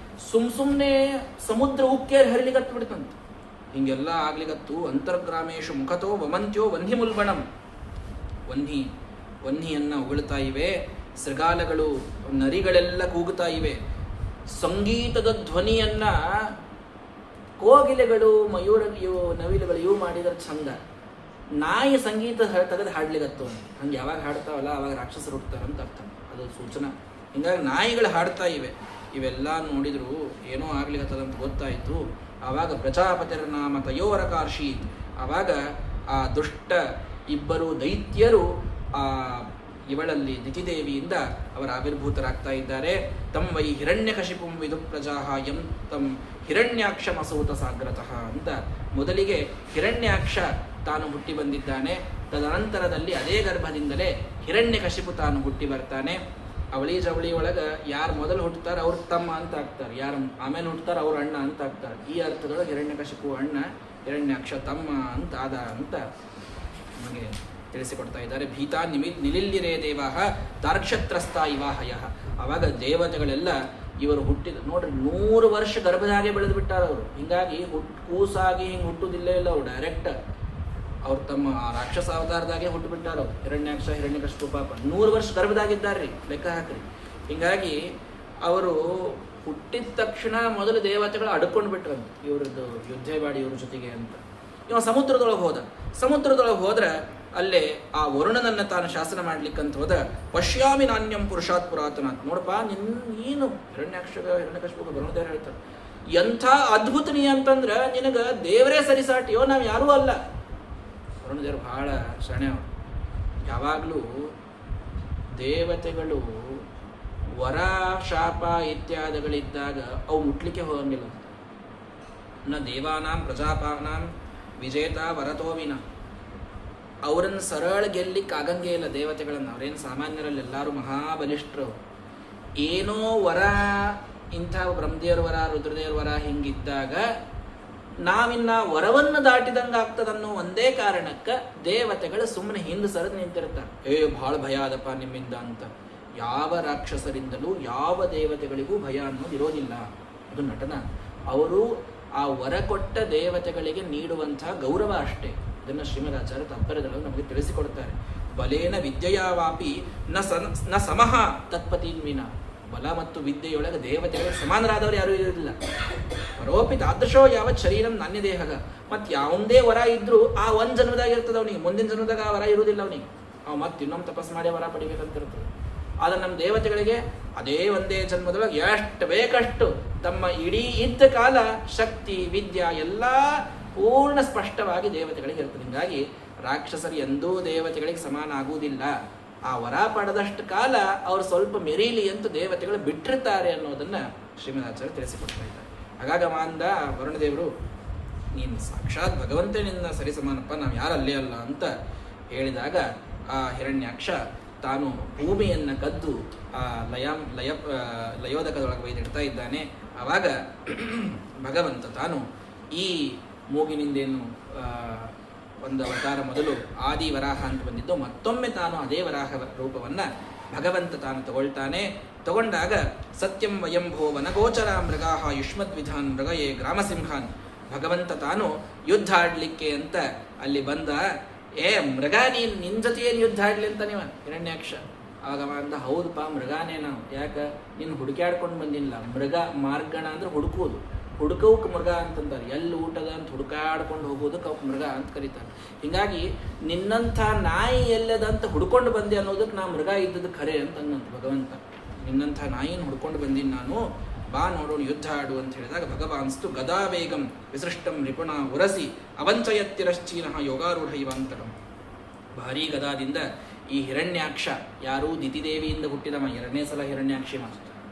ಸುಮ್ಮನೆ ಸಮುದ್ರ ಉಕ್ಕೇರಿ ಹರಿಲಿಗತ್ತು ಬಿಡ್ತಂತ. ಹಿಂಗೆಲ್ಲ ಆಗ್ಲಿಗತ್ತು. ಅಂತರ್ಗ್ರಾಮೇಶು ಮುಖತೋ ವಮಂತ್ಯೋ ವನ್ಹಿ ಮುಲ್ಬಣಂ. ವನ್ಹಿಯನ್ನ ಉಗುಳ್ತಾ ಇವೆ, ಸೃಗಾಲಗಳು ನರಿಗಳೆಲ್ಲ ಕೂಗುತ್ತಾ ಇವೆ. ಸಂಗೀತದ ಧ್ವನಿಯನ್ನ ಕೋಗಿಲೆಗಳು ಮಯೂರಗಿಯು ನವಿಲುಗಳು ಇವು ಮಾಡಿದ್ರೆ ಚಂದ. ನಾಯಿ ಸಂಗೀತ ತೆಗೆದು ಹಾಡ್ಲಿಗತ್ತು. ಹಂಗೆ ಯಾವಾಗ ಹಾಡ್ತಾವಲ್ಲ ಅವಾಗ ರಾಕ್ಷಸರು ಹುಡ್ತಾರಂತ ಅರ್ಥ, ಅದು ಸೂಚನಾ. ಹಿಂಗಾಗಿ ನಾಯಿಗಳು ಹಾಡ್ತಾ ಇವೆ. ಇವೆಲ್ಲ ನೋಡಿದ್ರು ಏನೋ ಆಗ್ಲಿಗತ್ತದಂತ ಗೊತ್ತಾಯಿತು. ಆವಾಗ ಪ್ರಜಾಪತಿರ ನಾಮ ತಯೋರಕಾರ್ಷಿ. ಆವಾಗ ಆ ದುಷ್ಟ ಇಬ್ಬರು ದೈತ್ಯರು ಆ ಇವಳಲ್ಲಿ ದಿತಿದೇವಿಯಿಂದ ಅವರ ಆವಿರ್ಭೂತರಾಗ್ತಾ ಇದ್ದಾರೆ. ತಂ ವೈ ಹಿರಣ್ಯಕಶಿಪುಂ ವಿದು ಪ್ರಜಾಹ ಯಂ ತಂ ಹಿರಣ್ಯಾಕ್ಷಮಸೂತ ಸಾಗ್ರತಃ ಅಂತ ಮೊದಲಿಗೆ ಹಿರಣ್ಯಾಕ್ಷ ತಾನು ಹುಟ್ಟಿ ಬಂದಿದ್ದಾನೆ. ತದನಂತರದಲ್ಲಿ ಅದೇ ಗರ್ಭದಿಂದಲೇ ಹಿರಣ್ಯಕಶಿಪು ತಾನು ಹುಟ್ಟಿ ಬರ್ತಾನೆ. ಅವಳಿ ಜವಳಿ ಒಳಗೆ ಯಾರು ಮೊದಲು ಹುಟ್ಟುತ್ತಾರೆ ಅವ್ರ ತಮ್ಮ ಅಂತ ಆಗ್ತಾರೆ, ಯಾರು ಆಮೇಲೆ ಹುಟ್ಟುತ್ತಾರೆ ಅವ್ರ ಅಣ್ಣ ಅಂತ ಆಗ್ತಾರೆ. ಈ ಅರ್ಥದೊಳಗೆ ಹಿರಣ್ಯಕಶಿಪು ಅಣ್ಣ, ಹಿರಣ್ಯಾಕ್ಷ ತಮ್ಮ ಅಂತ ಆದ ಅಂತ ನಮಗೆ ತಿಳಿಸಿಕೊಡ್ತಾ ಇದ್ದಾರೆ. ಭೀತಾ ನಿಲಿಲ್ಲಿರೇ ದೇವಾಹ ತಾರ್ಕ್ಷತ್ರಸ್ಥ ಇವಾಹಯ. ಅವಾಗ ದೇವತೆಗಳೆಲ್ಲ ಇವರು ಹುಟ್ಟಿದ ನೋಡ್ರಿ 100 ವರ್ಷ ಗರ್ಭದಾಗೆ ಬೆಳೆದು ಬಿಟ್ಟಾರ ಅವರು. ಹಿಂಗಾಗಿ ಕೂಸಾಗಿ ಹಿಂಗೆ ಹುಟ್ಟುದಿಲ್ಲೇ ಇಲ್ಲ ಅವ್ರು, ಡೈರೆಕ್ಟ್ ಅವ್ರು ತಮ್ಮ ರಾಕ್ಷಸ ಅವತಾರದಾಗೆ ಹುಟ್ಟು ಬಿಟ್ಟಾರ ಅವ್ರು. ಹಿರಣ್ಯಾಕ್ಷ ಹಿರಣ್ಯಕಶಿಪು ಪಾಪ 100 ವರ್ಷ ಗರ್ಭದಾಗಿದ್ದಾರ್ರಿ, ಲೆಕ್ಕ ಹಾಕ್ರಿ. ಹಿಂಗಾಗಿ ಅವರು ಹುಟ್ಟಿದ ತಕ್ಷಣ ಮೊದಲು ದೇವತೆಗಳು ಅಡ್ಕೊಂಡು ಬಿಟ್ರಂತ ಇವ್ರದ್ದು ಯುದ್ಧ ಮಾಡಿ ಇವ್ರ ಜೊತೆಗೆ ಅಂತ. ಇವ ಸಮುದ್ರದೊಳಗೆ ಹೋದ್ರೆ ಅಲ್ಲೇ ಆ ವರುಣನನ್ನ ತಾನು ಶಾಸನ ಮಾಡ್ಲಿಕ್ಕಂತ ಹೋದ. ಪಶ್ಯಾಮಿ ನಾಣ್ಯಂ ಪುರುಷಾತ್ ಪುರಾತನಾತ್. ನೋಡಪ್ಪ ನೀನು ಹಿರಣ್ಯಕಶಿಪು ಬ್ರಹ್ಮದೇವರು ಹೇಳ್ತಾರೆ, ಎಂಥ ಅದ್ಭುತ ನೀ ಅಂತಂದ್ರೆ ನಿನಗ ದೇವರೇ ಸರಿಸಾಟಿಯೋ, ನಾವು ಯಾರೂ ಅಲ್ಲ. ವರುಣದೇವರು ಬಹಳ ಶರಣೆ ಅವರು. ಯಾವಾಗಲೂ ದೇವತೆಗಳು ವರ ಶಾಪ ಇತ್ಯಾದಿಗಳಿದ್ದಾಗ ಅವು ಮುಟ್ಲಿಕ್ಕೆ ಹೋಗಂಗಿಲ್ಲ. ನ ದೇವಾನಾಂ ಪ್ರಜಾಪಾನಾಂ ವಿಜೇತ ವರತೋವಿನ. ಅವರನ್ನು ಸರಳ ಗೆಲ್ಲಿಕ್ಕೆ ಆಗಂಗೇ ಇಲ್ಲ ದೇವತೆಗಳನ್ನು. ಅವರೇನು ಸಾಮಾನ್ಯರಲ್ಲಿ ಎಲ್ಲರೂ ಮಹಾಬಲಿಷ್ಠರು. ಏನೋ ವರ, ಇಂಥ ಬ್ರಹ್ಮದೇವ್ರ ವರ ರುದ್ರದೇವ್ರ ವರ ಹಿಂಗಿದ್ದಾಗ ನಾವಿನ್ನ ವರವನ್ನು ದಾಟಿದಂಗೆ ಆಗ್ತದನ್ನೋ ಒಂದೇ ಕಾರಣಕ್ಕೆ ದೇವತೆಗಳು ಸುಮ್ಮನೆ ಹಿಂದೆ ಸರಿದು ನಿಂತಿರ್ತಾರೆ. ಭಾಳ ಭಯ ಆದಪ್ಪ ನಿಮ್ಮಿಂದ ಅಂತ. ಯಾವ ರಾಕ್ಷಸರಿಂದಲೂ ಯಾವ ದೇವತೆಗಳಿಗೂ ಭಯ ಅನ್ನೋದು ಇರೋದಿಲ್ಲ. ಅದು ನಟನ. ಅವರು ಆ ವರ ಕೊಟ್ಟ ದೇವತೆಗಳಿಗೆ ನೀಡುವಂತಹ ಗೌರವ ಅಷ್ಟೇ. ಇದನ್ನು ಶ್ರೀಮದಾಚಾರ್ಯ ತಾತ್ಪರ್ಯದೊಳಗೆ ನಮಗೆ ತಿಳಿಸಿಕೊಡ್ತಾರೆ. ಬಲೇನ ವಿದ್ಯೆಯಾವಾಪಿ ನ ಸಮಃ ತತ್ಪತೀನ್ವಿನ. ಬಲ ಮತ್ತು ವಿದ್ಯೆಯೊಳಗೆ ದೇವತೆಗಳಿಗೆ ಸಮಾನರಾದವರು ಯಾರೂ ಇರೋದಿಲ್ಲ. ಪರೋಪಿ ತಾದೃಶೋ ಯಾವತ್ ಶರೀರಂ ನಾಣ್ಯ ದೇಹಗ. ಮತ್ತು ಯಾವುದೇ ವರ ಇದ್ರೂ ಆ ಒಂದು ಜನ್ಮದಾಗ ಇರ್ತದೆ ಅವನಿಗೆ, ಮುಂದಿನ ಜನ್ಮದಾಗ ಆ ವರ ಇರುವುದಿಲ್ಲ ಅವನಿಗೆ. ಅವ ಮತ್ತೆ ಇನ್ನೊಂದು ತಪಸ್ ಮಾಡಿ ವರ ಪಡಿಬೇಕಂತಿರ್ತದೆ. ಆದರೆ ನಮ್ಮ ದೇವತೆಗಳಿಗೆ ಅದೇ ಒಂದೇ ಜನ್ಮದೊಳಗೆ ಎಷ್ಟು ಬೇಕಷ್ಟು ತಮ್ಮ ಇಡೀ ಇದ್ದ ಕಾಲ ಶಕ್ತಿ ವಿದ್ಯಾ ಎಲ್ಲ ಪೂರ್ಣ ಸ್ಪಷ್ಟವಾಗಿ ದೇವತೆಗಳಿಗೆ ಇರ್ತದೆ. ಹೀಗಾಗಿ ರಾಕ್ಷಸರು ಎಂದೂ ದೇವತೆಗಳಿಗೆ ಸಮಾನ ಆಗುವುದಿಲ್ಲ. ಆ ವರ ಪಡೆದಷ್ಟು ಕಾಲ ಅವರು ಸ್ವಲ್ಪ ಮೆರೀಲಿ ಅಂತ ದೇವತೆಗಳು ಬಿಟ್ಟಿರ್ತಾರೆ ಅನ್ನೋದನ್ನ ಶ್ರೀಮದಾಚಾರ್ಯ ತಿಳಿಸಿಕೊಡ್ತಾ ಇದ್ದಾರೆ. ಹಾಗಾಗಿ ಮಾಂದ ವರುಣದೇವರು, ನೀನು ಸಾಕ್ಷಾತ್ ಭಗವಂತ ನಿನ್ನ ಸರಿಸಮಾನಪ್ಪ, ನಾವು ಯಾರಲ್ಲೇ ಅಲ್ಲ ಅಂತ ಹೇಳಿದಾಗ ಆ ಹಿರಣ್ಯಾಕ್ಷ ತಾನು ಭೂಮಿಯನ್ನು ಕದ್ದು ಆ ಲಯೋದಕದೊಳಗೆ ಒಯ್ದಿಡ್ತಾ ಇದ್ದಾನೆ. ಆವಾಗ ಭಗವಂತ ತಾನು ಈ ಮೂಗಿನಿಂದೇನು ಒಂದು ಅವತಾರ ಮೊದಲು ಆದಿ ವರಾಹ ಅಂತ ಬಂದಿದ್ದು, ಮತ್ತೊಮ್ಮೆ ತಾನು ಅದೇ ವರಾಹ ರೂಪವನ್ನು ಭಗವಂತ ತಾನು ತಗೊಳ್ತಾನೆ. ತಗೊಂಡಾಗ ಸತ್ಯಂ ವಯಂಭೋ ವನಗೋಚರ ಮೃಗಾಹ ಯುಷ್ಮದ್ವಿಧಾನ್ ಮೃಗಯೇ ಗ್ರಾಮಸಿಂಹಾನ್. ಭಗವಂತ ತಾನು ಯುದ್ಧ ಆಡ್ಲಿಕ್ಕೆ ಅಂತ ಅಲ್ಲಿ ಬಂದ. ಮೃಗ ನೀನು ನಿನ್ನ ಜೊತೆ ಏನು ಯುದ್ಧ ಆಡ್ಲಿ ಅಂತ ನೀವ ಹಿರಣ್ಯಾಕ್ಷ. ಆವಾಗ ಅಂದ, ಹೌದಪ್ಪ ಮೃಗಾನೇ ನಾವು, ಯಾಕೆ ನೀನು ಹುಡುಕಾಡ್ಕೊಂಡು ಬಂದಿಲ್ಲ. ಮೃಗ ಮಾರ್ಗಣ ಅಂದ್ರೆ ಹುಡುಕೋದು, ಹುಡುಕೋಕೆ ಮೃಗ ಅಂತಂತಾರೆ. ಎಲ್ಲಿ ಊಟದ ಅಂತ ಹುಡುಕಾಡ್ಕೊಂಡು ಹೋಗೋದಕ್ಕೆ ಅವ್ಕೆ ಮೃಗ ಅಂತ ಕರೀತಾರೆ. ಹೀಗಾಗಿ ನಿನ್ನಂಥ ನಾಯಿ ಎಲ್ಲದ ಅಂತ ಹುಡ್ಕೊಂಡು ಬಂದೆ ಅನ್ನೋದಕ್ಕೆ ನಾ ಮೃಗ ಇದ್ದದ್ದು ಖರೆ ಅಂತ ಅನ್ನಂತ ಭಗವಂತ. ನಿನ್ನಂಥ ನಾಯಿನ ಹುಡ್ಕೊಂಡು ಬಂದೀನಿ ನಾನು, ಬಾ ನೋಡೋಣ ಯುದ್ಧ ಆಡು ಅಂತ ಹೇಳಿದಾಗ ಭಗವಾನ್ಸ್ತು ಗದಾವೇಗಂ ವಿಸೃಷ್ಟಂ ನಿಪುಣ ಉರಸಿ ಅವಂಚಯತ್ತಿರಶ್ಚೀನ ಯೋಗಾರೂಢ ಇವಾಂತರಂ. ಭಾರೀ ಗದಾದಿಂದ ಈ ಹಿರಣ್ಯಾಕ್ಷ, ಯಾರೂ ದಿತಿದೇವಿಯಿಂದ ಹುಟ್ಟಿದವ, ಎರಡನೇ ಸಲ ಹಿರಣ್ಯಾಕ್ಷಿಮ,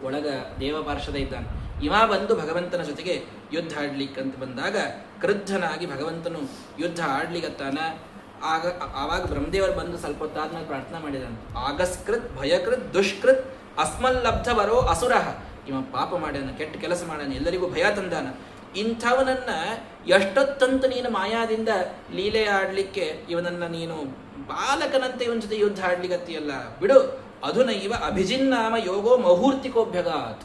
ಒಳಗ ದೇವಪಾರ್ಷದ ಇದ್ದಾನೆ. ಇವ ಬಂದು ಭಗವಂತನ ಜೊತೆಗೆ ಯುದ್ಧ ಆಡ್ಲಿಕ್ಕಂತ ಬಂದಾಗ ಕ್ರುದ್ಧನಾಗಿ ಭಗವಂತನು ಯುದ್ಧ ಆಡ್ಲಿಕ್ಕತ್ತಾನ. ಆವಾಗ ಬ್ರಹ್ಮದೇವರು ಬಂದು ಸ್ವಲ್ಪ ಹೊತ್ತಾದ್ಮೇಲೆ ಪ್ರಾರ್ಥನೆ ಮಾಡಿದಾನೆ. ಆಗಸ್ಕೃತ್ ಭಯಕೃತ್ ದುಷ್ಕೃತ್ ಅಸ್ಮಲ್ಲಬ್ಧವರೋ ಅಸುರಃ. ಇವ ಪಾಪ ಮಾಡ್ಯಾನ, ಕೆಟ್ಟ ಕೆಲಸ ಮಾಡ್ಯಾನ, ಎಲ್ಲರಿಗೂ ಭಯ ತಂದಾನ. ಇಂಥವನನ್ನ ಎಷ್ಟೊತ್ತಂತ ನೀನು ಮಾಯಾದಿಂದ ಲೀಲೆ ಆಡ್ಲಿಕ್ಕೆ ಇವನನ್ನ ನೀನು ಬಾಲಕನಂತೆ ಇವನ ಜೊತೆ ಯುದ್ಧ ಆಡ್ಲಿಕ್ಕತ್ತೀಯಲ್ಲ, ಬಿಡು. ಅಧುನೈವ ಅಭಿಜಿನ್ನಾಮ ಯೋಗೋ ಮುಹೂರ್ತಿಕೋಭ್ಯಗಾತ್.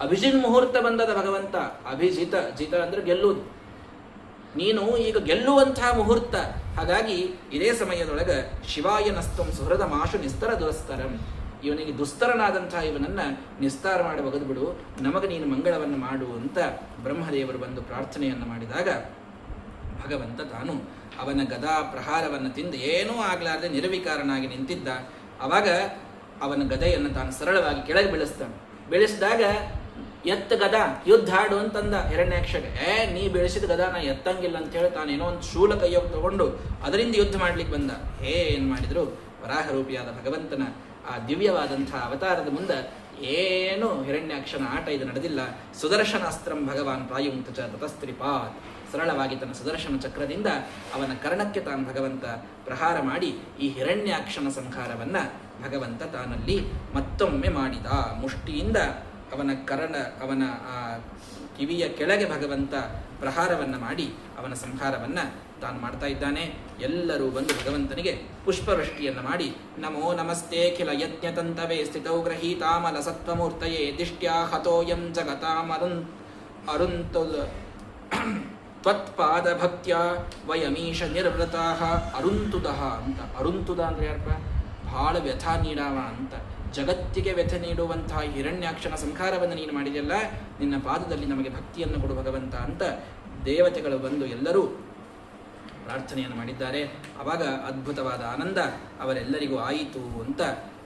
ಅಭಿಜಿನ್ ಮುಹೂರ್ತ ಬಂದದ ಭಗವಂತ. ಅಭಿಜಿತ, ಜಿತ ಅಂದ್ರೆ ಗೆಲ್ಲುವುದು. ನೀನು ಈಗ ಗೆಲ್ಲುವಂತಹ ಮುಹೂರ್ತ. ಹಾಗಾಗಿ ಇದೇ ಸಮಯದೊಳಗೆ ಶಿವಾಯ ನಸ್ತಂ ಸುಹೃದ ಮಾಶು ನಿಸ್ತರ ದುರಸ್ತರಂ. ಇವನಿಗೆ ದುಸ್ತರನಾದಂತಹ ಇವನನ್ನ ನಿಸ್ತಾರ ಮಾಡಿ ಒಗೆದು ಬಿಡು, ನಮಗೆ ನೀನು ಮಂಗಳವನ್ನು ಮಾಡು ಅಂತ ಬ್ರಹ್ಮದೇವರು ಬಂದು ಪ್ರಾರ್ಥನೆಯನ್ನು ಮಾಡಿದಾಗ ಭಗವಂತ ತಾನು ಅವನ ಗದಾ ಪ್ರಹಾರವನ್ನು ತಿಂದು ಏನೂ ಆಗಲಾರದೆ ನಿರ್ವಿಕಾರನಾಗಿ ನಿಂತಿದ್ದ. ಆವಾಗ ಅವನ ಗದೆಯನ್ನು ತಾನು ಸರಳವಾಗಿ ಕೆಳಗೆ ಬೀಳಿಸ್ತಾನೆ. ಬೀಳಿಸಿದಾಗ ಎತ್ತ ಗದ ಯುದ್ಧ ಆಡು ಅಂತಂದ ಹಿರಣ್ಯಾಕ್ಷಗೆ. ನೀ ಬೆಳೆಸಿದ ಗದ ನಾ ಎತ್ತಂಗಿಲ್ಲ ಅಂತ ಹೇಳಿ ತಾನೇನೋ ಒಂದು ಶೂಲ ಕೈಯೋಗಿ ತಗೊಂಡು ಅದರಿಂದ ಯುದ್ಧ ಮಾಡ್ಲಿಕ್ಕೆ ಬಂದ. ಏನು ಮಾಡಿದ್ರು, ವರಾಹರೂಪಿಯಾದ ಭಗವಂತನ ಆ ದಿವ್ಯವಾದಂತಹ ಅವತಾರದ ಮುಂದೆ ಏನು ಹಿರಣ್ಯಾಕ್ಷನ ಆಟ ಇದು ನಡೆದಿಲ್ಲ. ಸುದರ್ಶನಾಸ್ತ್ರಂ ಭಗವಾನ್ ಪ್ರಾಯುಂಕ್ತ ಚ ತತಸ್ತ್ರಿಪಾತ್. ಸರಳವಾಗಿ ತನ್ನ ಸುದರ್ಶನ ಚಕ್ರದಿಂದ ಅವನ ಕರ್ಣಕ್ಕೆ ತಾನು ಭಗವಂತ ಪ್ರಹಾರ ಮಾಡಿ ಈ ಹಿರಣ್ಯಾಕ್ಷನ ಸಂಹಾರವನ್ನ ಭಗವಂತ ತಾನಲ್ಲಿ ಮತ್ತೊಮ್ಮೆ ಮಾಡಿದ. ಮುಷ್ಟಿಯಿಂದ ಅವನ ಆ ಕಿವಿಯ ಕೆಳಗೆ ಭಗವಂತ ಪ್ರಹಾರವನ್ನು ಮಾಡಿ ಅವನ ಸಂಹಾರವನ್ನ ತಾನು ಮಾಡ್ತಾ ಇದ್ದಾನೆ. ಎಲ್ಲರೂ ಬಂದು ಭಗವಂತನಿಗೆ ಪುಷ್ಪವೃಷ್ಟಿಯನ್ನು ಮಾಡಿ ನಮೋ ನಮಸ್ತೆ ಖಿಲ ಯಜ್ಞತಂತವೇ ಸ್ಥಿತೌ ಗ್ರಹೀತಾಮಲ ಸತ್ವಮೂರ್ತಯೇ ದಿಷ್ಟ್ಯಾ ಹತೋಯಂ ಜಗತಾಮರುಂತು ತ್ವತ್ಪಾದ ಭಕ್ತ್ಯ ವಯಮೀಶ ನಿರ್ವೃತಾಃ. ಅರುಂತುದಃ ಅಂತ. ಅರುಂತುದ ಅಂದ್ರೆ ಯಾರಪ್ಪ? ಬಹಳ ವ್ಯಥ ನೀಡಾವ ಅಂತ. ಜಗತ್ತಿಗೆ ವ್ಯಥ ನೀಡುವಂತಹ ಹಿರಣ್ಯಾಕ್ಷನ ಸಂಹಾರವನ್ನು ನೀನು ಮಾಡಿದೆಯಲ್ಲ, ನಿನ್ನ ಪಾದದಲ್ಲಿ ನಮಗೆ ಭಕ್ತಿಯನ್ನು ಕೊಡು ಭಗವಂತ ಅಂತ ದೇವತೆಗಳು ಬಂದು ಎಲ್ಲರೂ ಪ್ರಾರ್ಥನೆಯನ್ನು ಮಾಡಿದ್ದಾರೆ. ಆವಾಗ ಅದ್ಭುತವಾದ ಆನಂದ ಅವರೆಲ್ಲರಿಗೂ ಆಯಿತು ಅಂತ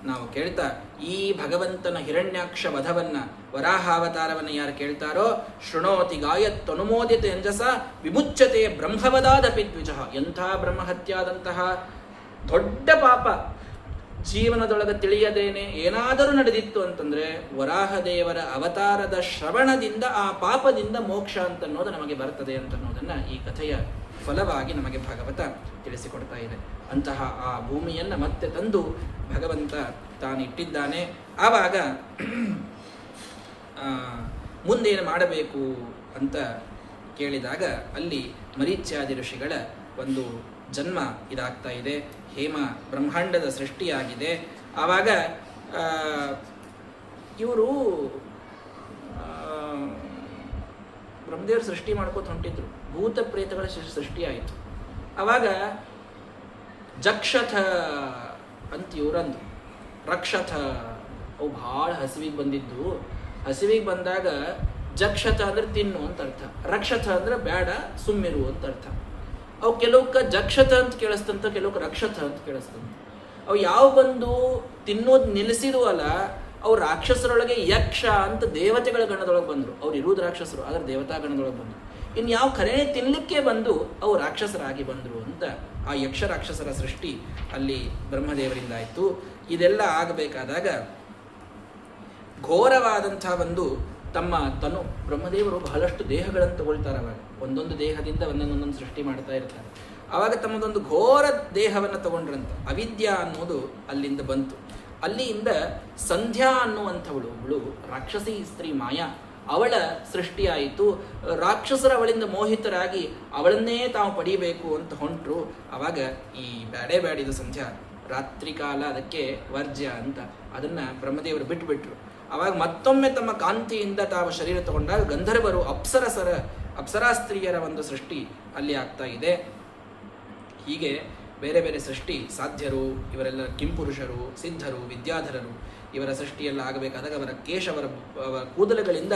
ನಾವು ಕೇಳ್ತಾ, ಈ ಭಗವಂತನ ಹಿರಣ್ಯಾಕ್ಷ ವಧವನ್ನ, ವರಾಹಾವತಾರವನ್ನು ಯಾರು ಕೇಳ್ತಾರೋ, ಶೃಣೋತಿ ಗಾಯತ್ ಅನುಮೋದಿತ ಅಂಜಸ ವಿಮುಚ್ಯತೆ ಬ್ರಹ್ಮವದಾದಪಿ ದ್ವಿಜಃ. ಎಂಥ ಬ್ರಹ್ಮಹತ್ಯಾದಂತಹ ದೊಡ್ಡ ಪಾಪ ಜೀವನದೊಳಗೆ ತಿಳಿಯದೇನೆ ಏನಾದರೂ ನಡೆದಿತ್ತು ಅಂತಂದ್ರೆ ವರಾಹದೇವರ ಅವತಾರದ ಶ್ರವಣದಿಂದ ಆ ಪಾಪದಿಂದ ಮೋಕ್ಷ ಅಂತನ್ನೋದು ನಮಗೆ ಬರ್ತದೆ ಅಂತನ್ನೋದನ್ನ ಈ ಕಥೆಯ ಫಲವಾಗಿ ನಮಗೆ ಭಾಗವತ ತಿಳಿಸಿಕೊಡ್ತಾ ಇದೆ. ಅಂತಹ ಆ ಭೂಮಿಯನ್ನು ಮತ್ತೆ ತಂದು ಭಗವಂತ ತಾನಿಟ್ಟಿದ್ದಾನೆ. ಆವಾಗ ಮುಂದೇನು ಮಾಡಬೇಕು ಅಂತ ಕೇಳಿದಾಗ ಅಲ್ಲಿ ಮರೀಚ್ಯಾದಿ ಋಷಿಗಳ ಒಂದು ಜನ್ಮ ಇದಾಗ್ತಾ ಇದೆ. ಹೇಮ ಬ್ರಹ್ಮಾಂಡದ ಸೃಷ್ಟಿಯಾಗಿದೆ. ಆವಾಗ ಇವರು ಬ್ರಹ್ಮದೇವರು ಸೃಷ್ಟಿ ಮಾಡ್ಕೋತ ಹೊಂಟಿದ್ರು. ಭೂತ ಪ್ರೇತಗಳ ಸೃಷ್ಟಿಯಾಯಿತು. ಆವಾಗ ಜಕ್ಷಥ ಅಂತ ಇವರಂದು. ರಕ್ಷಥ ಅವು ಭಾಳ ಹಸಿವಿಗೆ ಬಂದಿದ್ದು. ಹಸಿವಿಗೆ ಬಂದಾಗ ಜಕ್ಷಥ ಅಂದ್ರೆ ತಿನ್ನು ಅಂತ ಅರ್ಥ, ರಕ್ಷಥ ಅಂದ್ರೆ ಬೇಡ ಸುಮ್ಮಿರು ಅಂತ ಅರ್ಥ. ಅವು ಕೆಲವಕ್ಕೆ ಜಕ್ಷಥ ಅಂತ ಕೇಳಿಸ್ತಂತ, ಕೆಲವಕ್ಕೆ ರಕ್ಷಥ ಅಂತ ಕೇಳಿಸ್ತಂತ. ಅವು ಯಾವ ಬಂದು ತಿನ್ನೋದು ನಿಲ್ಲಿಸಿರುವಲ್ಲ, ಅವು ರಾಕ್ಷಸರೊಳಗೆ ಯಕ್ಷ ಅಂತ ದೇವತೆಗಳ ಗಣದೊಳಗೆ ಬಂದರು. ಅವ್ರು ಇರುವುದು ರಾಕ್ಷಸರು, ಆದರೆ ದೇವತಾ ಗಣದೊಳಗೆ ಬಂದರು. ಇನ್ನು ಯಾವ ಖರೇನೆ ತಿನ್ನಲಿಕ್ಕೆ ಬಂದು ಅವು ರಾಕ್ಷಸರಾಗಿ ಬಂದರು ಅಂತ ಆ ಯಕ್ಷ ರಾಕ್ಷಸರ ಸೃಷ್ಟಿ ಅಲ್ಲಿ ಬ್ರಹ್ಮದೇವರಿಂದ ಆಯಿತು. ಇದೆಲ್ಲ ಆಗಬೇಕಾದಾಗ ಘೋರವಾದಂಥ ಒಂದು ತಮ್ಮ ತನು, ಬ್ರಹ್ಮದೇವರು ಬಹಳಷ್ಟು ದೇಹಗಳನ್ನು ತಗೊಳ್ತಾರೆ. ಅವಾಗ ಒಂದೊಂದು ದೇಹದಿಂದ ಒಂದೊಂದೊಂದೊಂದು ಸೃಷ್ಟಿ ಮಾಡ್ತಾ ಇರ್ತಾರೆ. ಆವಾಗ ತಮ್ಮದೊಂದು ಘೋರ ದೇಹವನ್ನು ತಗೊಂಡ್ರಂತ. ಅವಿದ್ಯಾ ಅನ್ನೋದು ಅಲ್ಲಿಂದ ಬಂತು. ಅಲ್ಲಿಂದ ಸಂಧ್ಯಾ ಅನ್ನುವಂಥವಳು ರಾಕ್ಷಸಿ ಸ್ತ್ರೀ ಮಾಯಾ, ಅವಳ ಸೃಷ್ಟಿಯಾಯಿತು. ರಾಕ್ಷಸರ ಅವಳಿಂದ ಮೋಹಿತರಾಗಿ ಅವಳನ್ನೇ ತಾವು ಪಡೀಬೇಕು ಅಂತ ಹೊಂಟರು. ಆವಾಗ ಈ ಬ್ಯಾಡಿದ ಸಂಧ್ಯಾ ರಾತ್ರಿ ಕಾಲ, ಅದಕ್ಕೆ ವರ್ಜ್ಯ ಅಂತ, ಅದನ್ನು ಬ್ರಹ್ಮದೇವರು ಬಿಟ್ಟುಬಿಟ್ರು. ಆವಾಗ ಮತ್ತೊಮ್ಮೆ ತಮ್ಮ ಕಾಂತಿಯಿಂದ ತಾವು ಶರೀರ ತಗೊಂಡಾಗ ಗಂಧರ್ವರು ಅಪ್ಸರಾ ಸ್ತ್ರೀಯರ ಒಂದು ಸೃಷ್ಟಿ ಅಲ್ಲಿ ಆಗ್ತಾ ಇದೆ. ಹೀಗೆ ಬೇರೆ ಬೇರೆ ಸೃಷ್ಟಿ, ಸಾಧ್ಯರು, ಇವರೆಲ್ಲ ಕಿಂಪುರುಷರು, ಸಿದ್ಧರು, ವಿದ್ಯಾಧರರು, ಇವರ ಸೃಷ್ಟಿಯೆಲ್ಲ ಆಗಬೇಕಾದಾಗ ಅವರ ಕೇಶವರ ಕೂದಲುಗಳಿಂದ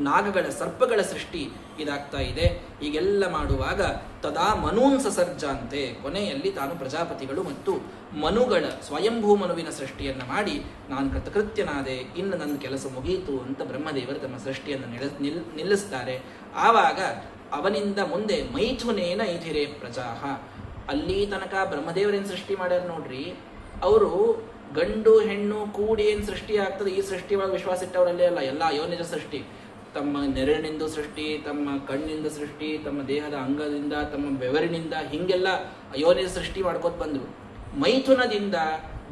ನಾಗಗಳ ಸರ್ಪಗಳ ಸೃಷ್ಟಿ ಇದಾಗ್ತಾ ಇದೆ. ಹೀಗೆಲ್ಲ ಮಾಡುವಾಗ ತದಾ ಮನೂನ್ ಸಸರ್ಜಾಂತೆ, ಕೊನೆಯಲ್ಲಿ ತಾನು ಪ್ರಜಾಪತಿಗಳು ಮತ್ತು ಮನುಗಳ ಸ್ವಯಂಭೂ ಮನುವಿನ ಸೃಷ್ಟಿಯನ್ನು ಮಾಡಿ ನಾನು ಕೃತಕೃತ್ಯನಾದೆ, ಇನ್ನು ನನ್ನ ಕೆಲಸ ಮುಗಿಯಿತು ಅಂತ ಬ್ರಹ್ಮದೇವರು ತಮ್ಮ ಸೃಷ್ಟಿಯನ್ನು ನಿಲ್ಲಿಸ್ತಾರೆ. ಆವಾಗ ಅವನಿಂದ ಮುಂದೆ ಮೈಥುನೇನ ಇಧಿರೇ ಪ್ರಜಾಹ, ಅಲ್ಲಿ ತನಕ ಬ್ರಹ್ಮದೇವರೇನು ಸೃಷ್ಟಿ ಮಾಡ್ಯಾರ ನೋಡ್ರಿ, ಅವರು ಗಂಡು ಹೆಣ್ಣು ಕೂಡಿ ಏನು ಸೃಷ್ಟಿ ಆಗ್ತದೆ, ಈ ಸೃಷ್ಟಿ ಒಳಗೆ ವಿಶ್ವಾಸ ಇಟ್ಟವರಲ್ಲೇ ಅಲ್ಲ, ಎಲ್ಲ ಅಯೋನಿಜ ಸೃಷ್ಟಿ. ತಮ್ಮ ನೆರಳಿನಿಂದ ಸೃಷ್ಟಿ, ತಮ್ಮ ಕಣ್ಣಿಂದ ಸೃಷ್ಟಿ, ತಮ್ಮ ದೇಹದ ಅಂಗದಿಂದ, ತಮ್ಮ ಬೆವರಿನಿಂದ, ಹೀಗೆಲ್ಲ ಅಯೋನಿಜ ಸೃಷ್ಟಿ ಮಾಡ್ಕೋತ ಬಂದರು. ಮೈಥುನದಿಂದ,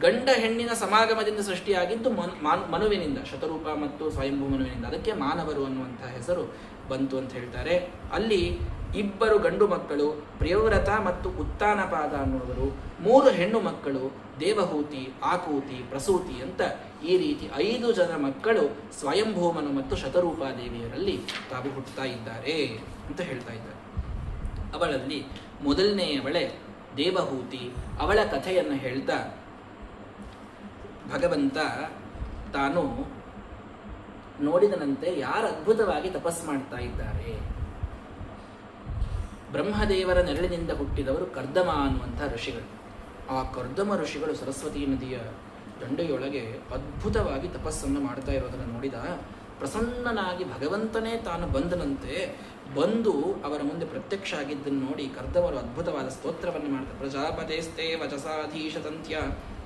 ಗಂಡ ಹೆಣ್ಣಿನ ಸಮಾಗಮದಿಂದ ಸೃಷ್ಟಿಯಾಗಿದ್ದು ಮನುವಿನಿಂದ, ಶತರೂಪ ಮತ್ತು ಸ್ವಯಂಭೂ ಮನುವಿನಿಂದ. ಅದಕ್ಕೆ ಮಾನವರು ಅನ್ನುವಂಥ ಹೆಸರು ಬಂತು ಅಂತ ಹೇಳ್ತಾರೆ. ಅಲ್ಲಿ ಇಬ್ಬರು ಗಂಡು ಮಕ್ಕಳು ಪ್ರಿಯವ್ರತ ಮತ್ತು ಉತ್ತಾನಪಾದ ಅನ್ನುವರು, 3 ಹೆಣ್ಣು ಮಕ್ಕಳು ದೇವಹೂತಿ, ಆಕೂತಿ, ಪ್ರಸೂತಿ ಅಂತ ಈ ರೀತಿ 5 ಜನ ಮಕ್ಕಳು ಸ್ವಯಂಭೂಮನು ಮತ್ತು ಶತರೂಪಾದೇವಿಯರಲ್ಲಿ ತಾವು ಹುಟ್ಟುತ್ತಾ ಇದ್ದಾರೆ ಅಂತ ಹೇಳ್ತಾ ಇದ್ದಾರೆ. ಅವಳಲ್ಲಿ ಮೊದಲನೆಯವಳೆ ದೇವಹೂತಿ. ಅವಳ ಕಥೆಯನ್ನು ಹೇಳ್ತಾ ಭಗವಂತ ತಾನು ನೋಡಿದನಂತೆ ಯಾರು ಅದ್ಭುತವಾಗಿ ತಪಸ್ಸು ಮಾಡ್ತಾ ಇದ್ದಾರೆ. ಬ್ರಹ್ಮದೇವರ ನೆರಳಿನಿಂದ ಹುಟ್ಟಿದವರು ಕರ್ದಮ ಅನ್ನುವಂಥ ಋಷಿಗಳು. ಆ ಕರ್ದಮ ಋಷಿಗಳು ಸರಸ್ವತಿ ನದಿಯ ದಂಡೆಯೊಳಗೆ ಅದ್ಭುತವಾಗಿ ತಪಸ್ಸನ್ನು ಮಾಡ್ತಾ ಇರೋದನ್ನು ನೋಡಿದ ಪ್ರಸನ್ನನಾಗಿ ಭಗವಂತನೇ ತಾನು ಬಂದನಂತೆ. ಬಂದು ಅವರ ಮುಂದೆ ಪ್ರತ್ಯಕ್ಷ ಆಗಿದ್ದನ್ನು ನೋಡಿ ಕರ್ದವರು ಅದ್ಭುತವಾದ ಸ್ತೋತ್ರವನ್ನು ಮಾಡ್ತಾರೆ. ಪ್ರಜಾಪತೇಸ್ತೆ ವಚಸಾಧೀಶತಂತ್ಯ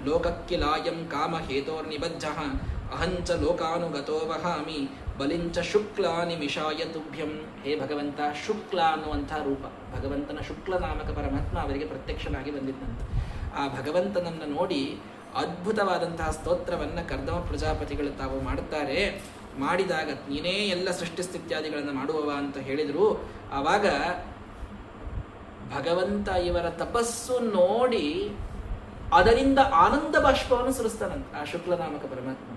ಲೋಕಕ್ಕಿಲಾಯಂ ಕಾಮ ಹೇತೋರ್ನಿಬದ್ಧ ಅಹಂಚ ಲೋಕಾನುಗತೋ ವಹಾಮಿ ಬಲಿಂಚ ಶುಕ್ಲಾನಿ ಮಿಷಾಯ ತುಭ್ಯಂ. ಹೇ ಭಗವಂತ, ಶುಕ್ಲ ಅನ್ನುವಂಥ ರೂಪ, ಭಗವಂತನ ಶುಕ್ಲ ನಾಮಕ ಪರಮಾತ್ಮ ಅವರಿಗೆ ಪ್ರತ್ಯಕ್ಷನಾಗಿ ಬಂದಿದ್ದಂತೆ. ಆ ಭಗವಂತನನ್ನು ನೋಡಿ ಅದ್ಭುತವಾದಂತಹ ಸ್ತೋತ್ರವನ್ನು ಕರ್ದಮ ಪ್ರಜಾಪತಿಗಳು ತಾವು ಮಾಡುತ್ತಾರೆ. ಮಾಡಿದಾಗ ನೀನೇ ಎಲ್ಲ ಸೃಷ್ಟಿಸ್ಥಿತ್ಯಾದಿಗಳನ್ನು ಮಾಡುವವ ಅಂತ ಹೇಳಿದರು. ಆವಾಗ ಭಗವಂತ ಇವರ ತಪಸ್ಸು ನೋಡಿ ಅದರಿಂದ ಆನಂದ ಬಾಷ್ಪವನ್ನು ಸುರಿಸ್ತಾನಂತ ಆ ಶುಕ್ಲನಾಮಕ ಪರಮಾತ್ಮ.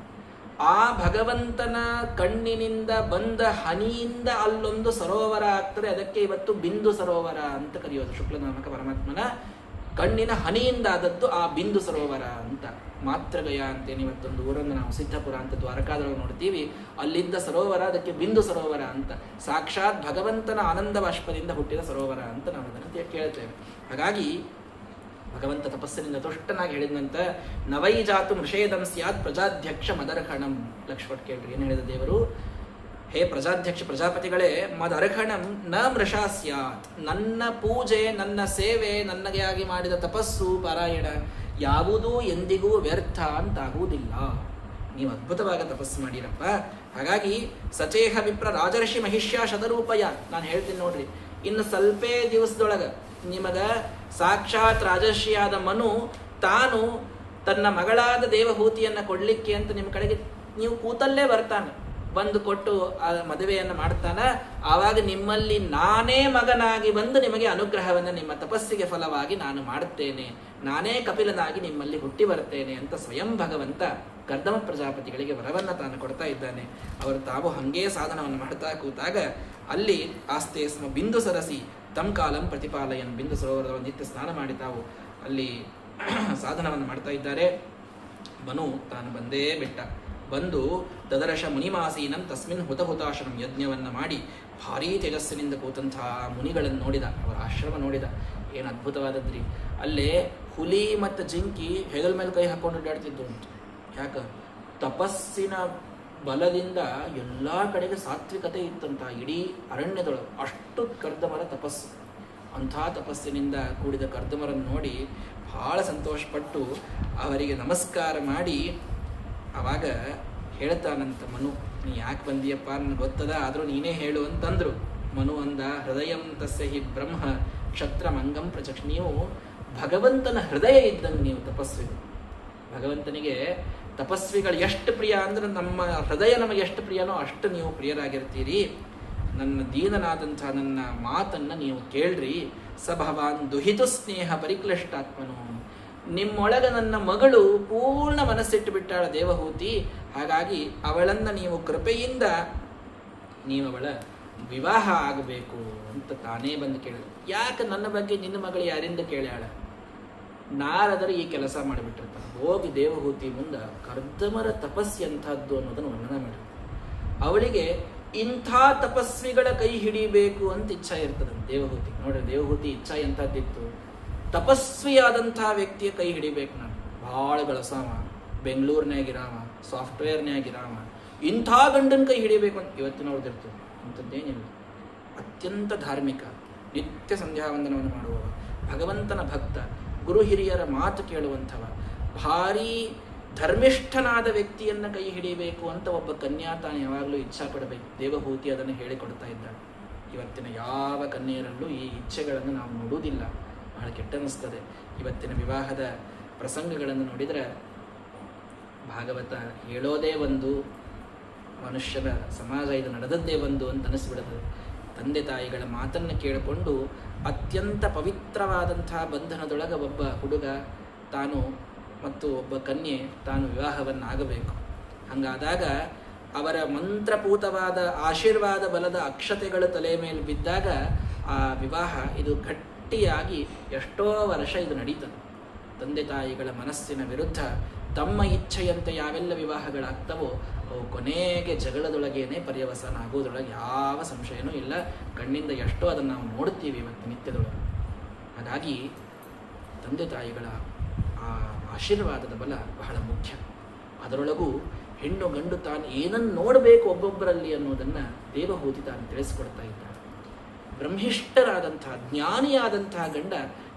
ಆ ಭಗವಂತನ ಕಣ್ಣಿನಿಂದ ಬಂದ ಹನಿಯಿಂದ ಅಲ್ಲೊಂದು ಸರೋವರ ಆಗ್ತದೆ. ಅದಕ್ಕೆ ಇವತ್ತು ಬಿಂದು ಸರೋವರ ಅಂತ ಕರೆಯೋದು. ಶುಕ್ಲನಾಮಕ ಪರಮಾತ್ಮನ ಕಣ್ಣಿನ ಹನಿಯಿಂದ ಆದದ್ದು ಆ ಬಿಂದು ಸರೋವರ ಅಂತ. ಮಾತ್ರಗಯ ಅಂತೇನು ಇವತ್ತೊಂದು ಊರನ್ನು ನಾವು ಸಿದ್ಧಪುರ ಅಂತ ದ್ವಾರಕಾದೊಳಗೆ ನೋಡ್ತೀವಿ. ಅಲ್ಲಿದ್ದ ಸರೋವರ ಅದಕ್ಕೆ ಬಿಂದು ಸರೋವರ ಅಂತ. ಸಾಕ್ಷಾತ್ ಭಗವಂತನ ಆನಂದ ಬಾಷ್ಪದಿಂದ ಹುಟ್ಟಿದ ಸರೋವರ ಅಂತ ನಾವು ಅದನ್ನು ಕೇಳ್ತೇವೆ. ಹಾಗಾಗಿ ಭಗವಂತ ತಪಸ್ಸಿನಿಂದ ತುಷ್ಟನಾಗಿ ಹೇಳಿದಂತ ನವೈ ಜಾತು ಮೃಷೇದಂ ಸ್ಯಾತ್ ಪ್ರಜಾಧ್ಯಕ್ಷ ಮದರ್ಹಣಂ. ಲಕ್ಷ್ಮಣ್ ಕೇಳ್ರಿ ಏನು ಹೇಳಿದ ದೇವರು, ಹೇ ಪ್ರಜಾಧ್ಯಕ್ಷ ಪ್ರಜಾಪತಿಗಳೇ, ಮದರ್ಹಣಂ ನ ಮೃಷಾ ಸ್ಯಾತ್, ನನ್ನ ಪೂಜೆ, ನನ್ನ ಸೇವೆ, ನನಗೆ ಆಗಿ ಮಾಡಿದ ತಪಸ್ಸು ಪಾರಾಯಣ ಯಾವುದೂ ಎಂದಿಗೂ ವ್ಯರ್ಥ ಅಂತಾಗುವುದಿಲ್ಲ. ನೀವು ಅದ್ಭುತವಾಗಿ ತಪಸ್ಸು ಮಾಡಿರಪ್ಪ. ಹಾಗಾಗಿ ಸಚೇಹ ವಿಪ್ರ ರಾಜರ್ಷಿ ಮಹಿಷ್ಯ ಶತರೂಪಯ. ನಾನು ಹೇಳ್ತೀನಿ ನೋಡ್ರಿ, ಇನ್ನು ಸ್ವಲ್ಪೇ ದಿವಸದೊಳಗೆ ನಿಮಗ ಸಾಕ್ಷಾತ್ ರಾಜರ್ಷಿಯಾದ ಮನು ತಾನು ತನ್ನ ಮಗಳಾದ ದೇವಹೂತಿಯನ್ನು ಕೊಡ್ಲಿಕ್ಕೆ ಅಂತ ನಿಮ್ಮ ಕಡೆಗೆ ನೀವು ಕೂತಲ್ಲೇ ಬರ್ತಾನೆ. ಬಂದು ಕೊಟ್ಟು ಆ ಮದುವೆಯನ್ನು ಮಾಡ್ತಾನೆ. ಆವಾಗ ನಿಮ್ಮಲ್ಲಿ ನಾನೇ ಮಗನಾಗಿ ಬಂದು ನಿಮಗೆ ಅನುಗ್ರಹವನ್ನು ನಿಮ್ಮ ತಪಸ್ಸಿಗೆ ಫಲವಾಗಿ ನಾನು ಮಾಡುತ್ತೇನೆ, ನಾನೇ ಕಪಿಲನಾಗಿ ನಿಮ್ಮಲ್ಲಿ ಹುಟ್ಟಿ ಬರ್ತೇನೆ ಅಂತ ಸ್ವಯಂ ಭಗವಂತ ಕರ್ದಮ ಪ್ರಜಾಪತಿಗಳಿಗೆ ವರವನ್ನು ತಾನು ಕೊಡ್ತಾ ಇದ್ದಾನೆ. ಅವರು ತಾವು ಹಂಗೇ ಸಾಧನವನ್ನು ಮಾಡ್ತಾ ಕೂತಾಗ ಅಲ್ಲಿ ಆಸ್ತೆ ಸ್ಮ ಬಿಂದು ಸರಸಿ ತಮ್ ಕಾಲಂ ಪ್ರತಿಪಾಲಯನ್. ಬಿಂದು ಸರೋವರದ ನಿತ್ಯ ಸ್ನಾನ ಮಾಡಿ ತಾವು ಅಲ್ಲಿ ಸಾಧನವನ್ನು ಮಾಡ್ತಾ ಇದ್ದಾರೆ. ಮನು ತಾನು ಬಂದೇ ಬಿಟ್ಟ. ಬಂದು ತದರಶ ಮುನಿಮಾಸೀನಂ ತಸ್ಮಿನ್ ಹುತಾಶನಂ ಯಜ್ಞವನ್ನು ಮಾಡಿ ಭಾರೀ ತೇಜಸ್ಸಿನಿಂದ ಕೂತಂತಹ ಮುನಿಗಳನ್ನು ನೋಡಿದ, ಅವರ ಆಶ್ರಮ ನೋಡಿದ. ಏನು ಅದ್ಭುತವಾದದ್ರಿ! ಅಲ್ಲೇ ಹುಲಿ ಮತ್ತು ಜಿಂಕಿ ಹೆಗಲ ಮೇಲೆ ಕೈ ಹಾಕೊಂಡು ಅಡ್ಡಾಡ್ತಿದ್ದು ಉಂಟು. ಯಾಕ? ತಪಸ್ಸಿನ ಬಲದಿಂದ ಎಲ್ಲ ಕಡೆಗೆ ಸಾತ್ವಿಕತೆ ಇತ್ತಂತ ಇಡೀ ಅರಣ್ಯದೊಳಗೆ. ಅಷ್ಟು ಕರ್ದಮರ ತಪಸ್ಸು. ಅಂಥ ತಪಸ್ಸಿನಿಂದ ಕೂಡಿದ ಕರ್ದಮರನ್ನು ನೋಡಿ ಬಹಳ ಸಂತೋಷಪಟ್ಟು ಅವರಿಗೆ ನಮಸ್ಕಾರ ಮಾಡಿ ಆವಾಗ ಹೇಳ್ತಾನಂತ ಮನು, ನೀ ಯಾಕೆ ಬಂದಿಯಪ್ಪ ನನಗೆ ಗೊತ್ತದ, ಆದರೂ ನೀನೇ ಹೇಳು ಅಂತಂದ್ರು. ಮನು ಅಂದ, ಹೃದಯಂ ತಸ್ಯ ಹಿ ಬ್ರಹ್ಮ ಕ್ಷತ್ರಮಂಗಂ ಪ್ರಚಕ್ಷ. ನೀವು ಭಗವಂತನ ಹೃದಯ ಇದ್ದಂಗೆ ನೀವು ತಪಸ್ವಿಗಳು. ಭಗವಂತನಿಗೆ ತಪಸ್ವಿಗಳು ಎಷ್ಟು ಪ್ರಿಯ ಅಂದ್ರೆ ನಮ್ಮ ಹೃದಯ ನಮಗೆ ಎಷ್ಟು ಪ್ರಿಯನೋ ಅಷ್ಟು ನೀವು ಪ್ರಿಯರಾಗಿರ್ತೀರಿ. ನನ್ನ ದೀನನಾದಂಥ ನನ್ನ ಮಾತನ್ನು ನೀವು ಕೇಳ್ರಿ. ಸ ಭವಾನ್ ದುಹಿತು ಸ್ನೇಹ ಪರಿಕ್ಲಿಷ್ಟಾತ್ಮನು. ನಿಮ್ಮೊಳಗ ನನ್ನ ಮಗಳು ಪೂರ್ಣ ಮನಸ್ಸಿಟ್ಟು ಬಿಟ್ಟಾಳ ದೇವಹೂತಿ. ಹಾಗಾಗಿ ಅವಳನ್ನು ನೀವು ಕೃಪೆಯಿಂದ ನೀವವಳ ವಿವಾಹ ಆಗಬೇಕು ಅಂತ ತಾನೇ ಬಂದು ಕೇಳಿದ. ಯಾಕೆ ನನ್ನ ಬಗ್ಗೆ ನಿನ್ನ ಮಗಳು ಯಾರಿಂದ ಕೇಳ್ಯಾಳ? ನಾರದರು ಈ ಕೆಲಸ ಮಾಡಿಬಿಟ್ಟಿರ್ತಾರೆ. ಹೋಗಿ ದೇವಹೂತಿ ಮುಂದೆ ಕರ್ದಮರ ತಪಸ್ಸು ಎಂಥದ್ದು ಅನ್ನೋದನ್ನು ವರ್ಣನೆ ಮಾಡಿರ್ತಾರೆ. ಅವಳಿಗೆ ಇಂಥ ತಪಸ್ವಿಗಳ ಕೈ ಹಿಡಿಬೇಕು ಅಂತ ಇಚ್ಛಾ ಇರ್ತದೆ ದೇವಹೂತಿ. ನೋಡ್ರಿ, ದೇವಹೂತಿ ಇಚ್ಛಾ ಎಂಥದ್ದಿತ್ತು? ತಪಸ್ವಿಯಾದಂಥ ವ್ಯಕ್ತಿಯ ಕೈ ಹಿಡಿಬೇಕು ನಾನು. ಭಾಳ ಗಳಸಾವ, ಬೆಂಗಳೂರಿನಾಗಿರಾಮ, ಸಾಫ್ಟ್ವೇರ್ನಾಗಿರಾಮ, ಇಂಥ ಗಂಡನ ಕೈ ಹಿಡಿಬೇಕು ಅಂತ ಇವತ್ತು ನೋಡ್ದಿರ್ತದೆ. ಅಂಥದ್ದೇನಿಲ್ಲ. ಅತ್ಯಂತ ಧಾರ್ಮಿಕ, ನಿತ್ಯ ಸಂಧ್ಯಾವಂದನವನ್ನು ಮಾಡುವವ, ಭಗವಂತನ ಭಕ್ತ, ಗುರು ಹಿರಿಯರ ಮಾತು ಕೇಳುವಂಥವ, ಭಾರೀ ಧರ್ಮಿಷ್ಠನಾದ ವ್ಯಕ್ತಿಯನ್ನು ಕೈ ಹಿಡಿಬೇಕು ಅಂತ ಒಬ್ಬ ಕನ್ಯಾ ತಾನು ಯಾವಾಗಲೂ ಇಚ್ಛಾ ಪಡಬೇಕು. ದೇವಹೂತಿ ಅದನ್ನು ಹೇಳಿಕೊಡ್ತಾ ಇದ್ದಾಳೆ. ಇವತ್ತಿನ ಯಾವ ಕನ್ಯೆಯರಲ್ಲೂ ಈ ಇಚ್ಛೆಗಳನ್ನು ನಾವು ನೋಡುವುದಿಲ್ಲ. ಬಹಳ ಕೆಟ್ಟನಿಸ್ತದೆ. ಇವತ್ತಿನ ವಿವಾಹದ ಪ್ರಸಂಗಗಳನ್ನು ನೋಡಿದರೆ ಭಾಗವತ ಹೇಳೋದೇ ಒಂದು, ಮನುಷ್ಯನ ಸಮಾಜ ಇದು ನಡೆದದ್ದೇ ಒಂದು ಅಂತ ಅನಿಸ್ಬಿಡುತ್ತದೆ. ತಂದೆ ತಾಯಿಗಳ ಮಾತನ್ನು ಕೇಳಿಕೊಂಡು ಅತ್ಯಂತ ಪವಿತ್ರವಾದಂಥ ಬಂಧನದೊಳಗೆ ಒಬ್ಬ ಹುಡುಗ ತಾನು ಮತ್ತು ಒಬ್ಬ ಕನ್ಯೆ ತಾನು ವಿವಾಹವನ್ನಾಗಬೇಕು. ಹಾಗಾದಾಗ ಅವರ ಮಂತ್ರಪೂತವಾದ ಆಶೀರ್ವಾದ ಬಲದ ಅಕ್ಷತೆಗಳು ತಲೆ ಮೇಲೆ ಬಿದ್ದಾಗ ಆ ವಿವಾಹ ಇದು ಗಟ್ಟಿಯಾಗಿ ಎಷ್ಟೋ ವರ್ಷ ಇದು ನಡೀತದೆ. ತಂದೆ ತಾಯಿಗಳ ಮನಸ್ಸಿನ ವಿರುದ್ಧ ತಮ್ಮ ಇಚ್ಛೆಯಂತೆ ಯಾವೆಲ್ಲ ವಿವಾಹಗಳಾಗ್ತವೋ ಅವು ಕೊನೆಗೆ ಜಗಳದೊಳಗೇನೆ ಪರ್ಯವಸಾನ ಆಗೋದ್ರೊಳಗೆ ಯಾವ ಸಂಶಯನೂ ಇಲ್ಲ. ಕಣ್ಣಿಂದ ಎಷ್ಟೋ ಅದನ್ನು ನಾವು ನೋಡ್ತೀವಿ ಇವತ್ತು ನಿತ್ಯದೊಳಗೆ. ಹಾಗಾಗಿ ತಂದೆ ತಾಯಿಗಳ ಆ ಆಶೀರ್ವಾದದ ಬಲ ಬಹಳ ಮುಖ್ಯ. ಅದರೊಳಗೂ ಹೆಣ್ಣು ಗಂಡು ತಾನು ಏನನ್ನು ನೋಡಬೇಕು ಒಬ್ಬೊಬ್ಬರಲ್ಲಿ ಅನ್ನೋದನ್ನು ದೇವಹೂತಿ ತಾನು ತಿಳಿಸ್ಕೊಡ್ತಾ ಇದ್ದಾಳೆ. ಬ್ರಹ್ಮಿಷ್ಠರಾದಂತಹ ಜ್ಞಾನಿಯಾದಂತಹ ಗಂಡ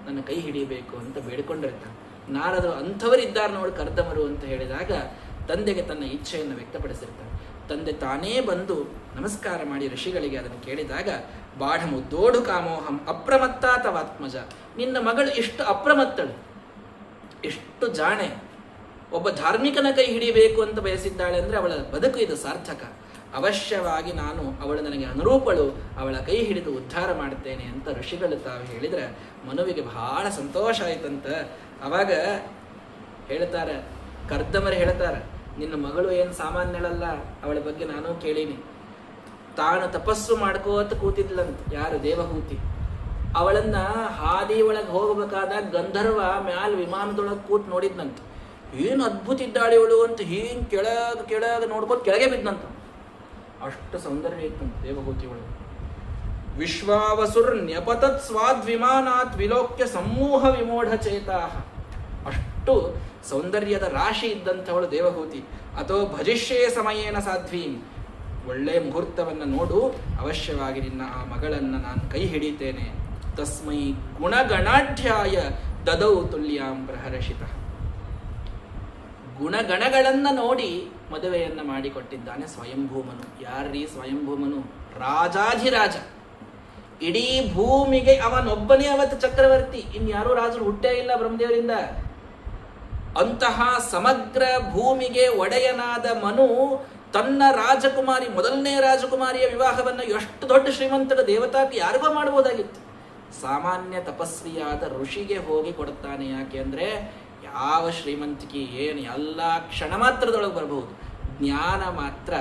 ನನ್ನ ಕೈ ಹಿಡಿಯಬೇಕು ಅಂತ ಬೇಡಿಕೊಂಡಿರ್ತಾನೆ. ನಾರದರು ಅಂಥವರಿದ್ದಾರೆ ನೋಡಿ ಕರ್ದಮರು ಅಂತ ಹೇಳಿದಾಗ ತಂದೆಗೆ ತನ್ನ ಇಚ್ಛೆಯನ್ನು ವ್ಯಕ್ತಪಡಿಸಿರ್ತಾನೆ. ತಂದೆ ತಾನೇ ಬಂದು ನಮಸ್ಕಾರ ಮಾಡಿ ಋಷಿಗಳಿಗೆ ಅದನ್ನು ಕೇಳಿದಾಗ, ಬಾಢ ಮುದ್ದೋಡು ಕಾಮೋಹಂ ಅಪ್ರಮತ್ತಾತವಾತ್ಮಜ. ನಿನ್ನ ಮಗಳು ಇಷ್ಟು ಅಪ್ರಮತ್ತಳು, ಇಷ್ಟು ಜಾಣೆ, ಒಬ್ಬ ಧಾರ್ಮಿಕನ ಕೈ ಹಿಡಿಬೇಕು ಅಂತ ಬಯಸಿದ್ದಾಳೆ ಅಂದರೆ ಅವಳ ಬದುಕು ಇದು ಸಾರ್ಥಕ. ಅವಶ್ಯವಾಗಿ ನಾನು ಅವಳು ನನಗೆ ಅನುರೂಪಳು, ಅವಳ ಕೈ ಹಿಡಿದು ಉದ್ಧಾರ ಮಾಡ್ತೇನೆ ಅಂತ ಋಷಿಗಳು ತಾವು ಹೇಳಿದರೆ ಮನುವಿಗೆ ಬಹಳ ಸಂತೋಷ ಆಯ್ತಂತ. ಅವಾಗ ಹೇಳ್ತಾರೆ, ಕರ್ದಮರು ಹೇಳ್ತಾರೆ, ನಿನ್ನ ಮಗಳು ಏನು ಸಾಮಾನ್ಯಳಲ್ಲ, ಅವಳ ಬಗ್ಗೆ ನಾನು ಕೇಳೀನಿ. ತಾನು ತಪಸ್ಸು ಮಾಡ್ಕೋತ ಕೂತಿದ್ಲಂತ. ಯಾರು? ದೇವಹೂತಿ. ಅವಳನ್ನ ಹಾದಿ ಒಳಗೆ ಹೋಗಬೇಕಾದಾಗ ಗಂಧರ್ವ ಮ್ಯಾಲ ವಿಮಾನದೊಳಗೆ ಕೂತ್ ನೋಡಿದ್ನಂತ. ಏನು ಅದ್ಭುತ ಇದ್ದಾಳೆ ಇವಳು ಅಂತ ಹಿಂಗೆ ಕೆಳಗೆ ನೋಡ್ಕೊಂಡು ಕೆಳಗೆ ಬಿದ್ದಂತ. ಅಷ್ಟು ಸೌಂದರ್ಯ ಇತ್ತಂತ ದೇವಹೂತಿ ಒಳಗೆ. ವಿಶ್ವಾವಸುರ್ ನ್ಯಪತತ್ ಸ್ವಾದ್ವಿಮಾನಾತ್ ವಿಲೋಕ್ಯ ಸಮೂಹ ವಿಮೋಢ ಚೇತಾ. ಅಷ್ಟು ಸೌಂದರ್ಯದ ರಾಶಿ ಇದ್ದಂಥವಳು ದೇವಹೂತಿ. ಅಥೋ ಭಜಿಷ್ಯೇ ಸಮಯೇನ ಸಾಧ್ವೀಂ. ಒಳ್ಳೆಯ ಮುಹೂರ್ತವನ್ನು ನೋಡು, ಅವಶ್ಯವಾಗಿ ನಿನ್ನ ಆ ಮಗಳನ್ನು ನಾನು ಕೈ ಹಿಡಿತೇನೆ. ತಸ್ಮೈ ಗುಣಗಣಾಢ್ಯಾಯ ದದೌ ತುಲ್ಯಾಂ ಪ್ರಹರ್ಷಿತ. ಗುಣಗಣಗಳನ್ನು ನೋಡಿ ಮದುವೆಯನ್ನು ಮಾಡಿಕೊಟ್ಟಿದ್ದಾನೆ ಸ್ವಯಂಭೂಮನು. ಯಾರೀ ಸ್ವಯಂಭೂಮನು? ರಾಜಾಧಿರಾಜ. ಇಡೀ ಭೂಮಿಗೆ ಅವನೊಬ್ಬನೇ ಅವತ್ತು ಚಕ್ರವರ್ತಿ, ಇನ್ಯಾರೂ ರಾಜರು ಹುಟ್ಟೇ ಇಲ್ಲ ಬ್ರಹ್ಮದೇವರಿಂದ. ಅಂತಹ ಸಮಗ್ರ ಭೂಮಿಗೆ ಒಡೆಯನಾದ ಮನು ತನ್ನ ರಾಜಕುಮಾರಿ, ಮೊದಲನೇ ರಾಜಕುಮಾರಿಯ ವಿವಾಹವನ್ನು ಎಷ್ಟು ದೊಡ್ಡ ಶ್ರೀಮಂತರ ದೇವತಾಕ್ಕೆ ಯಾರಿಗೋ ಮಾಡ್ಬೋದಾಗಿತ್ತು. ಸಾಮಾನ್ಯ ತಪಸ್ವಿಯಾದ ಋಷಿಗೆ ಹೋಗಿ ಕೊಡುತ್ತಾನೆ. ಯಾಕೆ ಅಂದರೆ ಯಾವ ಶ್ರೀಮಂತಿಕೆ ಏನು ಎಲ್ಲ ಕ್ಷಣ ಮಾತ್ರದೊಳಗೆ ಬರಬಹುದು. ಜ್ಞಾನ ಮಾತ್ರ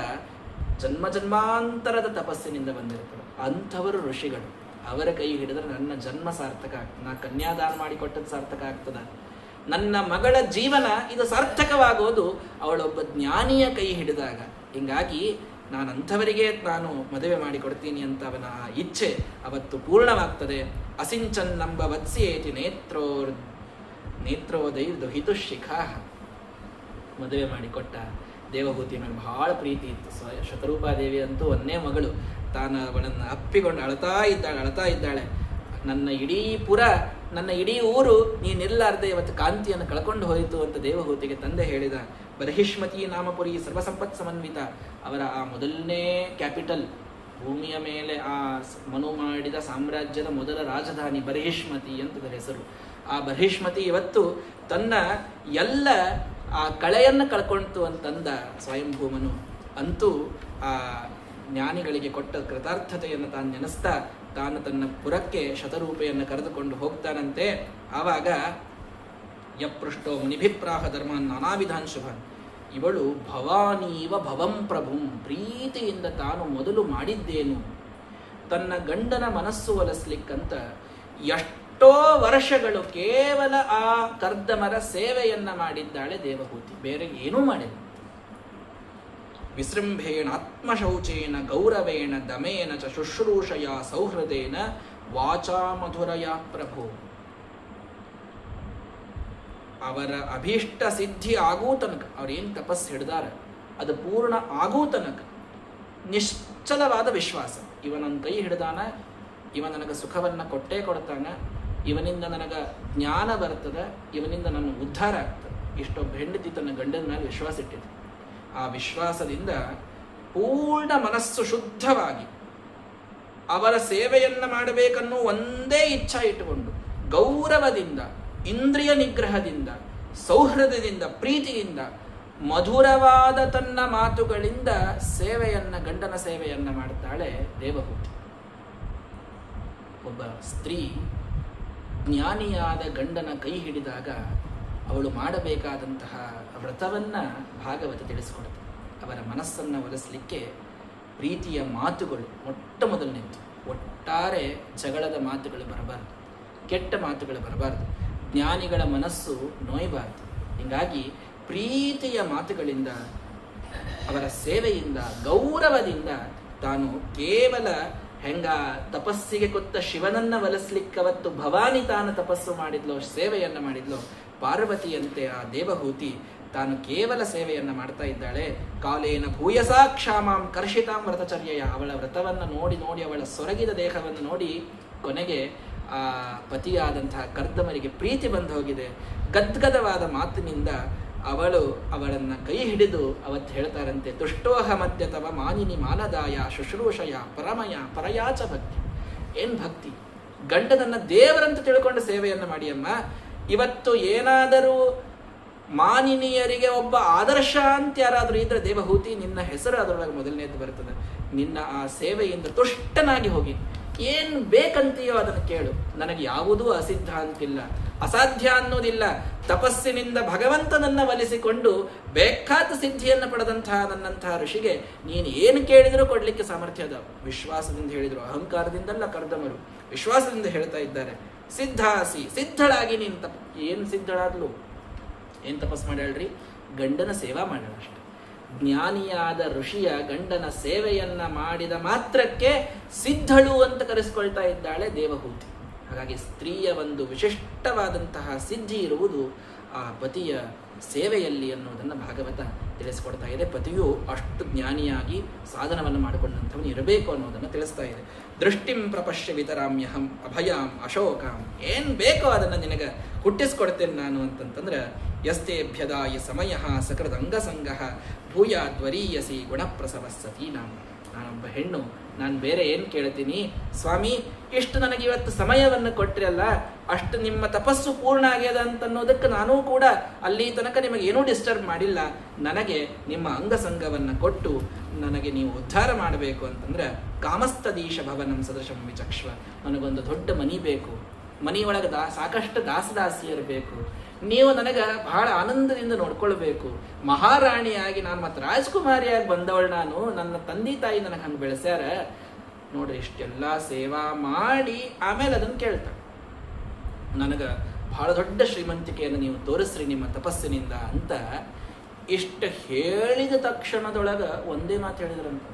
ಜನ್ಮ ಜನ್ಮಾಂತರದ ತಪಸ್ಸಿನಿಂದ ಬಂದಿರ್ತಾರೆ. ಅಂಥವರು ಋಷಿಗಳು. ಅವರ ಕೈ ಹಿಡಿದ್ರೆ ನನ್ನ ಜನ್ಮ ಸಾರ್ಥಕ ಆಗ್ತದೆ, ನಾ ಕನ್ಯಾದಾನ ಮಾಡಿಕೊಟ್ಟದ್ದು ಸಾರ್ಥಕ ಆಗ್ತದೆ. ನನ್ನ ಮಗಳ ಜೀವನ ಇದು ಸಾರ್ಥಕವಾಗುವುದು ಅವಳೊಬ್ಬ ಜ್ಞಾನಿಯ ಕೈ ಹಿಡಿದಾಗ. ಹಿಂಗಾಗಿ ನಾನು ಅಂಥವರಿಗೆ ನಾನು ಮದುವೆ ಮಾಡಿಕೊಡ್ತೀನಿ ಅಂತ ಅವನ ಆ ಇಚ್ಛೆ ಅವತ್ತು ಪೂರ್ಣವಾಗ್ತದೆ. ಅಸಿಂಚನ್ನಂಬ ವತ್ಸ್ಯೇತಿ ನೇತ್ರೋದೈರ್ದುಹಿತು ಶಿಖಾ. ಮದುವೆ ಮಾಡಿಕೊಟ್ಟ. ದೇವಹೂತಿ ಮೇಲೆ ಬಹಳ ಪ್ರೀತಿ ಇತ್ತು. ಶತರೂಪಾದೇವಿ ಅಂತೂ ಒಂದೇ ಮಗಳು. ತಾನು ಅವಳನ್ನು ಅಪ್ಪಿಕೊಂಡು ಅಳ್ತಾ ಇದ್ದಾಳೆ. ನನ್ನ ಇಡೀ ಪುರ, ನನ್ನ ಇಡೀ ಊರು ನೀನಿರ್ಲಾರ್ದೆ ಇವತ್ತು ಕಾಂತಿಯನ್ನು ಕಳ್ಕೊಂಡು ಹೋಯಿತು ಅಂತ ದೇವಹೂತಿಗೆ ತಂದೆ ಹೇಳಿದ. ಬರ್ಹಿಷ್ಮತಿ ನಾಮಪುರಿ ಸರ್ವಸಂಪತ್ ಸಮನ್ವಿತ. ಅವರ ಆ ಮೊದಲನೇ ಕ್ಯಾಪಿಟಲ್, ಭೂಮಿಯ ಮೇಲೆ ಆ ಮನು ಮಾಡಿದ ಸಾಮ್ರಾಜ್ಯದ ಮೊದಲ ರಾಜಧಾನಿ ಬರ್ಹಿಷ್ಮತಿ ಅಂತ ಹೆಸರು. ಆ ಬರ್ಹಿಷ್ಮತಿ ಇವತ್ತು ತನ್ನ ಎಲ್ಲ ಆ ಕಳೆಯನ್ನು ಕಳ್ಕೊಳ್ತು ಅಂತಂದ ಸ್ವಯಂಭೂಮನು. ಅಂತೂ ಆ ಜ್ಞಾನಿಗಳಿಗೆ ಕೊಟ್ಟ ಕೃತಾರ್ಥತೆಯನ್ನು ತಾನು ನೆನೆಸ್ತಾ ತಾನು ತನ್ನ ಪುರಕ್ಕೆ ಶತರೂಪೆಯನ್ನು ಕರೆದುಕೊಂಡು ಹೋಗ್ತಾನಂತೆ. ಆವಾಗ ಯಪೃಷ್ಟೋ ಮುನಿಭಿಪ್ರಾಹ ಧರ್ಮಾನ್ ನಾನಾವಿಧಾನ್ ಶುಭನ್. ಇವಳು ಭವಾನೀವ ಭವಂ ಪ್ರಭುಂ, ಪ್ರೀತಿಯಿಂದ ತಾನು ಮೊದಲು ಮಾಡಿದ್ದೇನು, ತನ್ನ ಗಂಡನ ಮನಸ್ಸು ಒಲಿಸ್ಲಿಕ್ಕಂತ ಎಷ್ಟೋ ವರ್ಷಗಳು ಕೇವಲ ಆ ಕರ್ದಮರ ಸೇವೆಯನ್ನ ಮಾಡಿದ್ದಾಳೆ ದೇವಹೂತಿ, ಬೇರೆ ಏನೂ ಮಾಡಿಲ್ಲ. ವಿಸೃಂಭೇಣ ಆತ್ಮಶೌಚೇನ ಗೌರವೇಣ ದಮೇನ ಚ ಶುಶ್ರೂಷಯ ಸೌಹೃದೇನ ವಾಚಾ ಮಧುರಯ ಪ್ರಭು. ಅವರ ಅಭೀಷ್ಟ ಸಿದ್ಧಿ ಆಗೂ ತನಕ, ಅವ್ರೇನು ತಪಸ್ಸು ಹಿಡ್ದಾರ ಅದು ಪೂರ್ಣ ಆಗೂ ತನಕ ನಿಶ್ಚಲವಾದ ವಿಶ್ವಾಸ. ಇವ ನನ್ನ ಕೈ ಹಿಡ್ದಾನ, ಇವ ನನಗೆ ಸುಖವನ್ನು ಕೊಟ್ಟೇ ಕೊಡ್ತಾನ, ಇವನಿಂದ ನನಗೆ ಜ್ಞಾನ ಬರ್ತದೆ, ಇವನಿಂದ ನನ್ನ ಉದ್ಧಾರ ಆಗ್ತದೆ. ಇಷ್ಟೊಬ್ಬ ಹೆಂಡತಿ ತನ್ನ ಗಂಡನ ಮೇಲೆ ವಿಶ್ವಾಸ ಇಟ್ಟಿದೆ. ಆ ವಿಶ್ವಾಸದಿಂದ ಪೂರ್ಣ ಮನಸ್ಸು ಶುದ್ಧವಾಗಿ ಅವರ ಸೇವೆಯನ್ನು ಮಾಡಬೇಕನ್ನೋ ಒಂದೇ ಇಚ್ಛಾ ಇಟ್ಟುಕೊಂಡು ಗೌರವದಿಂದ, ಇಂದ್ರಿಯ ನಿಗ್ರಹದಿಂದ, ಸೌಹೃದದಿಂದ, ಪ್ರೀತಿಯಿಂದ, ಮಧುರವಾದ ತನ್ನ ಮಾತುಗಳಿಂದ ಗಂಡನ ಸೇವೆಯನ್ನ ಮಾಡ್ತಾಳೆ ದೇವಹೂತಿ. ಒಬ್ಬ ಸ್ತ್ರೀ ಜ್ಞಾನಿಯಾದ ಗಂಡನ ಕೈ ಹಿಡಿದಾಗ ಅವಳು ಮಾಡಬೇಕಾದಂತಹ ವ್ರತವನ್ನ ಭಾಗವತ ತಿಳಿಸಿಕೊಡುತ್ತೆ. ಅವರ ಮನಸ್ಸನ್ನು ಒಲಿಸಲಿಕ್ಕೆ ಪ್ರೀತಿಯ ಮಾತುಗಳು ಮೊಟ್ಟ ಮೊದಲನೇದು. ಒಟ್ಟಾರೆ ಜಗಳದ ಮಾತುಗಳು ಬರಬಾರದು, ಕೆಟ್ಟ ಮಾತುಗಳು ಬರಬಾರದು, ಜ್ಞಾನಿಗಳ ಮನಸ್ಸು ನೋಯಬಾರದು. ಹೀಗಾಗಿ ಪ್ರೀತಿಯ ಮಾತುಗಳಿಂದ, ಅವರ ಸೇವೆಯಿಂದ, ಗೌರವದಿಂದ ತಾನು ಕೇವಲ ಹೆಂಗ ತಪಸ್ಸಿಗೆ ಕೊತ್ತ ಶಿವನನ್ನ ಒಲಿಸ್ಲಿಕ್ಕವತ್ತು ಭವಾನಿ ತಾನು ತಪಸ್ಸು ಮಾಡಿದ್ಲೋ, ಸೇವೆಯನ್ನ ಮಾಡಿದ್ಲೋ, ಪಾರ್ವತಿಯಂತೆ ಆ ದೇವಹೂತಿ ತಾನು ಕೇವಲ ಸೇವೆಯನ್ನ ಮಾಡ್ತಾ ಇದ್ದಾಳೆ. ಕಾಲೇನ ಭೂಯಸಾ ಕ್ಷಾಮಾಂ ಕರ್ಷಿತಾಂ ವ್ರತಚರ್ಯೆಯ. ಅವಳ ವ್ರತವನ್ನು ನೋಡಿ ನೋಡಿ, ಅವಳ ಸೊರಗಿದ ದೇಹವನ್ನು ನೋಡಿ ಕೊನೆಗೆ ಆ ಪತಿಯಾದಂತಹ ಕರ್ದಮರಿಗೆ ಪ್ರೀತಿ ಬಂದು ಹೋಗಿದೆ. ಗದ್ಗದವಾದ ಮಾತಿನಿಂದ ಅವಳನ್ನು ಕೈ ಹಿಡಿದು ಅವತ್ತು ಹೇಳ್ತಾರಂತೆ, ತುಷ್ಟೋಹ ಮಧ್ಯ ತವ ಮಾನಿನಿ ಮಾನದಾಯ ಶುಶ್ರೂಷಯ ಪರಮಯ ಪರಯಾಚ ಭಕ್ತಿ. ಏನ್ ಭಕ್ತಿ! ಗಂಡನನ್ನ ದೇವರಂತ ತಿಳ್ಕೊಂಡು ಸೇವೆಯನ್ನು ಮಾಡಿ ಅಮ್ಮ. ಇವತ್ತು ಏನಾದರೂ ಮಾನಿನಿಯರಿಗೆ ಒಬ್ಬ ಆದರ್ಶ ಅಂತ ಯಾರಾದರೂ ಇದ್ರೆ ದೇವಹೂತಿ ನಿನ್ನ ಹೆಸರು ಅದರೊಳಗೆ ಮೊದಲನೇದು ಬರ್ತದೆ. ನಿನ್ನ ಆ ಸೇವೆಯಿಂದ ತುಷ್ಟನಾಗಿ ಹೋಗಿ ಏನ್ ಬೇಕಂತೀಯೋ ಅದನ್ನು ಕೇಳು. ನನಗೆ ಯಾವುದೂ ಅಸಿದ್ಧ ಅಂತಿಲ್ಲ, ಅಸಾಧ್ಯ ಅನ್ನೋದಿಲ್ಲ. ತಪಸ್ಸಿನಿಂದ ಭಗವಂತನನ್ನ ಒಲಿಸಿಕೊಂಡು ಬೇಕಾದ ಸಿದ್ಧಿಯನ್ನು ಪಡೆದಂತಹ ನನ್ನಂತಹ ಋಷಿಗೆ ನೀನು ಏನು ಕೇಳಿದರೂ ಕೊಡ್ಲಿಕ್ಕೆ ಸಾಮರ್ಥ್ಯ ಅದ. ವಿಶ್ವಾಸದಿಂದ ಹೇಳಿದರು, ಅಹಂಕಾರದಿಂದಲ್ಲ. ಕರ್ದಮರು ವಿಶ್ವಾಸದಿಂದ ಹೇಳ್ತಾ ಇದ್ದಾರೆ. ಸಿದ್ಧಾಸಿ, ಸಿದ್ಧಳಾಗಿ ನೀನು ಏನು ಸಿದ್ಧಳಾದ್ಲು? ಏನು ತಪಸ್ಸು ಮಾಡ್ಯಾಳ್ರಿ? ಗಂಡನ ಸೇವಾ ಮಾಡ್ಯಾಳ ಅಷ್ಟೆ. ಜ್ಞಾನಿಯಾದ ಋಷಿಯ ಗಂಡನ ಸೇವೆಯನ್ನ ಮಾಡಿದ ಮಾತ್ರಕ್ಕೆ ಸಿದ್ಧಳು ಅಂತ ಕರೆಸಿಕೊಳ್ತಾ ಇದ್ದಾಳೆ ದೇವಹೂತಿ. ಹಾಗಾಗಿ ಸ್ತ್ರೀಯ ಒಂದು ವಿಶಿಷ್ಟವಾದಂತಹ ಸಿದ್ಧಿ ಇರುವುದು ಆ ಪತಿಯ ಸೇವೆಯಲ್ಲಿ ಅನ್ನೋದನ್ನು ಭಾಗವತ ತಿಳಿಸ್ಕೊಡ್ತಾ ಇದೆ. ಪತಿಯು ಅಷ್ಟು ಜ್ಞಾನಿಯಾಗಿ ಸಾಧನವನ್ನು ಮಾಡಿಕೊಂಡಂಥವನು ಇರಬೇಕು ಅನ್ನೋದನ್ನು ತಿಳಿಸ್ತಾ ಇದೆ. ದೃಷ್ಟಿಂ ಪ್ರಪಶ್ಯ ವಿತರಾಮ್ಯಹಂ ಅಭಯಾಂ ಅಶೋಕಾಂ. ಏನು ಬೇಕೋ ಅದನ್ನು ನಿನಗೆ ಹುಟ್ಟಿಸ್ಕೊಡ್ತೇನೆ ನಾನು ಅಂತಂತಂದ್ರೆ, ಯಸ್ತೇಭ್ಯದಾಯ ಸಮಯ ಸಕೃತ ಅಂಗಸಂಗ ಭೂಯಾದ್ವರೀಯಸಿ ಗುಣಪ್ರಸವಸ್ಸತಿ. ನಾನೊಬ್ಬ ಹೆಣ್ಣು, ನಾನು ಬೇರೆ ಏನು ಕೇಳ್ತೀನಿ ಸ್ವಾಮಿ, ಇಷ್ಟು ನನಗೆ ಇವತ್ತು ಸಮಯವನ್ನು ಕೊಟ್ಟಿರಲ್ಲ, ಅಷ್ಟು ನಿಮ್ಮ ತಪಸ್ಸು ಪೂರ್ಣ ಆಗ್ಯದ ಅಂತನ್ನೋದಕ್ಕೆ ನಾನೂ ಕೂಡ ಅಲ್ಲಿ ತನಕ ನಿಮಗೆ ಏನೂ ಡಿಸ್ಟರ್ಬ್ ಮಾಡಿಲ್ಲ. ನನಗೆ ನಿಮ್ಮ ಅಂಗಸಂಗವನ್ನು ಕೊಟ್ಟು ನನಗೆ ನೀವು ಉದ್ಧಾರ ಮಾಡಬೇಕು ಅಂತಂದ್ರೆ, ಕಾಮಸ್ತದೀಶ ಭವನಂ ಸದೃಶಂ ವಿಚಕ್ಷ್ವ. ನನಗೊಂದು ದೊಡ್ಡ ಮನಿ ಬೇಕು, ಮನೆಯೊಳಗೆ ಸಾಕಷ್ಟು ದಾಸದಾಸಿಯರು ಬೇಕು. ನೀವು ನನಗೆ ಬಹಳ ಆನಂದದಿಂದ ನೋಡ್ಕೊಳ್ಬೇಕು. ಮಹಾರಾಣಿಯಾಗಿ ನಾನು ಮತ್ತು ರಾಜ್ಕುಮಾರಿಯಾಗಿ ಬಂದವಳು ನಾನು. ನನ್ನ ತಂದೆ ತಾಯಿ ನನಗೆ ಹಂಗೆ ಬೆಳೆಸ್ಯಾರ ನೋಡ್ರಿ. ಇಷ್ಟೆಲ್ಲ ಸೇವಾ ಮಾಡಿ ಆಮೇಲೆ ಅದನ್ನು ಕೇಳ್ತಾಳೆ. ನನಗೆ ಬಹಳ ದೊಡ್ಡ ಶ್ರೀಮಂತಿಕೆಯನ್ನು ನೀವು ತೋರಿಸ್ರಿ ನಿಮ್ಮ ತಪಸ್ಸಿನಿಂದ ಅಂತ ಇಷ್ಟು ಹೇಳಿದ ತಕ್ಷಣದೊಳಗೆ ಒಂದೇ ಮಾತು ಹೇಳಿದ್ರಂತ.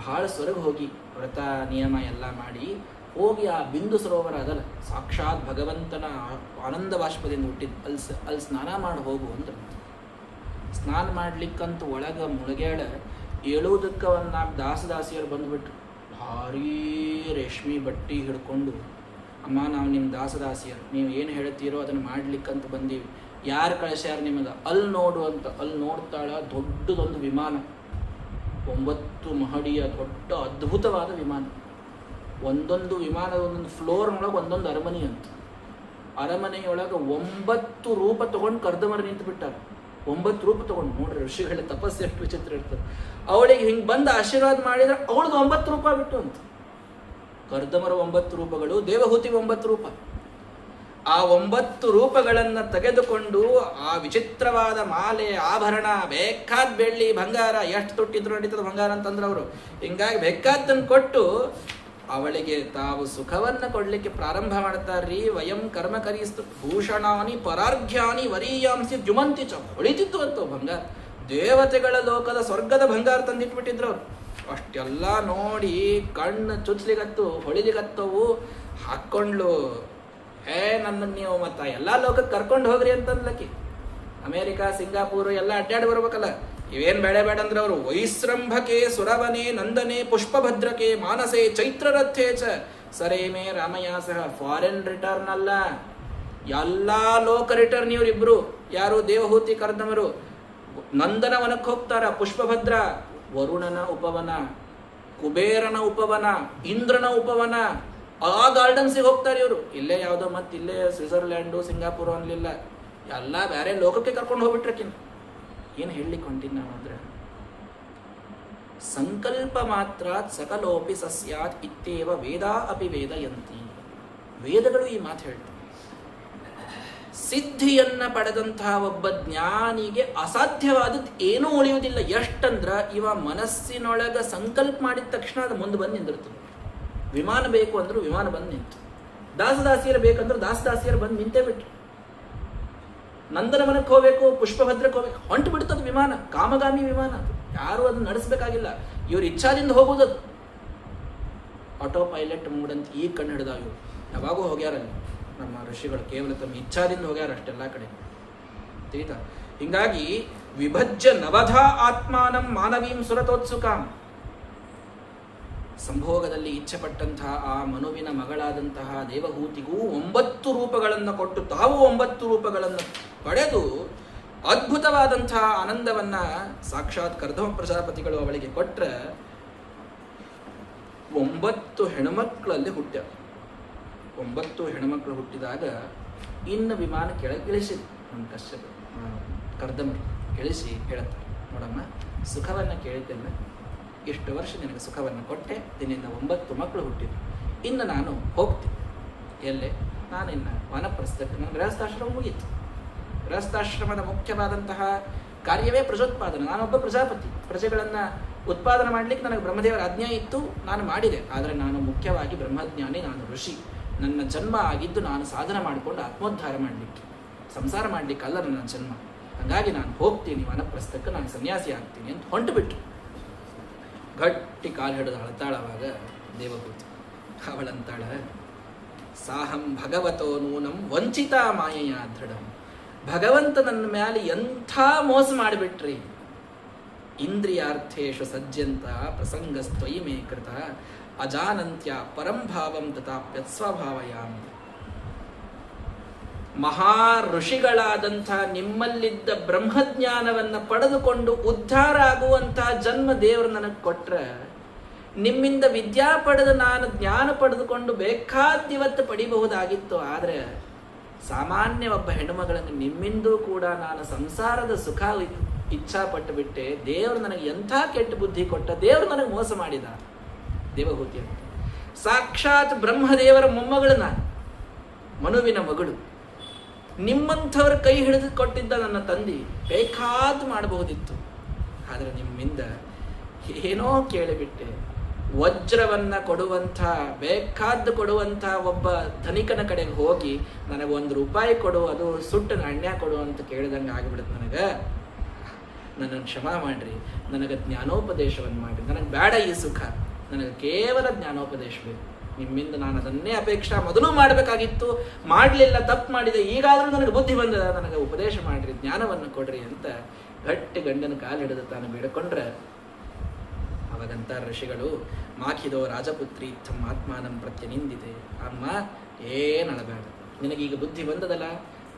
ಬಹಳ ಸೊರಗು ಹೋಗಿ ವ್ರತ ನಿಯಮ ಎಲ್ಲ ಮಾಡಿ ಹೋಗಿ ಆ ಬಿಂದು ಸರೋವರ ಅದಲ್ಲ, ಸಾಕ್ಷಾತ್ ಭಗವಂತನ ಆನಂದ ಬಾಷ್ಪದಿಂದ ಹುಟ್ಟಿದ್ದು, ಅಲ್ಲಿ ಸ್ನಾನ ಮಾಡಿ ಹೋಗು ಅಂದ್ರೆ ಸ್ನಾನ ಮಾಡ್ಲಿಕ್ಕಂತೂ ಒಳಗೆ ಮುಳುಗ್ಯಾಡ ಏಳುವುದಕ್ಕೆ ಒಂದು 4 ದಾಸದಾಸಿಯರು ಬಂದುಬಿಟ್ರು. ಭಾರೀ ರೇಷ್ಮೆ ಬಟ್ಟೆ ಹಿಡ್ಕೊಂಡು, ಅಮ್ಮ ನಾವು ನಿಮ್ಮ ದಾಸದಾಸಿಯರು, ನೀವು ಏನು ಹೇಳ್ತೀರೋ ಅದನ್ನು ಮಾಡ್ಲಿಕ್ಕಂತ ಬಂದೀವಿ, ಯಾರು ಕಳಿಸ್ಯಾರ ನಿಮಗೆ, ಅಲ್ಲಿ ನೋಡು ಅಂತ. ಅಲ್ಲಿ ನೋಡ್ತಾಳ ದೊಡ್ಡದೊಂದು ವಿಮಾನ, 9 ಮಹಡಿಯ ದೊಡ್ಡ ಅದ್ಭುತವಾದ ವಿಮಾನ. ಒಂದೊಂದು ವಿಮಾನದ ಒಂದೊಂದು ಫ್ಲೋರ್ನೊಳಗೆ ಒಂದೊಂದು ಅರಮನೆ ಅಂತ. ಅರಮನೆಯೊಳಗೆ 9 ರೂಪ ತಗೊಂಡು ಕರ್ದಮರ ನಿಂತು ಬಿಟ್ಟಾರ. 9 ರೂಪ ತಗೊಂಡು ನೋಡ್ರಿ, ಋಷಿಗಳ ತಪಸ್ಸು ಎಷ್ಟು ವಿಚಿತ್ರ ಇರ್ತದೆ. ಅವಳಿಗೆ ಹಿಂಗೆ ಬಂದು ಆಶೀರ್ವಾದ ಮಾಡಿದ್ರೆ ಅವಳದು 9 ರೂಪ ಬಿಟ್ಟು ಅಂತ. ಕರ್ದಮರ 9 ರೂಪಗಳು, ದೇವಹೂತಿ 9 ರೂಪ. ಆ 9 ರೂಪಗಳನ್ನು ತೆಗೆದುಕೊಂಡು ಆ ವಿಚಿತ್ರವಾದ ಮಾಲೆ ಆಭರಣ, ಬೇಕಾದ ಬೆಳ್ಳಿ ಬಂಗಾರ, ಎಷ್ಟು ತೊಟ್ಟಿದ್ರು ನಡೀತದೆ ಬಂಗಾರ ಅಂತಂದ್ರೆ ಅವರು, ಹಿಂಗಾಗಿ ಬೇಕಾದ್ದನ್ನು ಕೊಟ್ಟು ಅವಳಿಗೆ ತಾವು ಸುಖವನ್ನು ಕೊಡಲಿಕ್ಕೆ ಪ್ರಾರಂಭ ಮಾಡ್ತಾರ್ರಿ. ವಯಂ ಕರ್ಮ ಕರಿಸ್ತು ಭೂಷಣಾನಿ ಪರಾರ್ಘ್ಯಾನಿ ವರೀಯಾಂಸಿ ಜುಮಂತಿ ಚ. ಹೊಳಿತಿತ್ತು ಅಂತ ಬಂಗಾರ, ದೇವತೆಗಳ ಲೋಕದ ಸ್ವರ್ಗದ ಬಂಗಾರ ತಂದಿಟ್ಬಿಟ್ಟಿದ್ರು ಅವರು. ಅಷ್ಟೆಲ್ಲ ನೋಡಿ ಕಣ್ಣು ಚುಚ್ಲಿಗತ್ತು, ಹೊಳಿಲಿಗತ್ತವು. ಹಾಕ್ಕೊಂಡ್ಲು, ನನ್ನನ್ನು ನೀವು ಮತ್ತು ಎಲ್ಲ ಲೋಕಕ್ಕೆ ಕರ್ಕೊಂಡು ಹೋಗ್ರಿ ಅಂತಂದ್ಲಕ್ಕಿ. ಅಮೇರಿಕಾ, ಸಿಂಗಾಪುರ್ ಎಲ್ಲ ಅಡ್ಡಾಡಿ ಬರ್ಬೇಕಲ್ಲ, ಇವೇನು ಬೇಡ ಅಂದ್ರೆ ಅವರು ವೈಸ್ರಂಭಕೆ ಸುರವನೆ ನಂದನೆ ಪುಷ್ಪಭದ್ರಕೆ ಮಾನಸೆ ಚೈತ್ರರಥೇ ಚ ಸರೇಮೇ ರಾಮಯಾಸಃ. ಫಾರಿನ್ ರಿಟರ್ನ್ ಅಲ್ಲ, ಎಲ್ಲ ಲೋಕ ರಿಟರ್ನ್ ಇವರಿಬ್ರು. ಯಾರು? ದೇವಹೂತಿ ಕರ್ದಮರು. ನಂದನವನಕ್ಕೆ ಹೋಗ್ತಾರ, ಪುಷ್ಪಭದ್ರ ವರುಣನ ಉಪವನ, ಕುಬೇರನ ಉಪವನ, ಇಂದ್ರನ ಉಪವನ, ಆ ಗಾರ್ಡನ್ಸಿಗೆ ಹೋಗ್ತಾರೆ ಇವರು. ಇಲ್ಲೇ ಯಾವುದೋ ಮತ್ತೆ ಇಲ್ಲೇ ಸ್ವಿಟ್ಜರ್ಲ್ಯಾಂಡು ಸಿಂಗಾಪುರ್ ಅನ್ಲಿಲ್ಲ, ಎಲ್ಲ ಬೇರೆ ಲೋಕಕ್ಕೆ ಕರ್ಕೊಂಡು ಹೋಗ್ಬಿಟ್ರಕಿನ್. ಏನು ಹೇಳಲಿಕ್ಕೆ ಹೊಂಟಿದ್ದು ನಾವು ಅಂದ್ರೆ, ಸಂಕಲ್ಪ ಮಾತ್ರ ಸಕಲೋಪಿ ಸಸ್ಯಾತ್ ಇತ್ತೇವ ವೇದ ಅಪಿ ವೇದಯಂತಿ. ವೇದಗಳು ಈ ಮಾತು ಹೇಳ್ತವೆ. ಸಿದ್ಧಿಯನ್ನ ಪಡೆದಂತಹ ಒಬ್ಬ ಜ್ಞಾನಿಗೆ ಅಸಾಧ್ಯವಾದದ್ದು ಏನೂ ಉಳಿಯುವುದಿಲ್ಲ. ಎಷ್ಟಂದ್ರ ಇವ ಮನಸ್ಸಿನೊಳಗ ಸಂಕಲ್ಪ ಮಾಡಿದ ತಕ್ಷಣ ಅದು ಮುಂದೆ ಬಂದು ನಿಂದಿರ್ತದೆ. ವಿಮಾನ ಬೇಕು ಅಂದ್ರೂ ವಿಮಾನ ಬಂದು ನಿಂತು, ದಾಸದಾಸಿಯರು ಬೇಕಂದ್ರೆ ದಾಸದಾಸಿಯರು ಬಂದು ನಿಂತೇ ಬಿಟ್ರು. ನಂದನವನಕ್ಕೆ ಹೋಗ್ಬೇಕು, ಪುಷ್ಪಭದ್ರಕ್ಕೆ ಹೋಗ್ಬೇಕು, ಹೊಂಟು ಬಿಡ್ತದ ವಿಮಾನ. ಕಾಮಗಾಮಿ ವಿಮಾನ ಅದು, ಯಾರು ಅದನ್ನ ನಡೆಸಬೇಕಾಗಿಲ್ಲ, ಇವ್ರ ಇಚ್ಛಾದಿಂದ ಹೋಗೋದದು. ಆಟೋ ಪೈಲಟ್ ಮೂಡಂತ ಈಗ ಕಣ್ಣು ಹಿಡಿದಾಗ ಇವರು ಯಾವಾಗೂ ಹೋಗ್ಯಾರಲ್ಲಿ ನಮ್ಮ ಋಷಿಗಳು, ಕೇವಲ ತಮ್ಮ ಇಚ್ಛಾದಿಂದ ಹೋಗ್ಯಾರ ಅಷ್ಟೆಲ್ಲ ಕಡೆ, ತಿಳಿತಾ. ಹಿಂಗಾಗಿ ವಿಭಜ್ಯ ನವಧಾ ಆತ್ಮಾನಂ ಮಾನವೀಂ ಸುರತೋತ್ಸುಕಾಂ. ಸಂಭೋಗದಲ್ಲಿ ಇಚ್ಛೆಪಟ್ಟಂತಹ ಆ ಮನುವಿನ ಮಗಳಾದಂತಹ ದೇವಹೂತಿಗೂ 9 ರೂಪಗಳನ್ನು ಕೊಟ್ಟು ತಾವು 9 ರೂಪಗಳನ್ನು ಪಡೆದು ಅದ್ಭುತವಾದಂತಹ ಆನಂದವನ್ನ ಸಾಕ್ಷಾತ್ ಕರ್ದಮ ಪ್ರಜಾಪತಿಗಳು ಅವಳಿಗೆ ಕೊಟ್ರೆ 9 ಹೆಣ್ಮಕ್ಳಲ್ಲಿ ಹುಟ್ಟ್ಯ. 9 ಹೆಣ್ಮಕ್ಳು ಹುಟ್ಟಿದಾಗ ಇನ್ನು ವಿಮಾನ ಕೆಳಗೆ ಇಳಿಸಿದ್ರು. ನಮ್ಮ ಕಶ್ಯಪ ಕರ್ದಮರು ಇಳಿಸಿ ಹೇಳ್ತಾರೆ, ನೋಡಮ್ಮ ಸುಖವನ್ನು ಕೇಳಿದ್ದೆಲ್ಲ, ಇಷ್ಟು ವರ್ಷ ನಿನಗೆ ಸುಖವನ್ನು ಕೊಟ್ಟೆ, ದಿನಿಂದ 9 ಮಕ್ಕಳು ಹುಟ್ಟಿದ್ರು, ಇನ್ನು ನಾನು ಹೋಗ್ತೀನಿ. ಎಲ್ಲೇ? ನಾನಿನ್ನು ವನಪ್ರಸ್ಥಕ್ಕೆ, ನನ್ನ ಗೃಹಸ್ಥಾಶ್ರಮ ಮುಗೀತು. ಗೃಹಸ್ಥಾಶ್ರಮದ ಮುಖ್ಯವಾದಂತಹ ಕಾರ್ಯವೇ ಪ್ರಜೋತ್ಪಾದನೆ. ನಾನೊಬ್ಬ ಪ್ರಜಾಪತಿ, ಪ್ರಜೆಗಳನ್ನು ಉತ್ಪಾದನೆ ಮಾಡಲಿಕ್ಕೆ ನನಗೆ ಬ್ರಹ್ಮದೇವರ ಆಜ್ಞೆ ಇತ್ತು, ನಾನು ಮಾಡಿದೆ. ಆದರೆ ನಾನು ಮುಖ್ಯವಾಗಿ ಬ್ರಹ್ಮಜ್ಞಾನಿ, ನಾನು ಋಷಿ. ನನ್ನ ಜನ್ಮ ಆಗಿದ್ದು ನಾನು ಸಾಧನೆ ಮಾಡಿಕೊಂಡು ಆತ್ಮೋದ್ಧಾರ ಮಾಡಲಿಕ್ಕೆ, ಸಂಸಾರ ಮಾಡಲಿಕ್ಕೆ ಅಲ್ಲ ನನ್ನ ಜನ್ಮ. ಹಾಗಾಗಿ ನಾನು ಹೋಗ್ತೀನಿ ವನಪ್ರಸ್ಥಕ್ಕೆ, ನಾನು ಸನ್ಯಾಸಿ ಆಗ್ತೀನಿ ಅಂತ ಹೊಂಟು ಬಿಟ್ರು. ಗಟ್ಟಿ ಕಾಲು ಹಿಡಿದು ಅಳತಾಳವಾಗ ದೇವಭೂತಿ. ಅವಳಂತಾಳ, ಸಾಹಂ ಭಗವತೋ ನೂನಂ ವಂಚಿತ ಮಾಯೆಯ ದೃಢಂ. ಭಗವಂತ ನನ್ನ ಮ್ಯಾಲೆ ಎಂಥ ಮೋಸ ಮಾಡಿಬಿಟ್ರಿ. ಇಂದ್ರಿಯಾರ್ಥೇಶು ಸಜ್ಜಂತ ಪ್ರಸಂಗಸ್ತ್ವಯಿ ಮೇ ಕೃತ ಅಜಾನಂತ್ಯ ಪರಂಭಾವಂ ತಥಾಪ್ಯಸ್ವಭಾವಯಾಮ್. ಮಹಾ ಋಷಿಗಳಾದಂಥ ನಿಮ್ಮಲ್ಲಿದ್ದ ಬ್ರಹ್ಮಜ್ಞಾನವನ್ನು ಪಡೆದುಕೊಂಡು ಉದ್ಧಾರ ಆಗುವಂತಹ ಜನ್ಮ ದೇವರು ನನಗೆ ಕೊಟ್ರೆ, ನಿಮ್ಮಿಂದ ವಿದ್ಯಾ ಪಡೆದು ನಾನು ಜ್ಞಾನ ಪಡೆದುಕೊಂಡು ಬೇಕಾದಿವತ್ತು ಪಡಿಬಹುದಾಗಿತ್ತು. ಆದರೆ ಸಾಮಾನ್ಯ ಒಬ್ಬ ಹೆಣ್ಣುಮಗಳನ್ನು ನಿಮ್ಮಿಂದೂ ಕೂಡ ನಾನು ಸಂಸಾರದ ಸುಖ ಇಚ್ಛಾಪಟ್ಟು ಬಿಟ್ಟೆ. ದೇವರು ನನಗೆ ಎಂಥ ಕೆಟ್ಟ ಬುದ್ಧಿ ಕೊಟ್ಟ, ದೇವರು ನನಗೆ ಮೋಸ ಮಾಡಿದ. ದೇವಹೂತಿ ಅಂತ ಸಾಕ್ಷಾತ್ ಬ್ರಹ್ಮದೇವರ ಮೊಮ್ಮಗಳು ನಾನು, ಮನುವಿನ ಮಗಳು. ನಿಮ್ಮಂಥವ್ರ ಕೈ ಹಿಡಿದು ಕೊಟ್ಟಿದ್ದ ನನ್ನ ತಂದೆ ಬೇಕಾದ್ದು ಮಾಡಬಹುದಿತ್ತು. ಆದರೆ ನಿಮ್ಮಿಂದ ಏನೋ ಕೇಳಿಬಿಟ್ಟೆ, ವಜ್ರವನ್ನ ಕೊಡುವಂಥ, ಬೇಕಾದ್ದು ಕೊಡುವಂಥ ಒಬ್ಬ ಧನಿಕನ ಕಡೆಗೆ ಹೋಗಿ ನನಗೆ 1 ರೂಪಾಯಿ ಕೊಡು, ಅದು ಸುಟ್ಟು ನಾಣ್ಯ ಕೊಡು ಅಂತ ಕೇಳಿದಂಗೆ ಆಗಿಬಿಡುತ್ತೆ. ನನ್ನನ್ನು ಕ್ಷಮಾ ಮಾಡ್ರಿ, ನನಗೆ ಜ್ಞಾನೋಪದೇಶವನ್ನು ಮಾಡಿರಿ, ನನಗೆ ಬೇಡ ಈ ಸುಖ, ನನಗೆ ಕೇವಲ ಜ್ಞಾನೋಪದೇಶ ಬೇಕು ನಿಮ್ಮಿಂದ. ನಾನು ಅದನ್ನೇ ಅಪೇಕ್ಷಾ ಮೊದಲು ಮಾಡಬೇಕಾಗಿತ್ತು, ಮಾಡಲಿಲ್ಲ, ತಪ್ಪು ಮಾಡಿದೆ, ಈಗಾದರೂ ನನಗೆ ಬುದ್ಧಿ ಬಂದದ, ನನಗೆ ಉಪದೇಶ ಮಾಡಿರಿ, ಜ್ಞಾನವನ್ನು ಕೊಡ್ರಿ ಅಂತ ಗಟ್ಟಿ ಗಂಡನ ಕಾಲು ಹಿಡಿದು ತಾನು ಬೇಡಿಕೊಂಡ್ರೆ ಅವಾಗಂತ ಋಷಿಗಳು ಮಾಖಿದೋ ರಾಜಪುತ್ರಿ ತಮ್ಮ ಆತ್ಮಾನಂ ಪ್ರತ್ಯನಿಂದಿದೆ. ಅಮ್ಮ ಏನಳಬೇಡ, ನಿನಗೀಗ ಬುದ್ಧಿ ಬಂದದಲ್ಲ,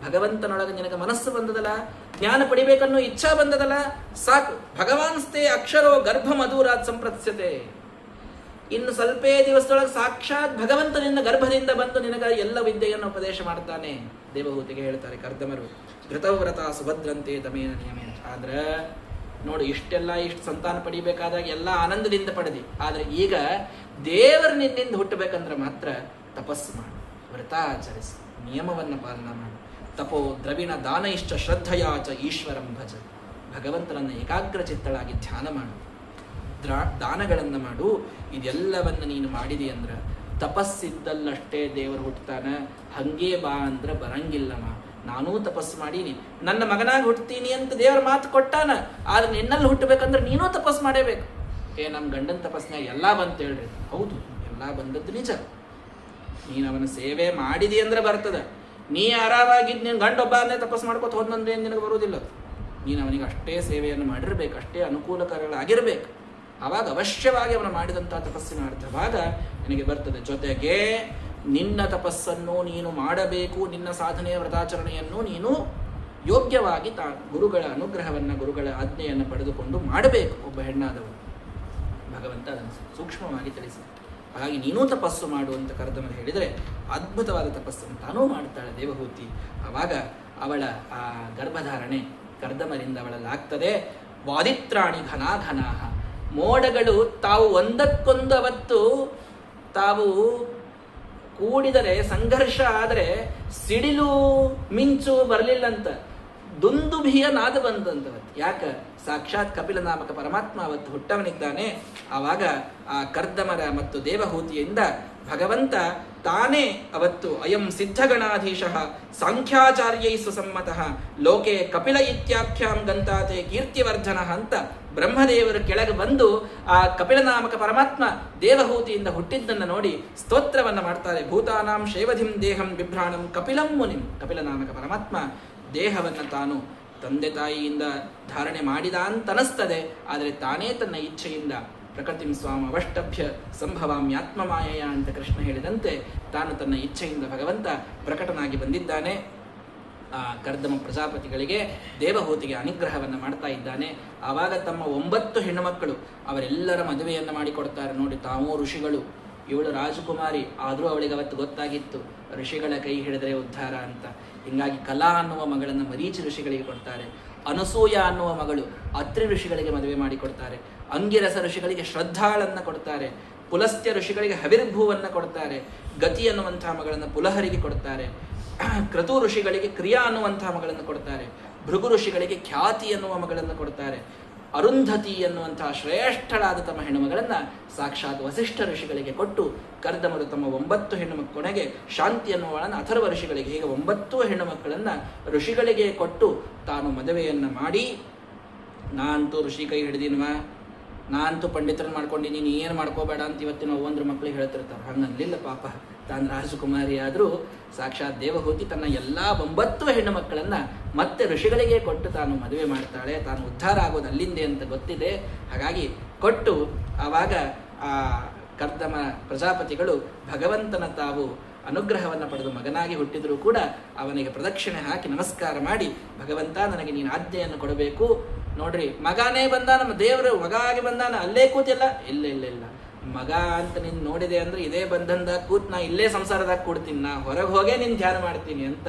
ಭಗವಂತನೊಳಗೆ ನಿನಗೆ ಮನಸ್ಸು ಬಂದದಲ್ಲ, ಜ್ಞಾನ ಪಡಿಬೇಕನ್ನೋ ಇಚ್ಛಾ ಬಂದದಲ್ಲ, ಸಾಕು. ಭಗವಾನ್ಸ್ತೆ ಅಕ್ಷರೋ ಗರ್ಭ ಮಧುರಾತ್ ಸಂಪ್ರತ್ಸ್ಯತೆ. ಇನ್ನು ಸ್ವಲ್ಪೇ ದಿವಸದೊಳಗೆ ಸಾಕ್ಷಾತ್ ಭಗವಂತನಿಂದ ಗರ್ಭದಿಂದ ಬಂದು ನಿನಗೆ ಎಲ್ಲ ವಿದ್ಯೆಯನ್ನು ಉಪದೇಶ ಮಾಡ್ತಾನೆ. ದೇವಹೂತಿಗೆ ಹೇಳ್ತಾರೆ ಕರ್ದಮರು, ಘೃತವ್ರತ ಸುಭದ್ರಂತೆ ತಮೇನ ನಿಯಮೇನ. ಆದ್ರೆ ನೋಡಿ, ಇಷ್ಟು ಸಂತಾನ ಪಡಿಬೇಕಾದಾಗ ಎಲ್ಲ ಆನಂದದಿಂದ ಪಡೆದಿ. ಆದ್ರೆ ಈಗ ದೇವರ ನಿನ್ನಿಂದ ಹುಟ್ಟಬೇಕಂದ್ರೆ ಮಾತ್ರ ತಪಸ್ಸು ಮಾಡು, ವ್ರತ ಆಚರಿಸಿ, ನಿಯಮವನ್ನು ಪಾಲನ ಮಾಡು. ತಪೋ ದ್ರವಿಣ ದಾನ ಇಷ್ಟ ಶ್ರದ್ಧಯಾಚ ಈಶ್ವರಂ ಭಜ. ಭಗವಂತನನ್ನು ಏಕಾಗ್ರ ಚಿತ್ತಳಾಗಿ ಧ್ಯಾನ ಮಾಡು, ದಾನಗಳನ್ನು ಮಾಡು. ಇದೆಲ್ಲವನ್ನು ನೀನು ಮಾಡಿದಿ ಅಂದ್ರೆ ತಪಸ್ಸಿದ್ದಲ್ಲಷ್ಟೇ ದೇವರು ಹುಟ್ಟುತ್ತಾನ. ಹಂಗೇ ಬಾ ಅಂದ್ರೆ ಬರಂಗಿಲ್ಲಮ್ಮ. ನಾನೂ ತಪಸ್ಸು ಮಾಡೀನಿ, ನನ್ನ ಮಗನಾಗಿ ಹುಟ್ಟುತ್ತೀನಿ ಅಂತ ದೇವರ ಮಾತು ಕೊಟ್ಟಾನ. ಆದ್ರೆ ನಿನ್ನಲ್ಲಿ ಹುಟ್ಟಬೇಕಂದ್ರೆ ನೀನೂ ತಪಸ್ಸು ಮಾಡೇಬೇಕು. ನಮ್ಮ ಗಂಡನ ತಪಸ್ಸಿನಾಗ ಎಲ್ಲ ಬಂತ ಹೇಳ್ರಿ. ಹೌದು, ಎಲ್ಲ ಬಂದದ್ದು ನಿಜ. ನೀನು ಅವನ ಸೇವೆ ಮಾಡಿದಿ ಅಂದ್ರೆ ಬರ್ತದ. ನೀ ಆರಾಮಾಗಿದ್ದು ನೀನು ಗಂಡೊಬ್ಬನೇ ತಪಸ್ಸು ಮಾಡ್ಕೊತ ಹೋದ್ನಂದ್ರೆ ಏನು ನಿನಗೆ ಬರುವುದಿಲ್ಲ. ನೀನು ಅವನಿಗೆ ಅಷ್ಟೇ ಸೇವೆಯನ್ನು ಮಾಡಿರ್ಬೇಕು, ಅಷ್ಟೇ ಅನುಕೂಲಕರಗಳಾಗಿರ್ಬೇಕು. ಆವಾಗ ಅವಶ್ಯವಾಗಿ ಅವನು ಮಾಡಿದಂಥ ತಪಸ್ಸಿನ ಅರ್ಥವಾಗ ನಿನಗೆ ಬರ್ತದೆ. ಜೊತೆಗೆ ನಿನ್ನ ತಪಸ್ಸನ್ನು ನೀನು ಮಾಡಬೇಕು, ನಿನ್ನ ಸಾಧನೆಯ ವ್ರತಾಚರಣೆಯನ್ನು ನೀನು ಯೋಗ್ಯವಾಗಿ ಗುರುಗಳ ಅನುಗ್ರಹವನ್ನು, ಗುರುಗಳ ಆಜ್ಞೆಯನ್ನು ಪಡೆದುಕೊಂಡು ಮಾಡಬೇಕು ಒಬ್ಬ ಹೆಣ್ಣಾದವನು. ಭಗವಂತ ಅದನ್ನು ಸೂಕ್ಷ್ಮವಾಗಿ ತಿಳಿಸಿ. ಹಾಗಾಗಿ ನೀನೂ ತಪಸ್ಸು ಮಾಡು ಅಂತ ಕರ್ದಮರು ಹೇಳಿದರೆ ಅದ್ಭುತವಾದ ತಪಸ್ಸನ್ನು ತಾನೂ ಮಾಡ್ತಾಳೆ ದೇವಹೂತಿ. ಆವಾಗ ಅವಳ ಆ ಗರ್ಭಧಾರಣೆ ಕರ್ದಮರಿಂದ ಅವಳಲ್ಲಾಗ್ತದೆ. ವಾದಿತ್ರಾಣಿ ಘನಾಘನಾಹ. ಮೋಡಗಳು ತಾವು ಒಂದಕ್ಕೊಂದು ಅವತ್ತು ತಾವು ಕೂಡಿದರೆ, ಸಂಘರ್ಷ ಆದರೆ ಸಿಡಿಲು ಮಿಂಚು ಬರಲಿಲ್ಲಂತ, ದುಂದುಭಿಯ ನಾದ ಬಂದಂತವತ್ತು. ಯಾಕೆ? ಸಾಕ್ಷಾತ್ ಕಪಿಲ ನಾಮಕ ಪರಮಾತ್ಮ ಅವತ್ತು ಹುಟ್ಟವನಿದ್ದಾನೆ. ಆವಾಗ ಆ ಕರ್ದಮರ ಮತ್ತು ದೇವಹೂತಿಯಿಂದ ಭಗವಂತ ತಾನೇ ಅವತ್ತು ಅಯಂ ಸಿದ್ಧಗಣಾಧೀಶಃ ಸಾಂಖ್ಯಾಚಾರ್ಯೈ ಸುಸಮ್ಮತಃ ಲೋಕೆ ಕಪಿಲ ಇತ್ಯಾಖ್ಯಾಂ ಗಂತಾತೆ ಕೀರ್ತಿವರ್ಧನ ಅಂತ ಬ್ರಹ್ಮದೇವರು ಕೆಳಗೆ ಬಂದು ಆ ಕಪಿಲನಾಮಕ ಪರಮಾತ್ಮ ದೇವಹೂತಿಯಿಂದ ಹುಟ್ಟಿದ್ದನ್ನು ನೋಡಿ ಸ್ತೋತ್ರವನ್ನು ಮಾಡ್ತಾರೆ. ಭೂತಾನಾಂ ಶೇವಧಿಂ ದೇಹಂ ಬಿಭ್ರಾಣಂ ಕಪಿಲಂ ಮುನಿಂ. ಕಪಿಲನಾಮಕ ಪರಮಾತ್ಮ ದೇಹವನ್ನು ತಾನು ತಂದೆ ತಾಯಿಯಿಂದ ಧಾರಣೆ ಮಾಡಿದ ಅಂತ ಅನಿಸ್ತದೆ. ಆದರೆ ತಾನೇ ತನ್ನ ಇಚ್ಛೆಯಿಂದ ಪ್ರಕೃತಿಂ ಸ್ವಾಮ ಅವಷ್ಟಭ್ಯ ಸಂಭವಾಮ್ಯಾತ್ಮಮಾಯಯ ಅಂತ ಕೃಷ್ಣ ಹೇಳಿದಂತೆ ತಾನು ತನ್ನ ಇಚ್ಛೆಯಿಂದ ಭಗವಂತ ಪ್ರಕಟನಾಗಿ ಬಂದಿದ್ದಾನೆ. ಆ ಕರ್ದಮ ಪ್ರಜಾಪತಿಗಳಿಗೆ ದೇವಹೂತಿಗೆ ಅನುಗ್ರಹವನ್ನು ಮಾಡ್ತಾ ಇದ್ದಾನೆ. ಆವಾಗ ತಮ್ಮ 9 ಹೆಣ್ಣುಮಕ್ಕಳು ಅವರೆಲ್ಲರ ಮದುವೆಯನ್ನು ಮಾಡಿಕೊಡ್ತಾರೆ. ನೋಡಿ, ತಾವೂ ಋಷಿಗಳು, ಇವಳು ರಾಜಕುಮಾರಿ, ಆದರೂ ಅವಳಿಗೆ ಅವತ್ತು ಗೊತ್ತಾಗಿತ್ತು ಋಷಿಗಳ ಕೈ ಹಿಡಿದರೆ ಉದ್ಧಾರ ಅಂತ. ಹೀಗಾಗಿ ಕಲಾ ಅನ್ನುವ ಮಗಳನ್ನು ಮರೀಚಿ ಋಷಿಗಳಿಗೆ ಕೊಡ್ತಾರೆ. ಅನಸೂಯ ಅನ್ನುವ ಮಗಳು ಅತ್ರಿ ಋಷಿಗಳಿಗೆ ಮದುವೆ ಮಾಡಿಕೊಡ್ತಾರೆ. ಅಂಗಿರಸ ಋಷಿಗಳಿಗೆ ಶ್ರದ್ಧಾಳನ್ನು ಕೊಡ್ತಾರೆ. ಪುಲಸ್ತ್ಯ ಋಷಿಗಳಿಗೆ ಹವಿರ್ಭೂವನ್ನು ಕೊಡ್ತಾರೆ. ಗತಿ ಅನ್ನುವಂತಹ ಮಗಳನ್ನು ಪುಲಹರಿಗೆ ಕೊಡ್ತಾರೆ. ಕ್ರತು ಋಷಿಗಳಿಗೆ ಕ್ರಿಯಾ ಅನ್ನುವಂತಹ ಮಗಳನ್ನು ಕೊಡ್ತಾರೆ. ಭೃಗು ಋಷಿಗಳಿಗೆ ಖ್ಯಾತಿ ಅನ್ನುವ ಮಗಳನ್ನು ಕೊಡ್ತಾರೆ. ಅರುಂಧತಿ ಎನ್ನುವಂತಹ ಶ್ರೇಷ್ಠಳಾದ ತಮ್ಮ ಹೆಣ್ಣುಮಗಳನ್ನು ಸಾಕ್ಷಾತ್ ವಸಿಷ್ಠ ಋಷಿಗಳಿಗೆ ಕೊಟ್ಟು ಕರ್ದಮರು ತಮ್ಮ 9 ಹೆಣ್ಣುಮಕ್ಕಳಿಗೆ ಶಾಂತಿ ಎನ್ನುವಳನ್ನು ಅಥರ್ವ ಋಷಿಗಳಿಗೆ, ಹೀಗೆ 9 ಹೆಣ್ಣುಮಕ್ಕಳನ್ನು ಋಷಿಗಳಿಗೆ ಕೊಟ್ಟು ತಾನು ಮದುವೆಯನ್ನು ಮಾಡಿ, ನಾನಂತೂ ಋಷಿ ಕೈ ಹಿಡಿದಿನ್ವ, ನಾನಂತೂ ಪಂಡಿತರನ್ನು ಮಾಡ್ಕೊಂಡಿನಿ, ನೀ ಏನು ಮಾಡ್ಕೋಬೇಡ ಅಂತ ಇವತ್ತಿನ 9 ಮಕ್ಕಳಿಗೆ ಹೇಳ್ತಿರ್ತಾರೆ. ಹಂಗನ್ಲಿಲ್ಲ ಪಾಪ. ತಾನು ರಾಜಕುಮಾರಿ ಆದರೂ ಸಾಕ್ಷಾತ್ ದೇವಹೂತಿ ತನ್ನ ಎಲ್ಲ 9 ಹೆಣ್ಣು ಮಕ್ಕಳನ್ನು ಮತ್ತೆ ಋಷಿಗಳಿಗೆ ಕೊಟ್ಟು ತಾನು ಮದುವೆ ಮಾಡ್ತಾಳೆ. ತಾನು ಉದ್ಧಾರ ಆಗೋದು ಅಲ್ಲಿಂದೆ ಅಂತ ಗೊತ್ತಿದೆ. ಹಾಗಾಗಿ ಕೊಟ್ಟು ಆವಾಗ ಆ ಕರ್ದಮ ಪ್ರಜಾಪತಿಗಳು ಭಗವಂತನ ತಾವು ಅನುಗ್ರಹವನ್ನು ಪಡೆದು ಮಗನಾಗಿ ಹುಟ್ಟಿದರೂ ಕೂಡ ಅವನಿಗೆ ಪ್ರದಕ್ಷಿಣೆ ಹಾಕಿ ನಮಸ್ಕಾರ ಮಾಡಿ, ಭಗವಂತ ನನಗೆ ನೀನು ಆಜ್ಞೆಯನ್ನು ಕೊಡಬೇಕು. ನೋಡ್ರಿ, ಮಗನೇ ಬಂದ, ನಮ್ಮ ದೇವರು ಮಗ ಆಗಿ ಬಂದಾನ, ಅಲ್ಲೇ ಕೂತಿಲ್ಲ. ಇಲ್ಲ ಇಲ್ಲ ಇಲ್ಲ, ಮಗ ಅಂತ ನೀನು ನೋಡಿದೆ ಅಂದ್ರೆ ಇದೇ ಬಂಧನದಾಗ ಕೂತ್ ನಾ ಇಲ್ಲೇ ಸಂಸಾರದಾಗ ಕೂಡ್ತೀನಿ, ನಾ ಹೊರಗೆ ಹೋಗೇ ನೀನು ಧ್ಯಾನ ಮಾಡ್ತೀನಿ ಅಂತ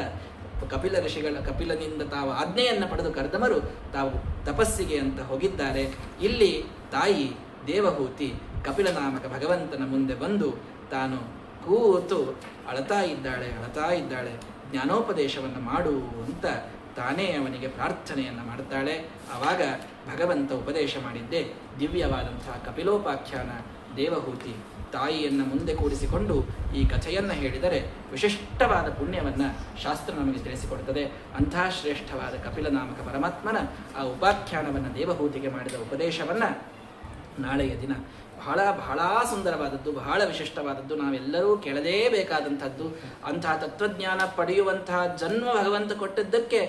ಕಪಿಲ ಋಷಿಗಳ ಕಪಿಲನಿಂದ ತಾವು ಆಜ್ಞೆಯನ್ನು ಪಡೆದು ಕರ್ದಮರು ತಾವು ತಪಸ್ಸಿಗೆ ಅಂತ ಹೋಗಿದ್ದಾರೆ. ಇಲ್ಲಿ ತಾಯಿ ದೇವಹೂತಿ ಕಪಿಲನಾಮಕ ಭಗವಂತನ ಮುಂದೆ ಬಂದು ತಾನು ಕೂತು ಅಳತಾ ಇದ್ದಾಳೆ. ಜ್ಞಾನೋಪದೇಶವನ್ನು ಮಾಡು ಅಂತ ತಾನೇ ಅವನಿಗೆ ಪ್ರಾರ್ಥನೆಯನ್ನು ಮಾಡ್ತಾಳೆ. ಆವಾಗ ಭಗವಂತ ಉಪದೇಶ ಮಾಡಿದ್ದೇ ದಿವ್ಯವಾದಂತಹ ಕಪಿಲೋಪಾಖ್ಯಾನ ದೇವಹೂತಿ ತಾಯಿಯನ್ನು ಮುಂದೆ ಕೂಡಿಸಿಕೊಂಡು ಈ ಕಥೆಯನ್ನು ಹೇಳಿದರೆ ವಿಶಿಷ್ಟವಾದ ಪುಣ್ಯವನ್ನು ಶಾಸ್ತ್ರ ನಮಗೆ ತಿಳಿಸಿಕೊಡುತ್ತದೆ. ಅಂತಹ ಶ್ರೇಷ್ಠವಾದ ಕಪಿಲ ನಾಮಕ ಪರಮಾತ್ಮನ ಆ ಉಪಾಖ್ಯಾನವನ್ನು ದೇವಹೂತಿಗೆ ಮಾಡಿದ ಉಪದೇಶವನ್ನು ನಾಳೆಯ ದಿನ ಬಹಳ ಬಹಳ ಸುಂದರವಾದದ್ದು, ಬಹಳ ವಿಶಿಷ್ಟವಾದದ್ದು, ನಾವೆಲ್ಲರೂ ಕೇಳಲೇಬೇಕಾದಂಥದ್ದು. ಅಂತಹ ತತ್ವಜ್ಞಾನ ಪಡೆಯುವಂತಹ ಜನ್ಮ ಭಗವಂತ ಕೊಟ್ಟದ್ದಕ್ಕೆ,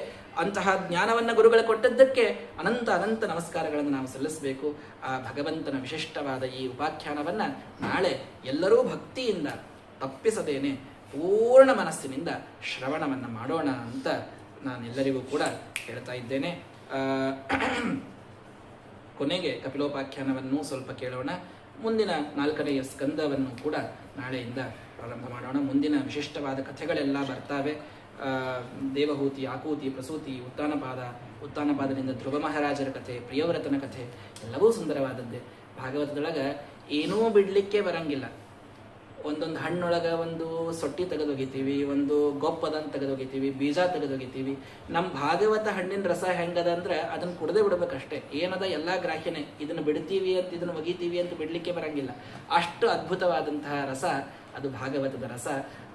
ಅಂತಹ ಜ್ಞಾನವನ್ನು ಗುರುಗಳು ಕೊಟ್ಟದ್ದಕ್ಕೆ ಅನಂತ ಅನಂತ ನಮಸ್ಕಾರಗಳನ್ನು ನಾವು ಸಲ್ಲಿಸಬೇಕು. ಆ ಭಗವಂತನ ವಿಶಿಷ್ಟವಾದ ಈ ಉಪಾಖ್ಯಾನವನ್ನು ನಾಳೆ ಎಲ್ಲರೂ ಭಕ್ತಿಯಿಂದ ತಪ್ಪಿಸದೇನೆ ಪೂರ್ಣ ಮನಸ್ಸಿನಿಂದ ಶ್ರವಣವನ್ನು ಮಾಡೋಣ ಅಂತ ನಾನೆಲ್ಲರಿಗೂ ಕೂಡ ಹೇಳ್ತಾ ಇದ್ದೇನೆ. ಕೊನೆಗೆ ಕಪಿಲೋಪಾಖ್ಯಾನವನ್ನು ಸ್ವಲ್ಪ ಕೇಳೋಣ. ಮುಂದಿನ 4ನೆಯ ಸ್ಕಂದವನ್ನು ಕೂಡ ನಾಳೆಯಿಂದ ಪ್ರಾರಂಭ ಮಾಡೋಣ. ಮುಂದಿನ ವಿಶಿಷ್ಟವಾದ ಕಥೆಗಳೆಲ್ಲ ಬರ್ತಾವೆ. ದೇವಹೂತಿ, ಆಕೂತಿ, ಪ್ರಸೂತಿ, ಉತ್ತಾನಪಾದದಿಂದ ಧ್ರುವ ಮಹಾರಾಜರ ಕಥೆ, ಪ್ರಿಯವ್ರತನ ಕಥೆ ಎಲ್ಲವೂ ಸುಂದರವಾದದ್ದೇ. ಭಾಗವತದೊಳಗೆ ಏನೂ ಬಿಡಲಿಕ್ಕೆ ಬರಂಗಿಲ್ಲ. ಒಂದೊಂದು ಹಣ್ಣೊಳಗೆ ಒಂದು ಸೊಟ್ಟಿ ತೆಗೆದೊಗಿತೀವಿ, ಒಂದು ಗೊಪ್ಪದನ್ನು ತೆಗೆದೊಗಿತೀವಿ, ಬೀಜ ತೆಗೆದೊಗಿತೀವಿ. ನಮ್ಮ ಭಾಗವತ ಹಣ್ಣಿನ ರಸ ಹೆಂಗದ ಅಂದ್ರೆ ಅದನ್ನು ಕುಡದೆ ಬಿಡ್ಬೇಕಷ್ಟೇ. ಏನದ ಎಲ್ಲ ಗ್ರಾಹ್ಯನೇ. ಇದನ್ನು ಬಿಡ್ತೀವಿ ಅಂತ, ಇದನ್ನು ಒಗಿತೀವಿ ಅಂತ ಬಿಡಲಿಕ್ಕೆ ಬರಂಗಿಲ್ಲ. ಅಷ್ಟು ಅದ್ಭುತವಾದಂತಹ ರಸ ಅದು ಭಾಗವತದ ರಸ.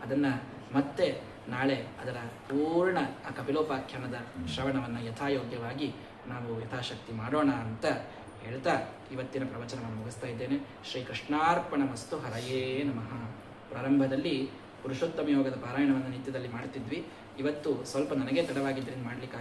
ಅದನ್ನು ಮತ್ತೆ ನಾಳೆ ಅದರ ಪೂರ್ಣ ಆ ಕಪಿಲೋಪಾಖ್ಯಾನದ ಶ್ರವಣವನ್ನು ಯಥಾಯೋಗ್ಯವಾಗಿ ನಾವು ಯಥಾಶಕ್ತಿ ಮಾಡೋಣ ಅಂತ ಹೇಳ್ತಾ ಇವತ್ತಿನ ಪ್ರವಚನವನ್ನು ಮುಗಿಸ್ತಾ ಇದ್ದೇನೆ. ಶ್ರೀಕೃಷ್ಣಾರ್ಪಣಮಸ್ತು. ಹರಯೇ ನಮಃ. ಪ್ರಾರಂಭದಲ್ಲಿ ಪುರುಷೋತ್ತಮ ಯೋಗದ ಪಾರಾಯಣವನ್ನು ನಿತ್ಯದಲ್ಲಿ ಮಾಡ್ತಿದ್ವಿ. ಇವತ್ತು ಸ್ವಲ್ಪ ನನಗೆ ತಡವಾಗಿದ್ದರಿಂದ ಮಾಡಲಿಕ್ಕೆ